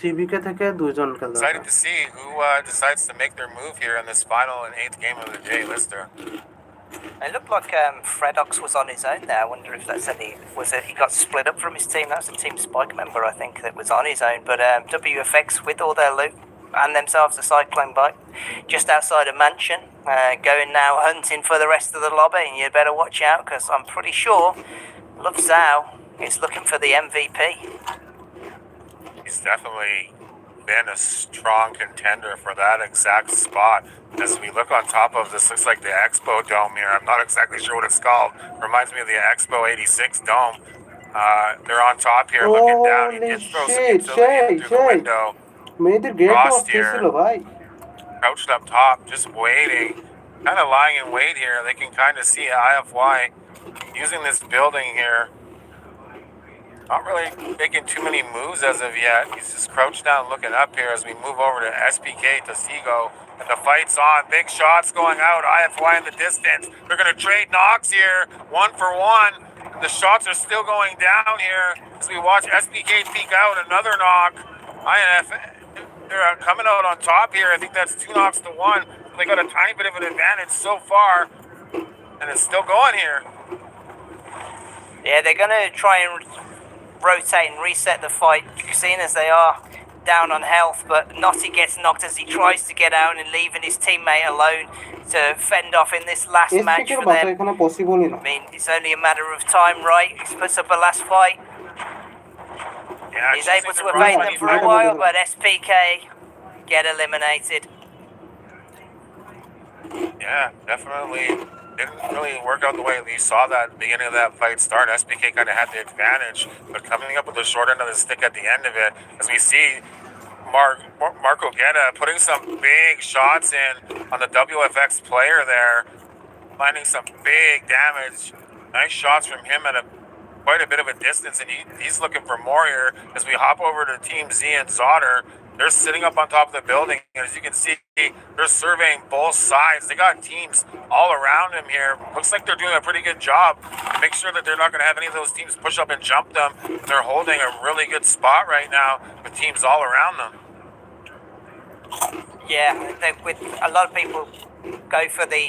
সিবিকে থেকে দুজনকে দরকার excited to see who decides to make their move here in this final and 8th game of the day, Lister. It looked like Fredox was on his own there. I wonder if that's he got split up from his team. That was a Team Spike member, I think, that was on his own. But WFX, with all their loot and themselves a cyclone bike just outside a mansion, going now hunting for the rest of the lobby. And you'd better watch out, because I'm pretty sure Love Zhao is looking for the MVP. He's definitely been a strong contender for that exact spot. As we look on top of this, looks like the Expo Dome here. I'm not exactly sure what it's called. Reminds me of the Expo 86 Dome. They're on top here looking down. He did throw some utility through the window. মেয়েদের gate Frost আসতেছিল here. ভাই Crouched up top, just waiting. Kind of lying in wait here. They can kind of see IFY using this building here. Not really making too many moves as of yet. He's just crouched down looking up here as we move over to SPK to Seago. And the fight's on. Big shots going out. IFY in the distance. They're going to trade knocks here. 1-for-1. The shots are still going down here as we watch SPK peek out. Another knock. INF, they're coming out on top here. I think that's 2 knocks to 1. They got a tiny bit of an advantage so far. And it's still going here. Yeah, they're going to try and rotate and reset the fight, seeing as they are down on health, but Notty gets knocked as he tries to get out and leaving his teammate alone to fend off in this last match for them. I mean, it's only a matter of time, right? He puts up a last fight. Yeah, he's able to evade them for a while, but SPK get eliminated. Yeah, definitely didn't really work out the way we saw that at the beginning of that fight start. SPK kind of had the advantage, but coming up with the short end of the stick at the end of it, as we see Marco Guetta putting some big shots in on the WFX player there, landing some big damage. Nice shots from him at quite a bit of a distance, and he's looking for more here as we hop over to Team Z and Zotter. They're sitting up on top of the building, and as you can see, they're surveying both sides. They got teams all around him here. Looks like they're doing a pretty good job to make sure that they're not going to have any of those teams push up and jump them. They're holding a really good spot right now with teams all around them. Yeah, with a lot of people go for the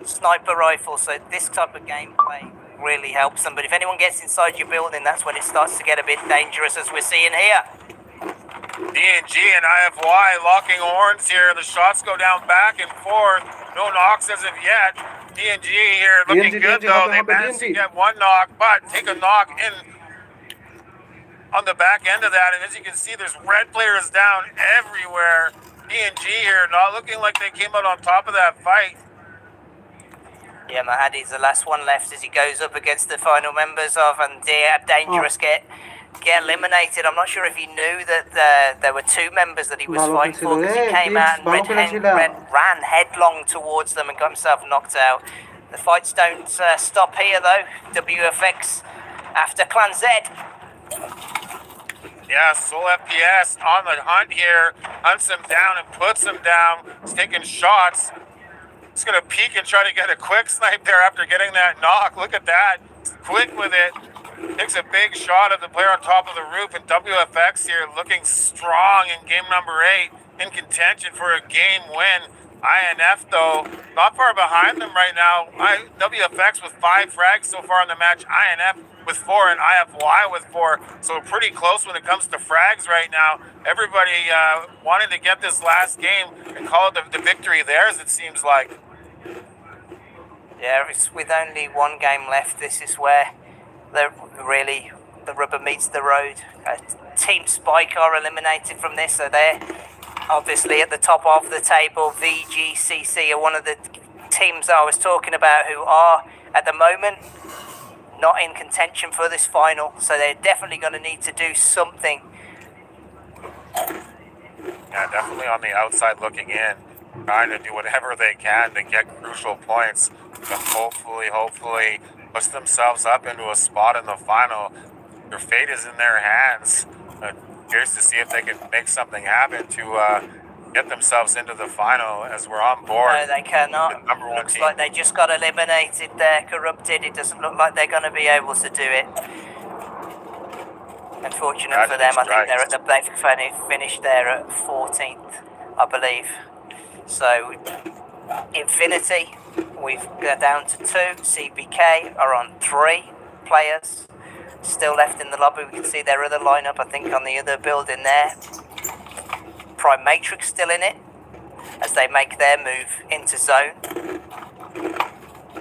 sniper rifle, so this type of gameplay really helps them. But if anyone gets inside your building, that's when it starts to get a bit dangerous, as we're seeing here. DNG and IFY locking horns here. The shots go down back and forth. No knocks as of yet. DNG here looking good though. They managed to get 1 knock, but take a knock in on the back end of that. And as you can see, there's red players down everywhere. DNG here not looking like they came out on top of that fight. Yeah, Mahadi's the last one left as he goes up against the final members of, and Dangerous get eliminated. I'm not sure if he knew that there were 2 members that he was fighting for, because he came out and ran headlong towards them and got himself knocked out. The fights don't stop here though. WFX after Clan Z. Yeah, Soul FPS on the hunt here. Hunts him down and puts him down. He's taking shots. He's going to peek and try to get a quick snipe there after getting that knock. Look at that. He's quick with it. Takes a big shot at the player on top of the roof, and WFX here looking strong in game number 8, in contention for a game win. INF though, not far behind them right now. WFX with 5 frags so far in the match. INF with 4 and IFY with 4. So pretty close when it comes to frags right now. Everybody wanted to get this last game and call it the victory theirs, it seems like. Yeah, it's with only 1 game left. This is where the rubber meets the road. Team Spike are eliminated from this, so they're obviously at the top of the table. VGCC are one of the teams I was talking about who are at the moment not in contention for this final, so they're definitely going to need to do something. Yeah, definitely on the outside looking in, trying to do whatever they can to get crucial points to hopefully push themselves up into a spot in the final. Their fate is in their hands. Curious to see if they can make something happen to get themselves into the final as we're on board. No, they cannot. Looks like they just got eliminated there, corrupted. It doesn't look like they're going to be able to do it. Unfortunate for them, I think they've finished there at 14th, I believe. So Infinity, we've got down to 2. CBK are on 3 players still left in the lobby. We can see their other lineup, I think, on the other building there. Prime Matrix still in it as they make their move into zone.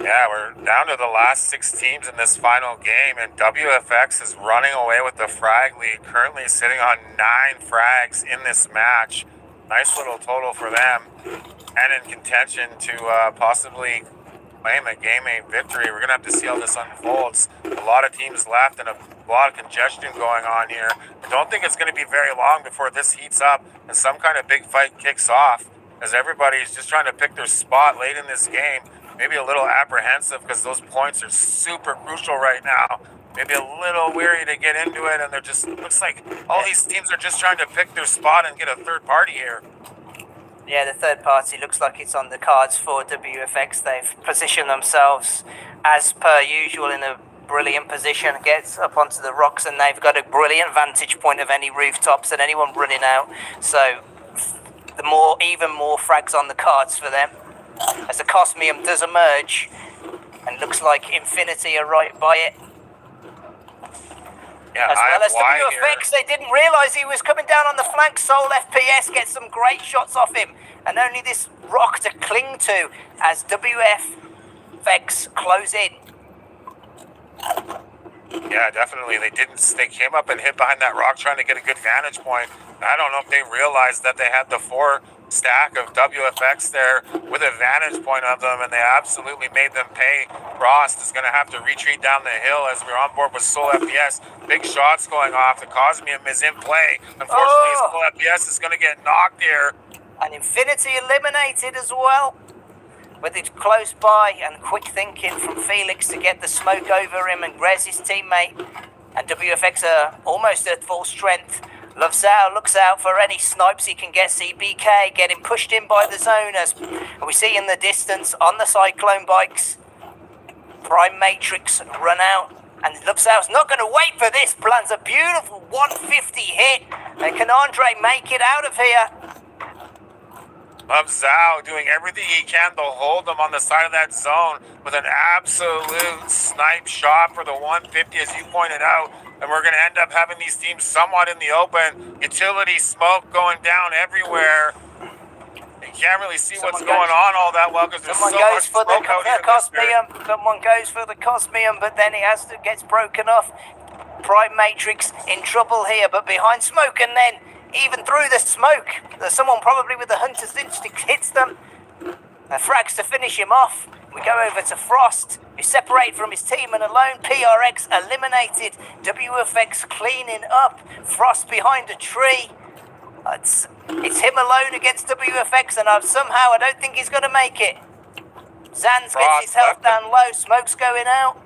Yeah, we're down to the last 6 teams in this final game, and WFX is running away with the frag lead, currently sitting on 9 frags in this match. Nice little total for them, and in contention to possibly claim a Game 8 victory. We're going to have to see how this unfolds. A lot of teams left and a lot of congestion going on here. I don't think it's going to be very long before this heats up and some kind of big fight kicks off, as everybody's just trying to pick their spot late in this game. Maybe a little apprehensive because those points are super crucial right now. Maybe a little weary to get into it, and they're just, looks like all these teams are just trying to pick their spot and get a third party here. Yeah, the third party looks like it's on the cards for WFX. They've positioned themselves as per usual in a brilliant position, gets up onto the rocks, and they've got a brilliant vantage point of any rooftops and anyone running out. So even more frags on the cards for them as the Cosmium does emerge, and looks like Infinity are right by it. Yeah, As well as WFX, they didn't realise he was coming down on the flank. Soul FPS gets some great shots off him, and only this rock to cling to as WFX close in. Yeah, definitely. They came up and hid behind that rock trying to get a good vantage point. I don't know if they realized that they had the 4 stack of WFX there with a vantage point of them, and they absolutely made them pay. Frost is going to have to retreat down the hill as we're on board with Soul FPS. Big shots going off. The Cosmium is in play. Unfortunately, Soul FPS is going to get knocked here. And Infinity eliminated as well. With it close by, and quick thinking from Felix to get the smoke over him and res his teammate. And WFX are almost at full strength. Lovesau looks out for any snipes he can get. CBK getting pushed in by the zoners. And we see in the distance on the Cyclone bikes, Prime Matrix run out. And Lovesau's not going to wait for this. Plans a beautiful 150 hit. And can Andre make it out of here? Lovesau doing everything he can to hold them on the side of that zone with an absolute snipe shot for the 150, as you pointed out. And we're going to end up having these teams somewhat in the open. Utility smoke going down everywhere. You can't really see what's going on all that well because there's so much smoke out here. Someone goes for the Cosmium, but then it gets broken off. Prime Matrix in trouble here, but behind smoke, and then even through the smoke, there's someone probably with the Hunter's Instinct hits them. Frags to finish him off. We go over to Frost, who separated from his team and alone. PRX eliminated. WFX cleaning up. Frost behind a tree. It's him alone against WFX, and somehow I don't think he's going to make it. Zanz gets his health down low. Smoke's going out.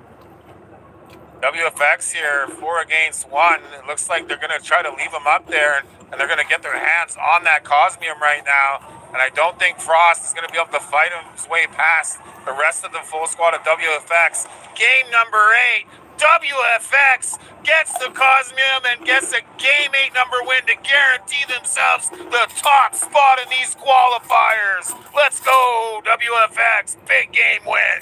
WFX here, 4 against 1. It looks like they're going to try to leave him up there, and they're going to get their hands on that Cosmium right now. And I don't think Frost is going to be able to fight his way past the rest of the full squad of WFX. Game number 8. WFX gets the Cosmium and gets a Game 8 number win to guarantee themselves the top spot in these qualifiers. Let's go, WFX. Big game win.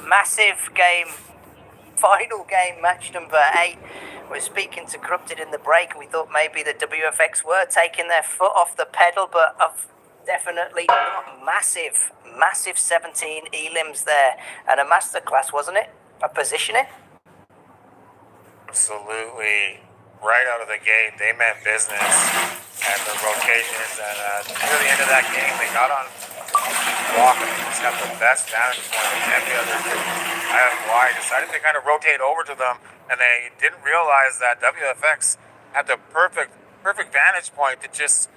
Massive game, final game, match number 8. We're speaking to Corrupted in the break, and we thought maybe the WFX were taking their foot off the pedal, but definitely not. Massive 17 elims there, and a masterclass, wasn't it? A positioning. Absolutely. Right out of the gate, they meant business, and the rotations, and near the end of that game, they got on block, and they just have the best vantage point of every other team. I have why I decided to kind of rotate over to them, and they didn't realize that WFX had the perfect vantage point to just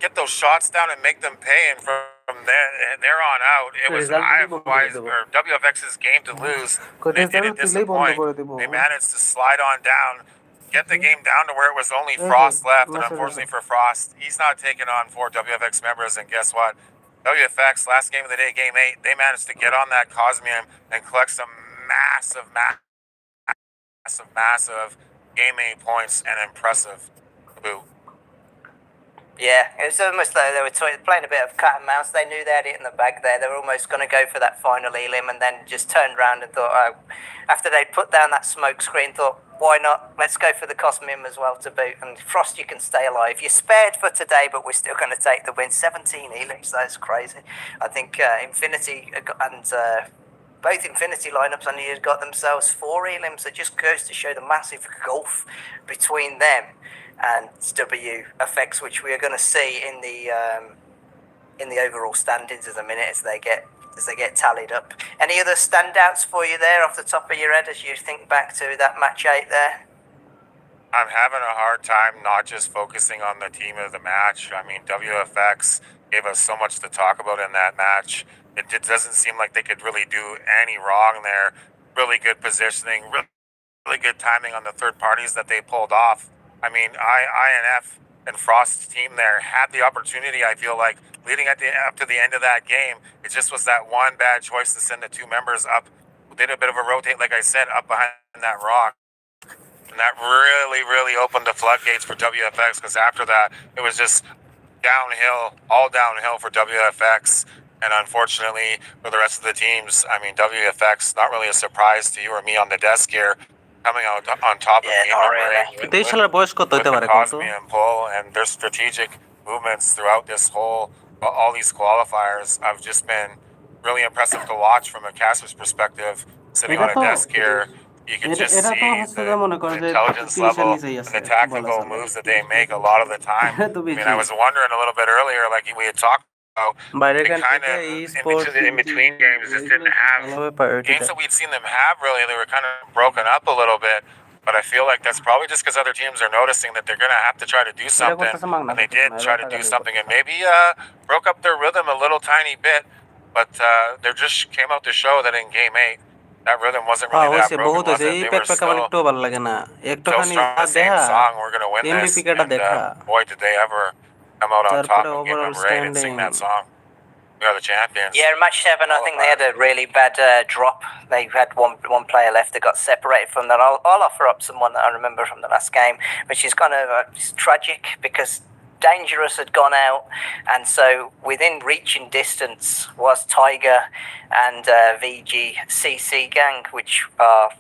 get those shots down and make them pay. And from there on out, it was WFX's game to lose. They didn't disappoint. They managed to slide on down, get the game down to where it was only Frost left. And unfortunately for Frost, he's not taking on 4 WFX members. And guess what? WFX, last game of the day, game 8, they managed to get on that Cosmium and collect some massive game 8 points and impressive boot. Yeah, it was almost like they were playing a bit of cat and mouse. They knew they had it in the bag there. They were almost going to go for that final elim and then just turned around and thought, oh, after they put down that smoke screen, thought, why not? Let's go for the Cosmium as well to boot. And Frost, you can stay alive. You're spared for today, but we're still going to take the win. 17 elims, that's crazy. I think Infinity and both Infinity lineups on here got themselves 4 elims. It just goes to show the massive gulf between them and WFX, which we are going to see in the overall standings in a minute as they get tallied up. Any other standouts for you there off the top of your head as you think back to that match 8 there? I'm having a hard time not just focusing on the team of the match. I mean, WFX gave us so much to talk about in that match. It doesn't seem like they could really do any wrong there. Really good positioning, really good timing on the third parties that they pulled off. I mean, INF and Frost's team there had the opportunity, I feel like, leading up to the end of that game. It just was that one bad choice to send the 2 members up, who did a bit of a rotate, like I said, up behind that rock. And that really opened the floodgates for WFX, because after that, it was just all downhill for WFX. And unfortunately, for the rest of the teams, I mean, WFX, not really a surprise to you or me on the desk here, coming out on top of game number 8 with the Cosmium pull and their strategic movements throughout all these qualifiers have just been really impressive to watch from a caster's perspective. Sitting on a desk here, you can just see the intelligence level and the tactical moves that they make a lot of the time. I mean, I was wondering a little bit earlier, like we had talked about, they kind of in between games just didn't have games that we'd seen them have. Really, they were kind of broken up a little bit. But I feel like that's probably just because other teams are noticing that they're going to have to try to do something. And they did try to do something and maybe broke up their rhythm a little tiny bit. But they just came out to show that in game 8, that rhythm wasn't really that broken, was it? They were still strumming the same song, we're going to win this. And boy, did they ever come out on top in game number 8 and sing that song. We are the champions. Yeah, in match 7, I think they had a really bad drop. They had one player left that got separated from that. I'll offer up someone that I remember from the last game, which is kind of tragic because Dangerous had gone out, and so within reaching distance was Tiger and VGCC gang, which are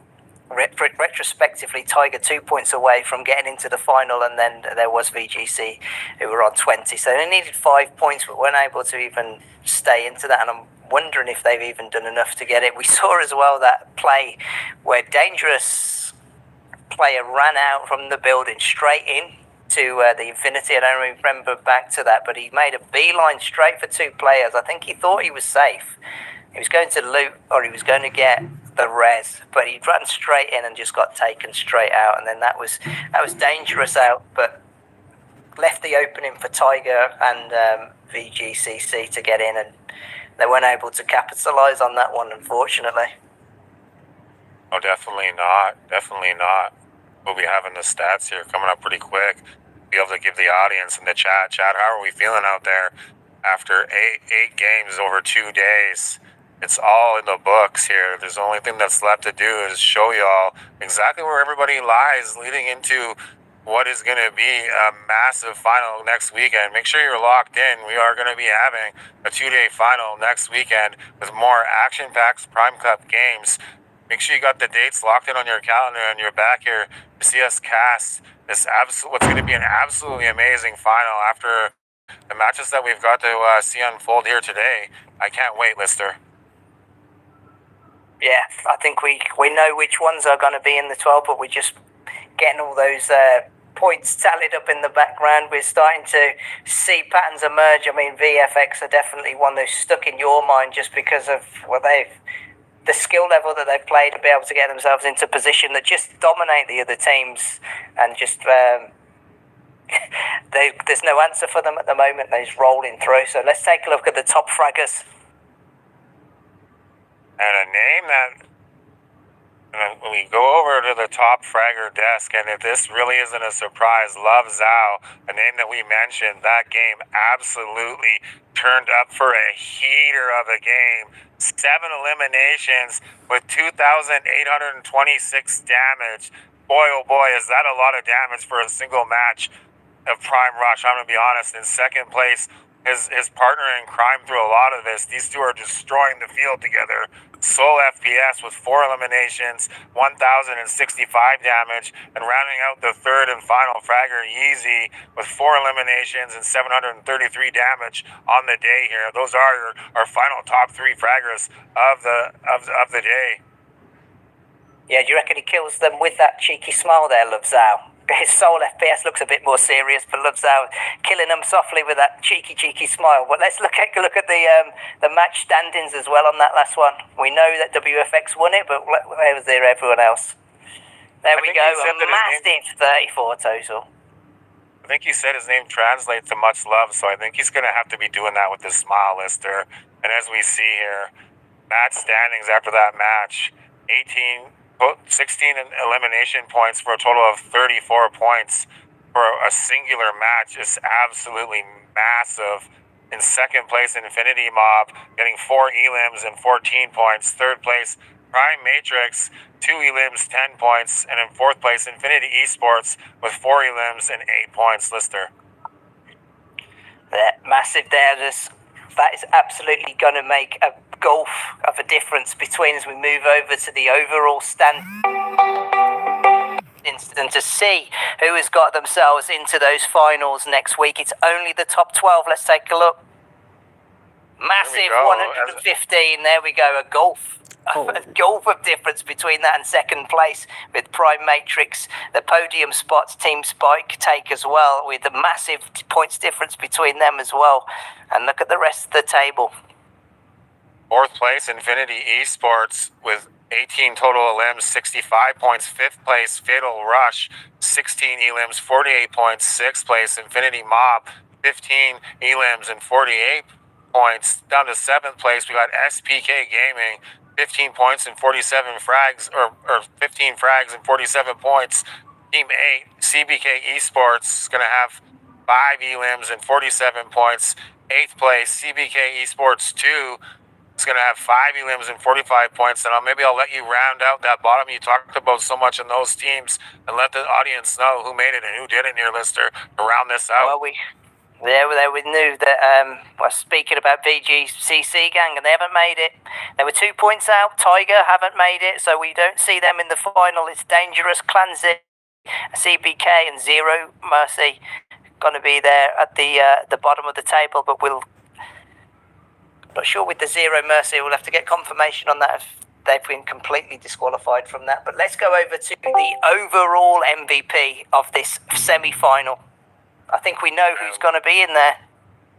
retrospectively Tiger 2 points away from getting into the final, and then there was VGC who were on 20, so they needed 5 points but weren't able to even stay into that, and I'm wondering if they've even done enough to get it. We saw as well that play where Dangerous player ran out from the building straight in to the Infinity. I don't remember back to that, but he made a beeline straight for 2 players. I think he thought he was safe. He was going to loot or he was going to get the res, but he ran straight in and just got taken straight out, and then that was Dangerous out, but left the opening for Tiger and VGCC to get in, and they weren't able to capitalise on that one, unfortunately. Oh, definitely not. We'll be having the stats here coming up pretty quick. Be able to give the audience in the chat, how are we feeling out there after eight games over 2 days? It's all in the books here. There's the only thing that's left to do is show y'all exactly where everybody lies leading into what is going to be a massive final next weekend. Make sure you're locked in. We are going to be having a 2-day final next weekend with more action-packed Prime Cup games. Make sure you got the dates locked in on your calendar and you're back here to see us cast this what's going to be an absolutely amazing final after the matches that we've got to see unfold here today. I can't wait, Lister. Yeah, I think we know which ones are going to be in the 12, but we're just getting all those points tallied up in the background. We're starting to see patterns emerge. I mean, VFX are definitely one that's stuck in your mind just because of the skill level that they've played to be able to get themselves into position that just dominate the other teams, and just there's no answer for them at the moment. They're just rolling through. So let's take a look at the top fraggers. And a name that, when we go over to the top fragger desk, and if this really isn't a surprise, Love Zhao, a name that we mentioned, that game absolutely turned up for a heater of a game. 7 eliminations with 2,826 damage. Boy, oh boy, is that a lot of damage for a single match of Prime Rush. I'm going to be honest. In second place, his partner in crime through a lot of this. These two are destroying the field together. Soul FPS with 4 eliminations, 1,065 damage, and rounding out the third and final fragger, Yeezy, with 4 eliminations and 733 damage on the day here. Those are our final top 3 fraggers of the day. Yeah, do you reckon he kills them with that cheeky smile there, Love Zhao? His Soul FPS looks a bit more serious, but Love Zhao killing them softly with that cheeky smile. But let's look at the match standings as well on that last one. We know that WFX won it, but where was there everyone else? There we go, a massive 34 total. I think he said his name translates to much love, so I think he's going to have to be doing that with his smile, Lister. And as we see here, match standings after that match, 16 elimination points for a total of 34 points for a singular match is absolutely massive. In second place, Infinity Mob, getting 4 elims and 14 points. Third place, Prime Matrix, 2 elims, 10 points. And in fourth place, Infinity Esports with 4 elims and 8 points, Lister. Massive there. That is absolutely going to make a gulf of a difference between as we move over to the overall stand and to see who has got themselves into those finals next week. It's only the top 12. Let's take a look. Massive 115. There we go. A gulf. A gulf of difference between that and second place, with Prime Matrix, the podium spots, Team Spike take as well, with a massive points difference between them as well. And look at the rest of the table. Fourth place, Infinity Esports with 18 total elims, 65 points. Fifth place, Fatal Rush, 16 elims, 48 points. Sixth place, Infinity Mob, 15 elims and 48 points. Down to seventh place, we got SPK Gaming, 15 points and 47 frags, or 15 frags and 47 points. Team 8, CBK Esports, is going to have 5 elims and 47 points. 8th place, CBK Esports 2, is going to have 5 elims and 45 points. And maybe I'll let you round out that bottom you talked about so much in those teams, and let the audience know who made it and who didn't here, Lister, to round this out. Well, we knew that, we're speaking about VGCC gang, and they haven't made it. They were 2 points out. Tiger haven't made it, so we don't see them in the final. It's Dangerous, Clancy, CBK, and Zero Mercy going to be there at the bottom of the table, but not sure with the Zero Mercy. We'll have to get confirmation on that if they've been completely disqualified from that. But let's go over to the overall MVP of this semi-final. I think we know who's going to be in there.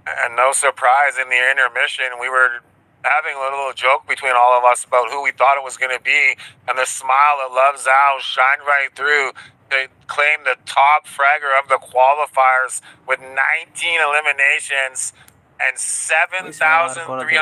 And no surprise, in the intermission, we were having a little joke between all of us about who we thought it was going to be. And the smile of Love Zhao shined right through to claim the top fragger of the qualifiers with 19 eliminations and 7,300